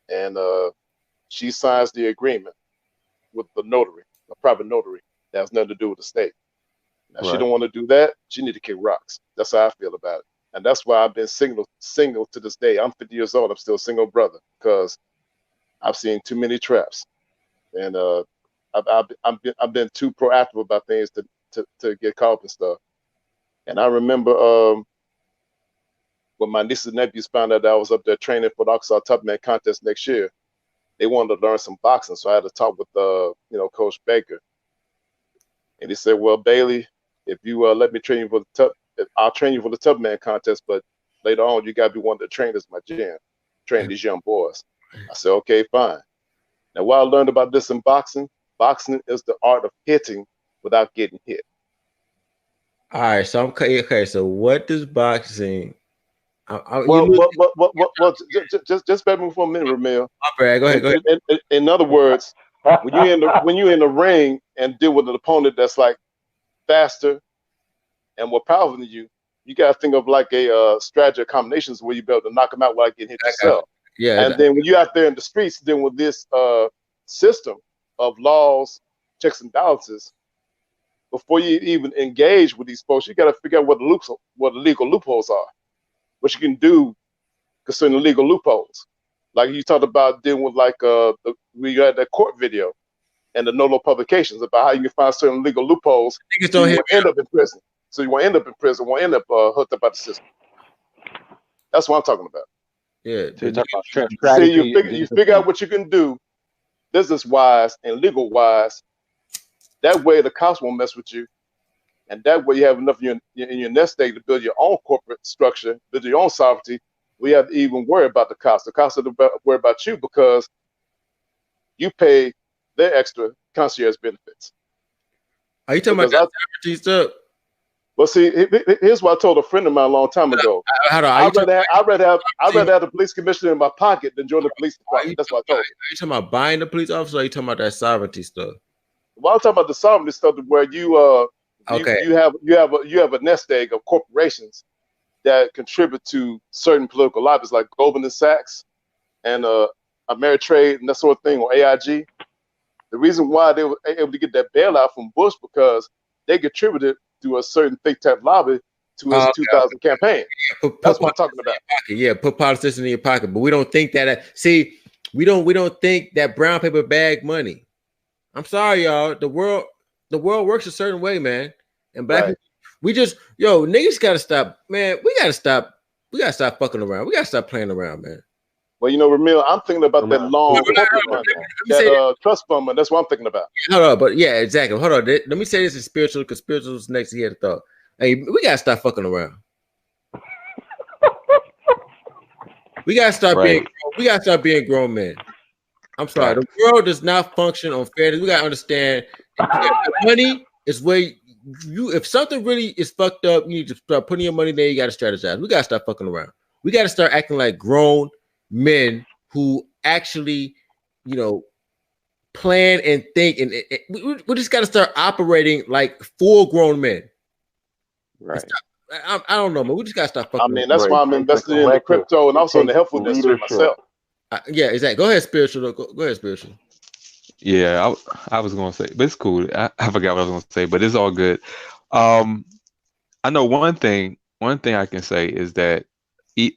And she signs the agreement with the notary, a private notary, that has nothing to do with the state. Now, she don't want to do that. She need to kick rocks. That's how I feel about it. And that's why I've been single to this day. I'm 50 years old. I'm still a single brother because I've seen too many traps. And I've been too proactive about things to get caught up and stuff. And I remember when my nieces and nephews found out that I was up there training for the Arkansas Tough Man contest next year, they wanted to learn some boxing. So I had to talk with Coach Baker. And he said, well, Bailey, if you let me train you for I'll train you for the Tough Man contest, but later on, you got to be one of the trainers in my gym, train these young boys. I said, okay, fine. Now, what I learned about this in boxing is the art of hitting without getting hit. All right, so okay. So what does boxing? Just bear with me for a minute, Ramil. Go ahead. In other words, when you're in the ring and deal with an opponent that's like faster and more powerful than you, you got to think of like a strategy of combinations where you be able to knock them out without getting hit yourself. Yeah. And then when you're out there in the streets dealing with this system of laws, checks and balances, before you even engage with these folks, you got to figure out what the legal loopholes are, what you can do concerning the legal loopholes. Like you talked about dealing with we got that court video and the NOLO publications about how you can find certain legal loopholes. So you won't end up in prison. So you won't end up in prison, won't end up hooked up by the system. That's what I'm talking about. Yeah. So you're talking about See, strategy. you figure out what you can do business-wise and legal-wise. That way the cops won't mess with you. And that way you have enough in your nest egg to build your own corporate structure, build your own sovereignty. We have to even worry about the cops. The cops have to worry about you because you pay their extra concierge benefits. Are you talking about that stuff? Well, see, here's what I told a friend of mine a long time ago. I'd rather have the police commissioner in my pocket than join the police department. That's what I told him. Are you talking about buying the police officer, or are you talking about that sovereignty stuff? Well, I'm talking about the sovereignty stuff where you have a nest egg of corporations that contribute to certain political lobbies like Goldman Sachs and Ameritrade and that sort of thing, or AIG. The reason why they were able to get that bailout from Bush because they contributed to a certain think tank lobby to his 2000 campaign. That's what I'm talking about. Yeah, put politicians in your pocket, but we don't think that. We don't think that brown paper bag money. I'm sorry, y'all. The world works a certain way, man. And black people, niggas gotta stop, man. We gotta stop We gotta stop fucking around. We gotta stop playing around, man. Well, you know, Ramil, I'm thinking about that long corporate money, that trust fund money. That's what I'm thinking about. Hold on, but yeah, exactly. Hold on. Let me say this in spiritual, because spiritual's next. He had a thought. Hey, we gotta stop fucking around. We gotta start being. We gotta start being grown men. I'm sorry. The world does not function on fairness. We gotta understand. Money is where you. If something really is fucked up, you need to start putting your money there. You gotta strategize. We gotta stop fucking around. We gotta start acting like grown men who actually, you know, plan and think, and we just got to start operating like full grown men. Right. I don't know, man. We just got to start fucking. I mean, that's why I'm invested in the crypto and also in the health industry myself. Yeah, exactly. Go ahead, spiritual. Go ahead, spiritual. Yeah, I was gonna say, but it's cool. I forgot what I was gonna say, but it's all good. I know one thing I can say is that,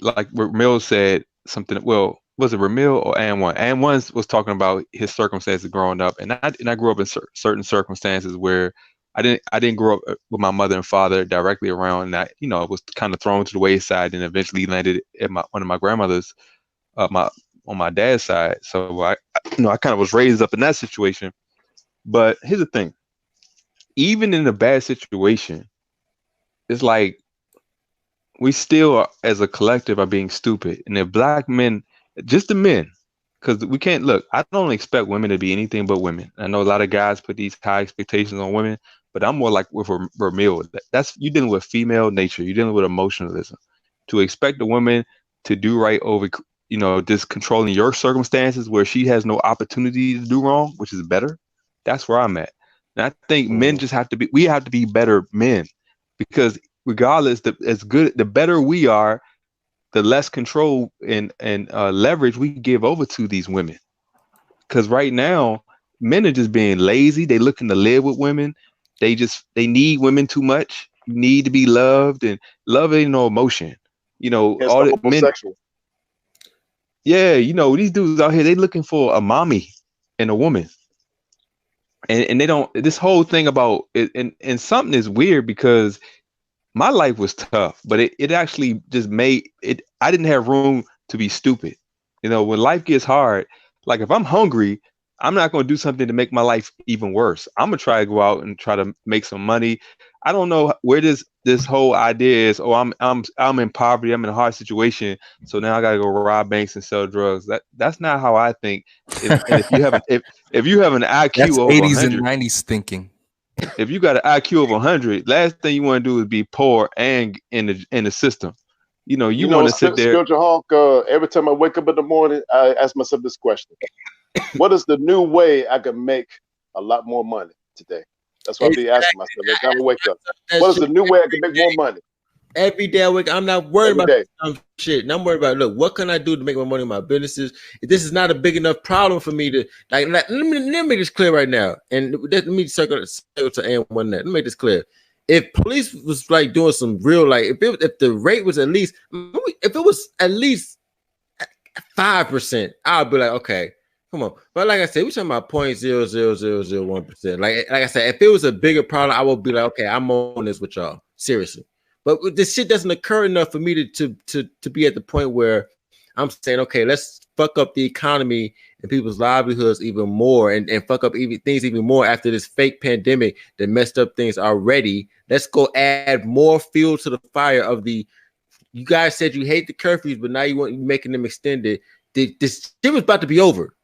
like Ramil said something. Well, was it Ramil or An1? An1 was talking about his circumstances growing up, and I grew up in certain circumstances where I didn't grow up with my mother and father directly around, and I, you know, was kind of thrown to the wayside, and eventually landed at one of my grandmothers, on my dad's side. So I kind of was raised up in that situation. But here's the thing: even in a bad situation, it's like we still, as a collective, are being stupid. And if black men, just the men, because we can't look. I don't expect women to be anything but women. I know a lot of guys put these high expectations on women, but I'm more like with Ramil. That's, you're dealing with female nature. You're dealing with emotionalism. To expect a woman to do right over, you know, just controlling your circumstances where she has no opportunity to do wrong, which is better. That's where I'm at. And I think men just have to be better men, because regardless, the better we are, the less control and leverage we give over to these women. Because right now, men are just being lazy. They looking to live with women. They need women too much. You need to be loved, and love ain't no emotion. You know, It's all the men. homosexual. Yeah, you know, these dudes out here, they looking for a mommy and a woman. And they don't, this whole thing about it, and something is weird, because my life was tough, but it actually just made it, I didn't have room to be stupid. You know, when life gets hard, like if I'm hungry, I'm not going to do something to make my life even worse. I'm going to try to go out and try to make some money. I don't know where this whole idea is. Oh, I'm in poverty. I'm in a hard situation, so now I got to go rob banks and sell drugs. That's not how I think. And if you have an IQ that's over 80s 100, and 90s thinking. if you got an IQ of 100, last thing you want to do is be poor and in the system. You know, you want to sit there. Spiritual Hawk, every time I wake up in the morning, I ask myself this question: what is the new way I can make a lot more money today? That's what I be asking myself every time I wake up. What is the new way I can make more money? Every day I wake, I'm not worried about some shit. And I'm worried about, look, what can I do to make more money in my businesses? If this is not a big enough problem for me to let me make this clear right now. And let me circle to An1 net. Let me make this clear. If police was like doing some real, like if the rate was at least, if it was at least 5%, I'll be like, okay, come on. But like I said, we're talking about 0.00001%. Like I said, if it was a bigger problem, I would be like, okay, I'm on this with y'all. Seriously. But this shit doesn't occur enough for me to be at the point where I'm saying, okay, let's fuck up the economy and people's livelihoods even more, and fuck up things even more after this fake pandemic that messed up things already. Let's go add more fuel to the fire of the. You guys said you hate the curfews, but now you making them extended. This shit was about to be over.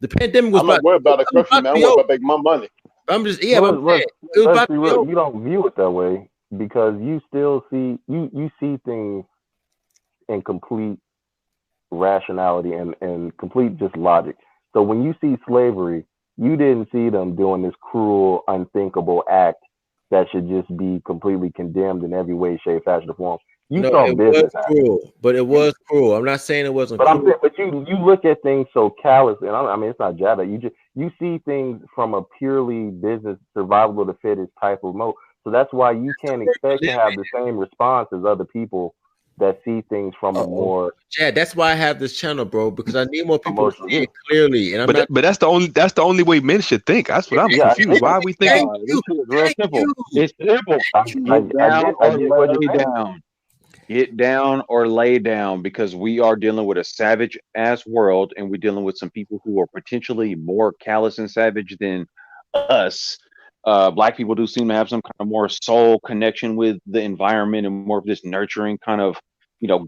The pandemic was. I'm not worried about a curfew, man. I'm worried about making my money. I'm just you don't view it that way, because you still see you see things in complete rationality and complete just logic. So when you see slavery, you didn't see them doing this cruel, unthinkable act that should just be completely condemned in every way, shape, fashion, or form. You saw business cruel, but it was cruel. I'm not saying it wasn't. But cruel. you look at things so callous, and I mean it's not jab at you. You see things from a purely business, survival of the fittest type of mode. So that's why you can't expect to have the same response as other people that see things from a more. Yeah, that's why I have this channel, bro, because I need more people to see it clearly. And but that's the only way men should think. That's what I'm confused. Why are we thinking? This is real simple. It's simple. I get what you're saying. Get down or lay down, because we are dealing with a savage ass world, and we're dealing with some people who are potentially more callous and savage than us. Black people do seem to have some kind of more soul connection with the environment and more of this nurturing kind of,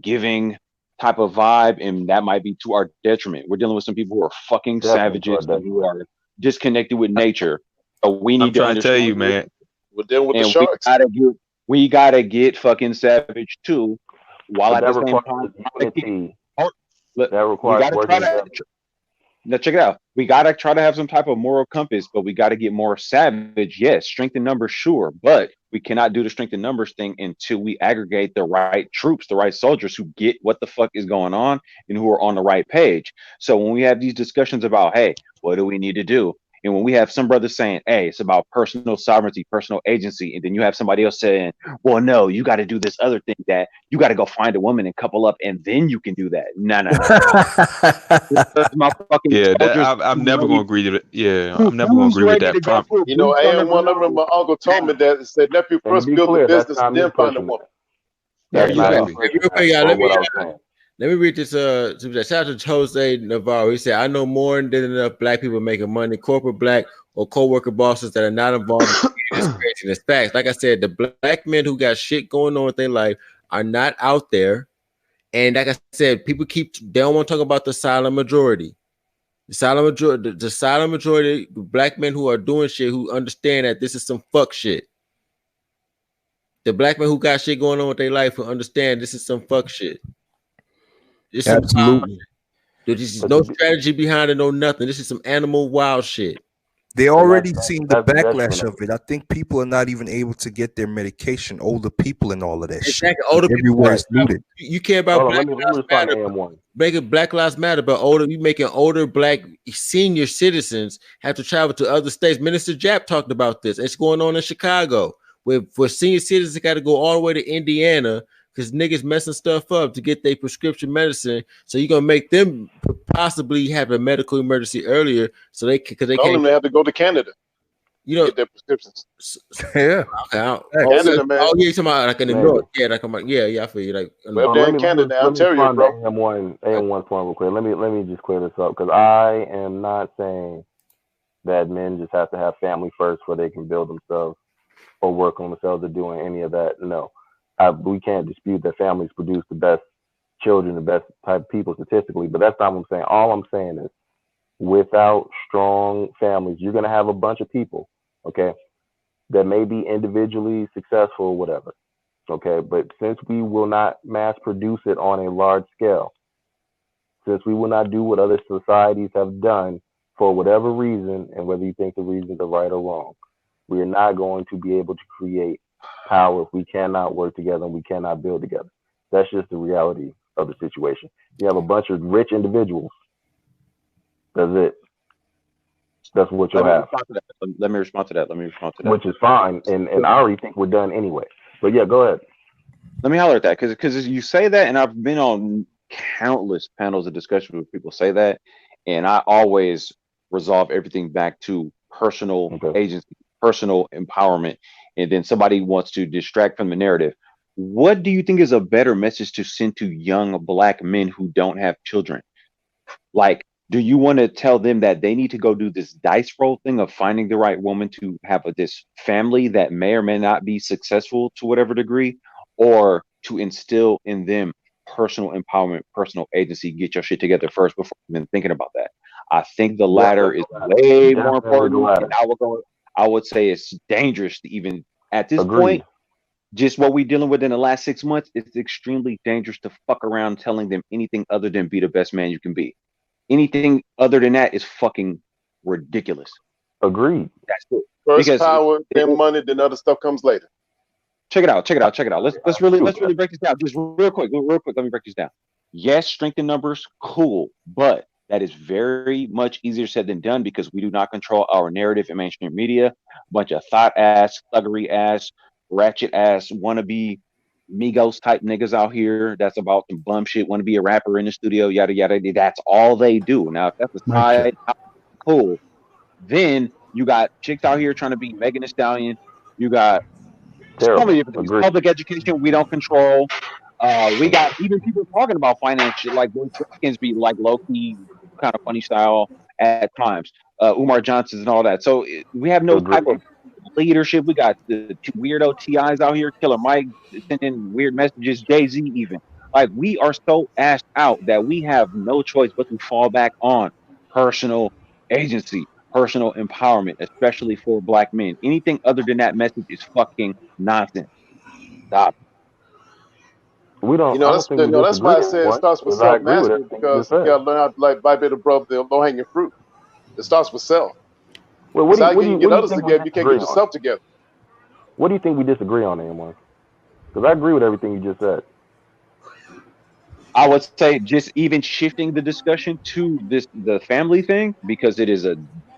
giving type of vibe, and that might be to our detriment. We're dealing with some people who are fucking savages and who are disconnected with nature. So we need to trying to tell you, man. We're dealing with the and sharks. we gotta get fucking savage too. While But at that the same requires time, unity. look, That we requires gotta working try together. to. Now check it out. We gotta try to have some type of moral compass, but we gotta get more savage. Yes, strength in numbers, sure, but we cannot do the strength in numbers thing until we aggregate the right troops, the right soldiers who get what the fuck is going on and who are on the right page. So when we have these discussions about, hey, what do we need to do? And when we have some brothers saying, hey, it's about personal sovereignty, personal agency, and then you have somebody else saying, well, no, you got to do this other thing, that you got to go find a woman and couple up, and then you can do that. No. My fucking Yeah, soldiers I'm never gonna agree to it. Yeah, who- I'm never gonna who's agree with ready that. to go for a You know, boots on the and one of them, ground? my uncle told me that, said, nephew, And first to be build a clear, that's business not and me then find a pushing it. woman. There That's you not go. me Hey, pushing real quick, that, y'all, or let me what I'm saying. let me read this. Shout out to Jose Navarro. He said, "I know more than enough black people making money, corporate black or co-worker bosses that are not involved in this craziness." Facts. Like I said, the black men who got shit going on with their life are not out there. And like I said, people they don't want to talk about the silent majority. The silent majority, the black men who are doing shit, who understand that this is some fuck shit. The black men who got shit going on with their life who understand this is some fuck shit. This is Absolutely. this is But no to be- strategy behind it, no nothing. This is some animal wild shit. They And already that's seen the that's the backlash detriment of it. I think people are not even able to get their medication. Older people and all of that shit. Exactly. Older people Everywhere is looted. you care about Hold on, Black let me Lives respond Matter, to AM1. making Black Lives Matter, but you making older black senior citizens have to travel to other states. Minister Jap talked about this. It's going on in Chicago, where for senior citizens got to go all the way to Indiana because niggas messing stuff up to get their prescription medicine. So you're gonna make them possibly have a medical emergency earlier, so they because they Some of can't. them they have to go to Canada You to know, get their prescriptions. Yeah. Canada, man. Oh yeah, you talking about like in the Man. north? Yeah, like I'm like, yeah, I feel you. Like Well, So they're let in me Canada, let me Ontario, respond bro. to AM1's point real quick. Let me just clear this up, because I am not saying that men just have to have family first before they can build themselves or work on themselves or doing any of that. No, we can't dispute that families produce the best children, the best type of people statistically, but that's not what I'm saying. All I'm saying is, without strong families, you're gonna have a bunch of people, okay, that may be individually successful or whatever. Okay, but since we will not mass produce it on a large scale, since we will not do what other societies have done for whatever reason, and whether you think the reasons are right or wrong, we are not going to be able to create power if we cannot work together and we cannot build together. That's just the reality of the situation. You have a bunch of rich individuals. That's it. That's what you'll have. Let me respond to that. Which is fine, and I already think we're done anyway. But yeah, go ahead. Let me holler at that, because you say that, and I've been on countless panels of discussion where people say that, and I always resolve everything back to personal agency, personal empowerment, and then somebody wants to distract from the narrative. What do you think is a better message to send to young black men who don't have children? Like, do you want to tell them that they need to go do this dice roll thing of finding the right woman to have this family that may or may not be successful to whatever degree, or to instill in them personal empowerment, personal agency, get your shit together first before even thinking about that? I think the latter is way more important. And I would say it's dangerous to even at this point. Just what we're dealing with in the last 6 months, it's extremely dangerous to fuck around telling them anything other than be the best man you can be. Anything other than that is fucking ridiculous. Agreed. That's it. First Because power, then money, then other stuff comes later. Check it out. Let's really break this down. Just real quick. Let me break this down. Yes, strength in numbers, cool, but that is very much easier said than done, because we do not control our narrative in mainstream media. A bunch of thought ass, thuggery ass, ratchet ass, wannabe Migos type niggas out here that's about some bum shit, want to be a rapper in the studio, yada yada. That's all they do. Now, if that's the side, cool. Then you got chicks out here trying to be Megan Thee Stallion. You got so many different things. Public education we don't control. We got even people talking about financial, like Boy Jenkins be like low key, kind of funny style at times. Umar Johnson's and all that. So we have no type of leadership. We got the two weirdo TIs out here, Killer Mike sending weird messages, Jay-Z even. Like we are so assed out that we have no choice but to fall back on personal agency, personal empowerment, especially for black men. Anything other than that message is fucking nonsense. Stop. We don't. You know, that's why I say it starts with self-mastery, because you gotta learn how to like bite bit above the low-hanging fruit. It starts with self. Well, what do you get others together? You can't get yourself together. What do you think we disagree on, anyone? Because I agree with everything you just said. I would say just even shifting the discussion to the family thing, because it is a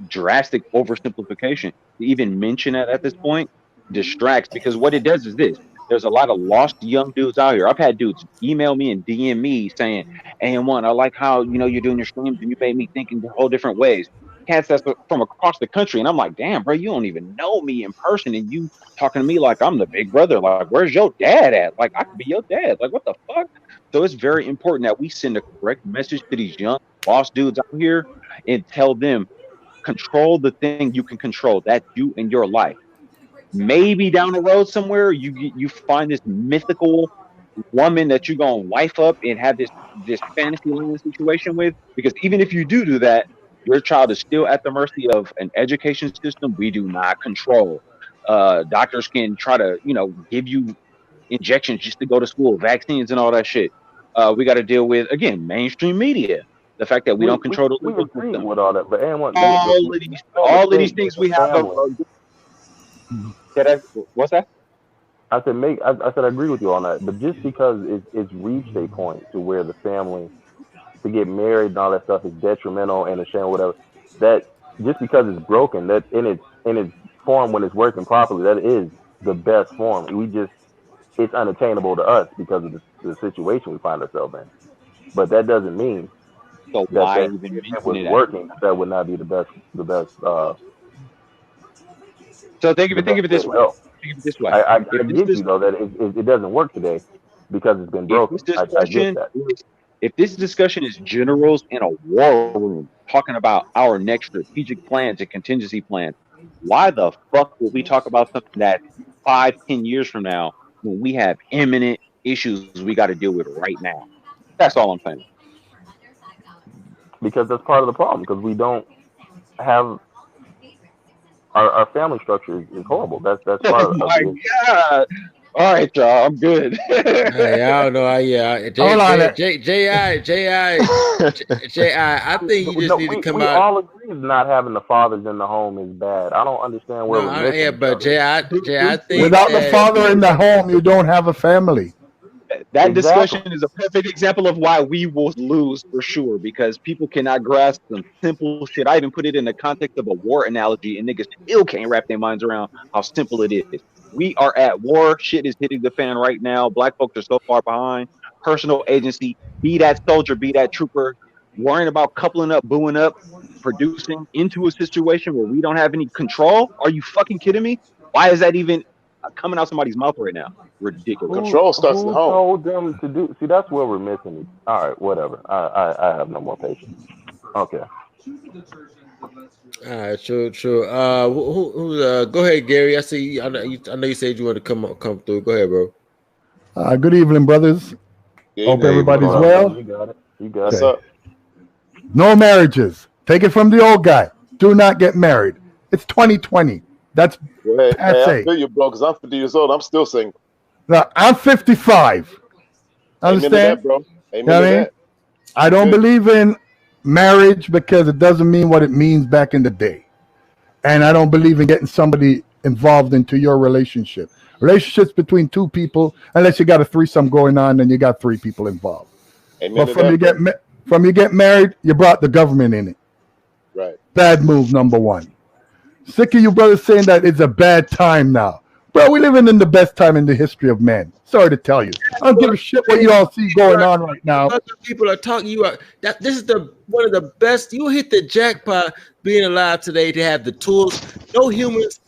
drastic oversimplification. To even mention it at this point distracts, because what it does is this. There's a lot of lost young dudes out here. I've had dudes email me and DM me saying, AM1, I like how you're doing your streams and you made me think in whole different ways. Cats that's from across the country, and I'm like, damn, bro, you don't even know me in person, and you talking to me like I'm the big brother. Like, where's your dad at? Like, I could be your dad. Like, what the fuck? So it's very important that we send a correct message to these young lost dudes out here and tell them, control the thing you can control. That's you and your life. Maybe down the road somewhere you find this mythical woman that you're gonna wife up and have this fantasy land situation with, because even if you do that, your child is still at the mercy of an education system we do not control. Doctors can try to give you injections just to go to school, vaccines and all that shit. We got to deal with, again, mainstream media. The fact that we don't control the legal system. With all that, but all of these things we have. What's that? I said, I said I agree with you on that, but just because it's reached a point to where the family to get married and all that stuff is detrimental and a shame, whatever. That just because it's broken, that in its form when it's working properly, that is the best form. It's unattainable to us because of the situation we find ourselves in. But that doesn't mean so that if it was working, that would not be the best. So think of it this way. I get you though that it doesn't work today because it's been broken. I get that. If this discussion is generals in a war room talking about our next strategic plans and contingency plans, why the fuck would we talk about something that 5-10 years from now when we have imminent issues we got to deal with right now? That's all I'm saying. Because that's part of the problem. Because we don't have our family structure is horrible. That's part of it. Oh my God. All right, y'all. I'm good. Hey, I don't know. J.I. I think you just need to come out. We all agree not having the fathers in the home is bad. I don't understand where we're missing. Yeah, but J.I. think without the father in the home, you don't have a family. That discussion is a perfect example of why we will lose for sure, because people cannot grasp some simple shit. I even put it in the context of a war analogy, and niggas still can't wrap their minds around how simple it is. We are at war. Shit is hitting the fan right now. Black folks are so far behind. Personal agency. Be that soldier, be that trooper. Worrying about coupling up, booing up, producing into a situation where we don't have any control. Are you fucking kidding me? Why is that even coming out somebody's mouth right now? Ridiculous. Control starts at home. Told them to do? See, that's where we're missing it. All right, whatever. I have no more patience. Okay. All right, true. Go ahead, Gary. I see. I know you said you want to come through. Go ahead, bro. Good evening, brothers. Hope everybody's well. You got it. What's up? No marriages. Take it from the old guy. Do not get married. It's 2020. That's hey, I feel you, bro, because I'm 50 years old. I'm still single. Now, I'm 55. Understand? Amen to that, bro. Amen to that. I don't believe in marriage because it doesn't mean what it means back in the day. And I don't believe in getting somebody involved into your relationship. Relationships between two people, unless you got a threesome going on, then you got 3 people involved. Amen but from you get married, you brought the government in it. Right. Bad move, number 1. Sick of you brothers saying that it's a bad time now. Bro, we're living in the best time in the history of man. Sorry to tell you. I don't give a shit what you all see going on right now. People are talking you out. This is one of the best. You hit the jackpot being alive today to have the tools. No humans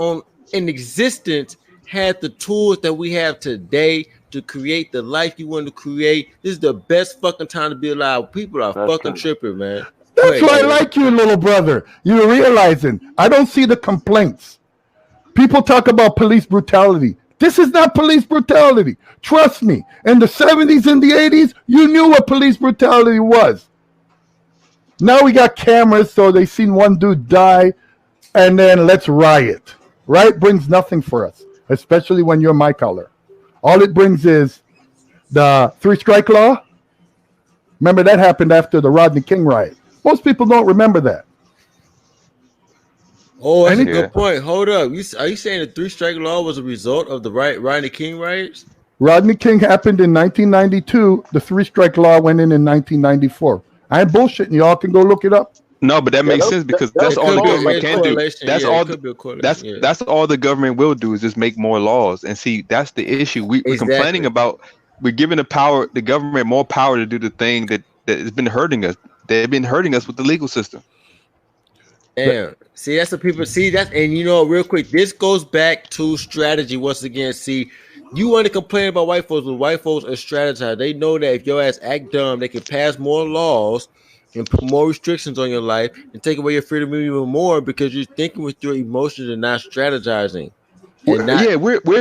in existence had the tools that we have today to create the life you want to create. This is the best fucking time to be alive. People are fucking tripping, man. That's why I like you, little brother. You're realizing I don't see the complaints. People talk about police brutality. This is not police brutality. Trust me. In the 70s and the 80s, you knew what police brutality was. Now we got cameras, so they seen one dude die, and then let's riot. Riot brings nothing for us, especially when you're my color. All it brings is the 3-strike law. Remember that happened after the Rodney King riot. Most people don't remember that. Oh, that's a good point. Hold up. Are you saying the 3-strike law was a result of the Rodney King riots? Rodney King happened in 1992. The 3-strike law went in 1994. I ain't bullshitting. Y'all can go look it up. No, but that makes sense because that's all the government can do. That's all. That's all the government will do is just make more laws. And see, that's the issue. We're complaining about. We're giving the government more power to do the thing that has been hurting us. They've been hurting us with the legal system. Damn. See, that's what people see. And you know, real quick, this goes back to strategy once again. See, you want to complain about white folks, but white folks are strategizing. They know that if your ass act dumb, they can pass more laws and put more restrictions on your life and take away your freedom even more because you're thinking with your emotions and not strategizing. Where's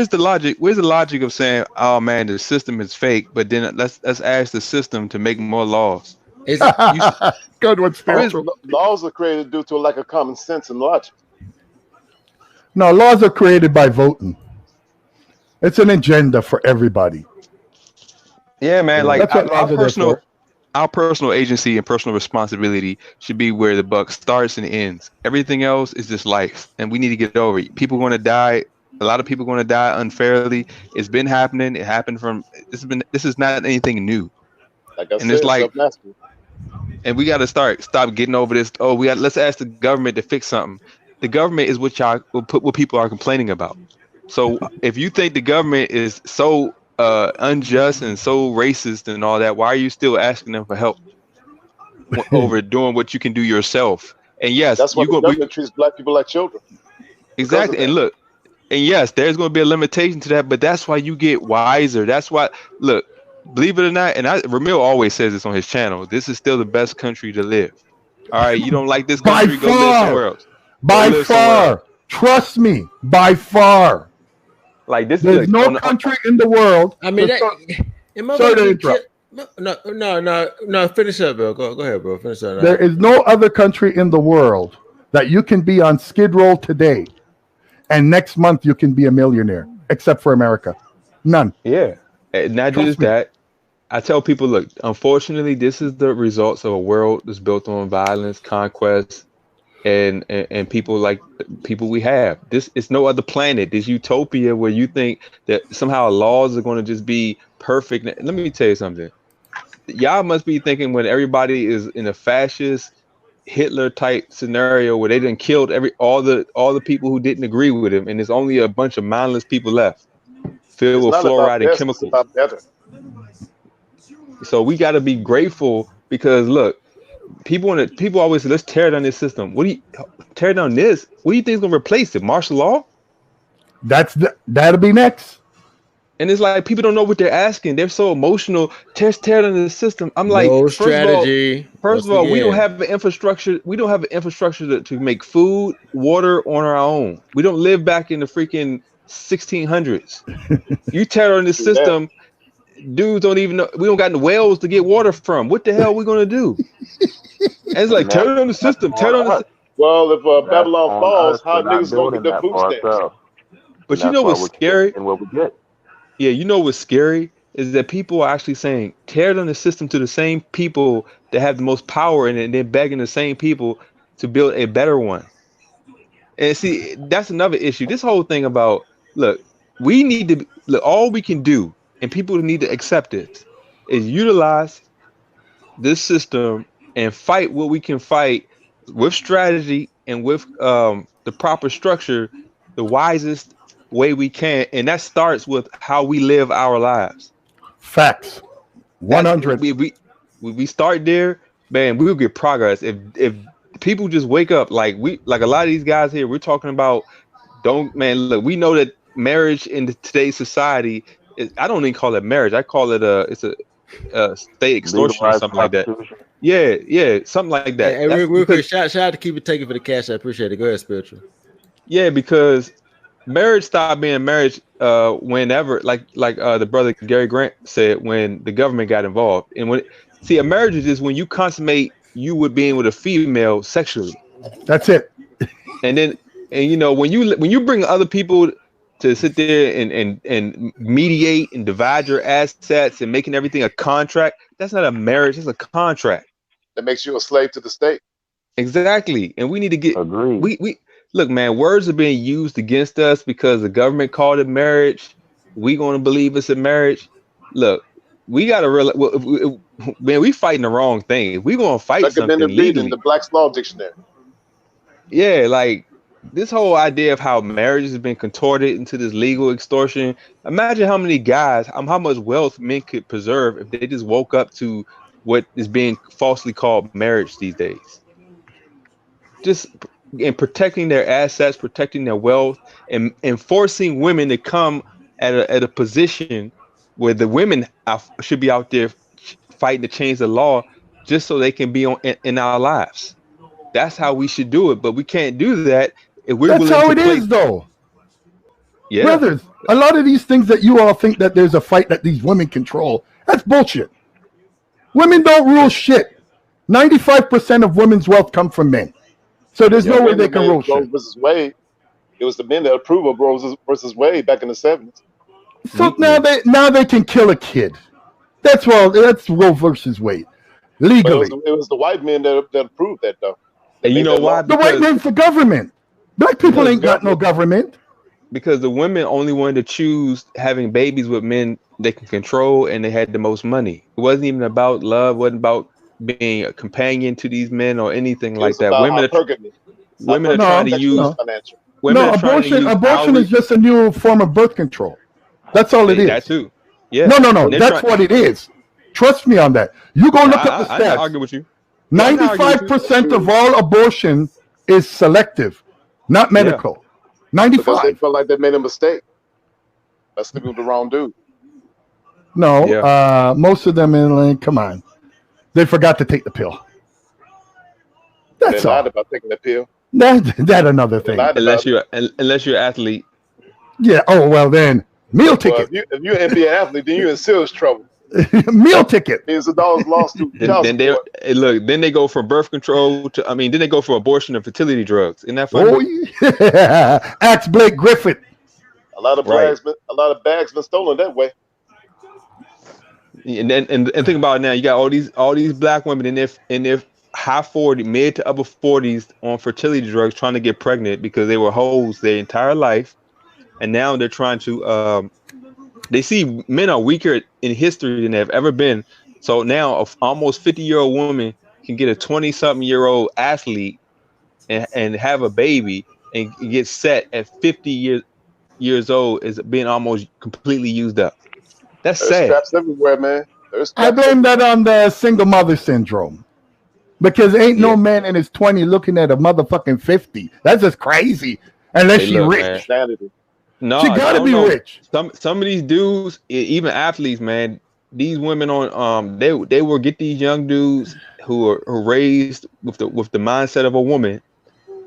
the logic? Where's the logic of saying, "Oh man, the system is fake," but then let's ask the system to make more laws? Good one, spiritual. Laws are created due to a lack of common sense and logic. No, laws are created by voting. It's an agenda for everybody. Yeah, man. Like our personal agency and personal responsibility should be where the buck starts and ends. Everything else is just life, and we need to get over it. People are going to die. A lot of people are going to die unfairly. It's been happening. It happened this is not anything new. Like I said, it's like, and we got to stop getting over this. Oh, let's ask the government to fix something. The government is what people are complaining about. So if you think the government is so unjust and so racist and all that, why are you still asking them for help over doing what you can do yourself? And yes, that's why the government treats black people like children. Exactly. And look, and yes, there's going to be a limitation to that, but that's why you get wiser. That's why, look, believe it or not, and Ramil always says this on his channel, this is still the best country to live. All right, you don't like this country, go live somewhere else. By far. Trust me, by far. Like this, there's no country in the world. I mean, sorry to interrupt. No. Finish up, bro. Go ahead, bro. Finish up. There is no other country in the world that you can be on Skid Row today, and next month you can be a millionaire, except for America. None. Yeah, and not just that. I tell people, look, unfortunately, this is the results of a world that's built on violence, conquest, and people like people we have. This is no other planet. This utopia where you think that somehow laws are going to just be perfect. Let me tell you something. Y'all must be thinking when everybody is in a fascist Hitler type scenario where they done killed all the people who didn't agree with him, and there's only a bunch of mindless people left, filled with fluoride and chemicals. So we got to be grateful because look, people always say, let's tear down this system. What do you tear down this? What do you think is gonna replace it? Martial law? That'll be next. And it's like people don't know what they're asking. They're so emotional. Tear down the system. I'm like, no strategy. First of all, we don't have the infrastructure. We don't have the infrastructure to make food, water on our own. We don't live back in the freaking 1600s. You tear down the system. Dudes don't even know. We don't got the wells to get water from. What the hell are we gonna do? And it's like tear down the system. Tear down the system. Well, if Babylon falls, how niggas gonna get their food stamps? But you know what's scary? And what we get. Yeah, you know what's scary is that people are actually saying tear down the system to the same people that have the most power in it, and they're begging the same people to build a better one. And see, that's another issue. This whole thing about look, we need to look. All we can do. And people need to accept this, is utilize this system and fight what we can fight with strategy and with the proper structure, the wisest way we can. And that starts with how we live our lives. Facts. 100. We start there, man, we'll get progress. If people just wake up, like a lot of these guys here, we're talking about, look, we know that marriage in today's society I don't even call it marriage. I call it it's a state extortion or something like that. Yeah, something like that. Hey, real quick, shout out to Keep It Taking for the cash. I appreciate it. Go ahead, Spiritual. Yeah, because marriage stopped being marriage whenever, like the brother Gary Grant said, when the government got involved. And a marriage is just when you consummate you with being with a female sexually. That's it. And you know, when you bring other people to sit there and mediate and divide your assets and making everything a contract, that's not a marriage, it's a contract. That makes you a slave to the state. Exactly. And we need to get Agreed. we look, man, words are being used against us because the government called it marriage. We gonna believe it's a marriage. Look, we gotta realize, man, we fighting the wrong thing. We gonna fight something legally. In the Black's Law Dictionary. Yeah, like this whole idea of how marriage has been contorted into this legal extortion. Imagine how many guys, how much wealth men could preserve if they just woke up to what is being falsely called marriage these days. Just in protecting their assets, protecting their wealth, and forcing women to come at a position where the women should be out there fighting to change the law just so they can be in our lives. That's how we should do it, but we can't do that if we're That's how it is, though. Yeah. Brothers, a lot of these things that you all think that there's a fight that these women control, that's bullshit. Women don't rule shit. 95% of women's wealth come from men. So there's no way they can rule shit. Versus Wade, it was the men that approved of Roe versus Wade back in the 70s. So now they can kill a kid. That's Roe versus Wade. Legally. It was the white men that approved that, though. And you know why? The white man's the government. Black people ain't got no government. Because the women only wanted to choose having babies with men they can control, and they had the most money. It wasn't even about love. Wasn't about being a companion to these men or anything like that. Women are trying to use. Abortion is just a new form of birth control. That's all it is. That too. Yeah. No. That's what it is. Trust me on that. You go look up the stats. I argue with you. 95% of all abortion is selective, not medical. 95. Because they felt like they made a mistake. That's sleeping with the wrong dude. No, most of them, come on. They forgot to take the pill. That's they all. lied about taking the pill. That another thing. Unless you're an athlete. Yeah. Oh well, then meal ticket. If you're an NBA athlete, then you're in serious trouble. Meal ticket. Millions of dollars lost to child support. Then they go from birth control to. Then they go from abortion and fertility drugs. Isn't that funny? Oh yeah. Ask Blake Griffin. A lot of bags been stolen that way. And think about it now. You got all these black women in their high 40s, mid to upper 40s on fertility drugs, trying to get pregnant because they were hoes their entire life, and now they're trying to. They see men are weaker in history than they've ever been. So now, an almost 50-year-old woman can get a 20-something-year-old athlete and have a baby and get set at 50 years old as being almost completely used up. That's sad. Scraps everywhere, man. I blame that on the single mother syndrome. Because ain't no man in his 20s looking at a motherfucking 50. That's just crazy. Unless she rich. No, she gotta be rich. Some of these dudes, even athletes, man, these women on they will get these young dudes who are raised with the mindset of a woman,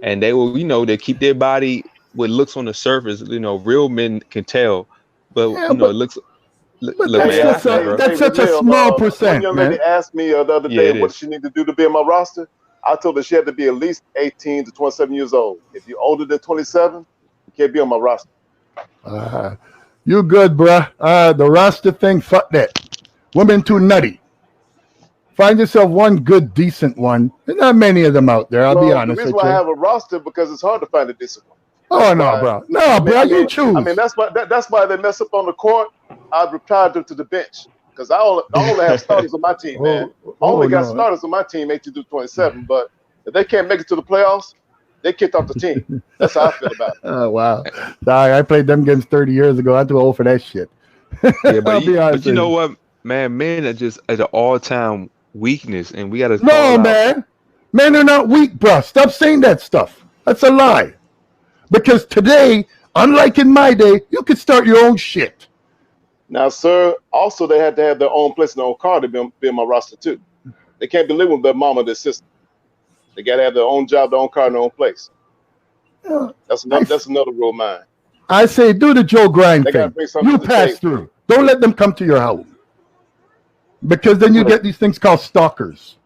and they will, they keep their body what looks on the surface. Real men can tell, but it looks. That's such a small percent. One young lady asked me the other day what she need to do to be on my roster. I told her she had to be at least 18 to 27 years old. If you're older than 27, you can't be on my roster. You good, bruh. The roster thing, fuck that. Women too nutty. Find yourself one good, decent one. There's not many of them out there, I'll be honest with you. The reason why I have a roster because it's hard to find a decent one. Oh, no, bro. No, bro, you choose. That's why they mess up on the court. I've retired them to the bench because I only have starters on my team, man. I only got starters on my team 18 to 27, but if they can't make it to the playoffs, they kicked off the team. That's how I feel about it. Oh, wow. Sorry, I played them games 30 years ago. I'm too old for that shit. Yeah, but you know what, man? Men are just at an all-time weakness, and we got to. No, man. Men are not weak, bro. Stop saying that stuff. That's a lie. Because today, unlike in my day, you could start your own shit. Now, sir, also they had to have their own place and their own car to be on my roster too. They can't be living with their mom or their sister. They got to have their own job, their own car, and their own place. Yeah, That's another rule of mine. I say do the Joe Grind They gotta thing. bring something You to the pass table. through. Don't let them come to your house. Because then you get these things called stalkers.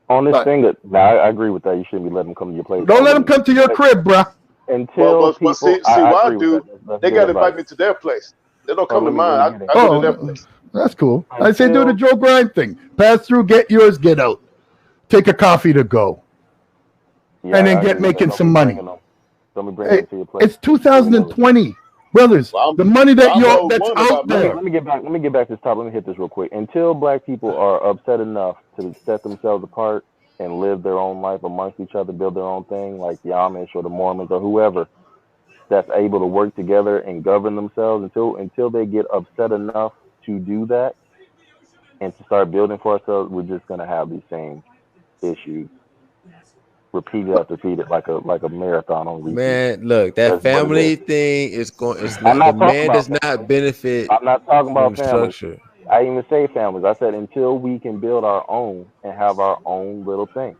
On this But thing that I agree with that. You shouldn't be letting them come to your place. don't let them come to your crib, bruh. Until Well, people. see I what I agree do. with that. That's They good got to invite advice. me to their place. They don't Oh, come to let me mine. get it. I go to their Oh, place. that's cool. I say do the Until Joe Grind thing. Pass through, get yours, get out. Take a coffee to go. yeah, And then I get agree with that. making Don't some be money. bringing them. Don't be bringing Hey, them to your place. it's 2020. Brothers, Well, the money that I'm all that's one out about there. mine. Let me get back. Let me get back to this topic. Let me hit this real quick. Until black people are upset enough to set themselves apart and live their own life amongst each other, build their own thing, like the Amish or the Mormons or whoever, that's able to work together and govern themselves. Until they get upset enough to do that and to start building for ourselves, we're just gonna have these same issues repeated after repeated, like a marathon on repeat. Man, look, that That's what it family is. thing is going. It's I'm not the not talking man about does families. not benefit I'm not talking from about the families. structure. I didn't even say families. I said until we can build our own and have our own little thing.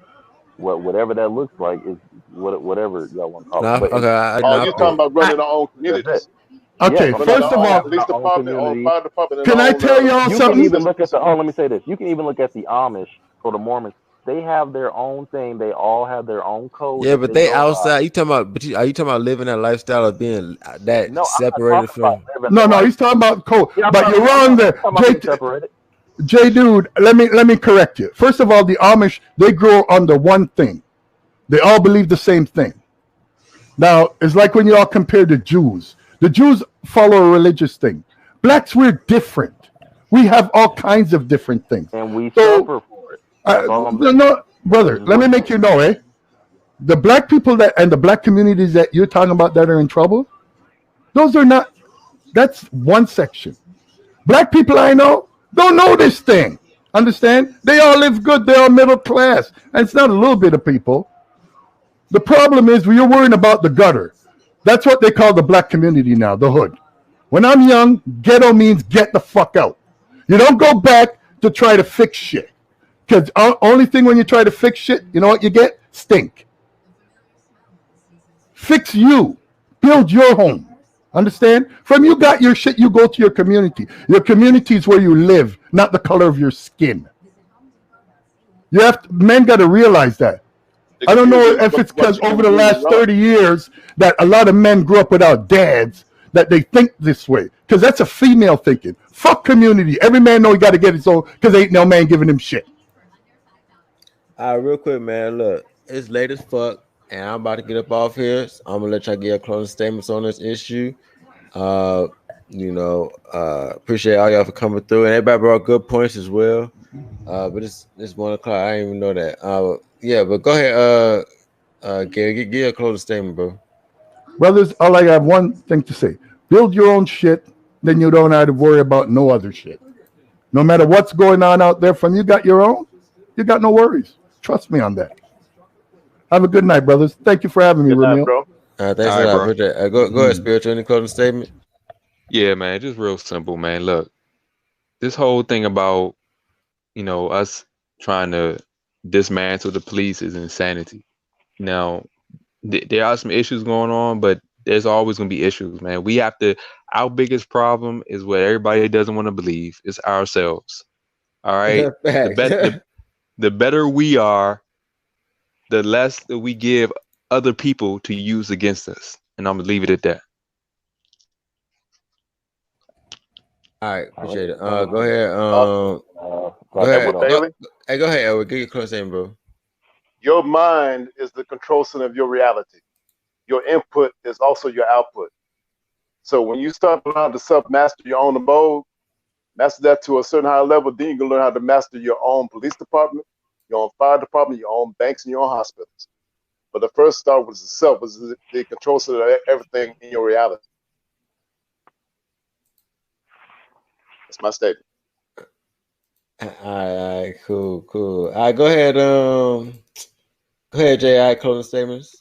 Whatever that looks like is whatever y'all want to call No, it. But okay, Oh, no, I you're feel talking you. about running our own that's it. communities. Yes, Okay, running Running first our of own all, police our own department, our own community. fire department, and can our I own tell y'all You can something? even look at the let me say this. You can even look at the Amish or the Mormons. They have their own thing. They all have their own code Yeah, that but they they go by. outside. You talking about? But are you talking about living that lifestyle of being that No, I'm not separated talking about from? living No, the no, life. he's talking about code. Yeah, But you're wrong there. I'm talking about being separated. J Dude, let me correct you. First of all, the Amish, they grow under one thing. They all believe the same thing. Now, it's like when you all compare the Jews. The Jews follow a religious thing. Blacks, we're different. We have all kinds of different things. And we So, suffer for it. That's all I'm saying. no, brother, let me make you know, the black people that and the black communities that you're talking about that are in trouble, those are not, that's one section. Black people I know don't know this thing. Understand? They all live good. They're all middle class. And it's not a little bit of people. The problem is you're worrying about the gutter. That's what they call the black community now, the hood. When I'm young, ghetto means get the fuck out. You don't go back to try to fix shit. Because only thing when you try to fix shit, you know what you get? Stink. Fix you. Build your home. Understand? From you got your shit, you go to your community. Your community is where you live, not the color of your skin. Men got to realize that. I don't know if it's because over the last 30 years that a lot of men grew up without dads that they think this way. Because that's a female thinking. Fuck community. Every man know he got to get his own because ain't no man giving him shit. All right, real quick, man. Look, it's late as fuck, and I'm about to get up off here. So I'm gonna let y'all get your closing statements on this issue. Appreciate all y'all for coming through, and everybody brought good points as well. But it's 1 o'clock. I didn't even know that. Yeah, but go ahead, Gary, get your closing statement, bro. Brothers, all I have one thing to say. Build your own shit, then you don't have to worry about no other shit. No matter what's going on out there, from you got your own, you got no worries. Trust me on that. Have a good night, brothers. Thank you for having me, Ramil. bro. Thanks All a right, lot. bro. Appreciate it. Go ahead, Spiritual. Any closing statement? Yeah, man, just real simple, man. Look, this whole thing about, us trying to dismantle the police is insanity. Now, there are some issues going on, but there's always going to be issues, man. Our biggest problem is what everybody doesn't want to believe. It's ourselves. All right. The better we are, the less that we give other people to use against us. And I'm going to leave it at that. All right, appreciate it. Go ahead. Go Edward ahead. Bailey, Go ahead, Edward. Get your closing statement, bro. your mind is the control center of your reality. Your input is also your output. So when you start learning to self-master your own abode, master that to a certain high level, then you can learn how to master your own police department, your own fire department, your own banks, and your own hospitals. But the first start was the self, was the control center of everything in your reality. That's my statement. All right, cool. All right, go ahead. Go ahead, Jay. All right, closing statements.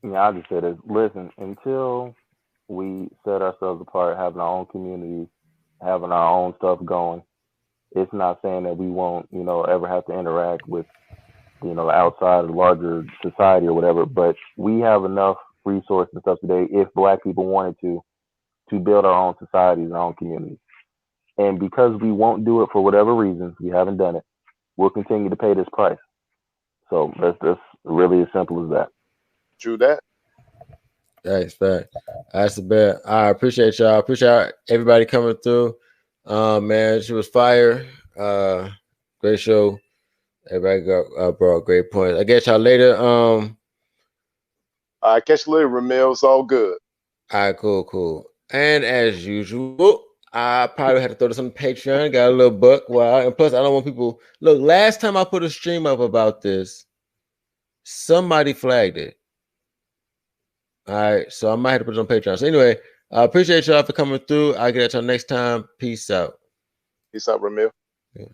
Yeah, I just said it. Listen, until we set ourselves apart, having our own communities, having our own stuff going. It's not saying that we won't, ever have to interact with, outside of larger society or whatever, but we have enough resources and stuff today, if Black people wanted to build our own societies and our own communities. And because we won't do it for whatever reasons, we haven't done it, we'll continue to pay this price. So that's really as simple as that. True that. Thanks, fact. That's the best. I appreciate y'all. Appreciate everybody coming through. Man, she was fire. Great show. Everybody brought great points. I get y'all later. I catch you later, Ramil. It's all good. All right, cool. And as usual, I probably had to throw this on the Patreon. Got a little buck. Wow. And plus, I don't want people. Look, last time I put a stream up about this, somebody flagged it. All right, so I might have to put it on Patreon. So anyway, I appreciate y'all for coming through. I'll get at y'all next time. Peace out. Peace out, Ramil. Yeah.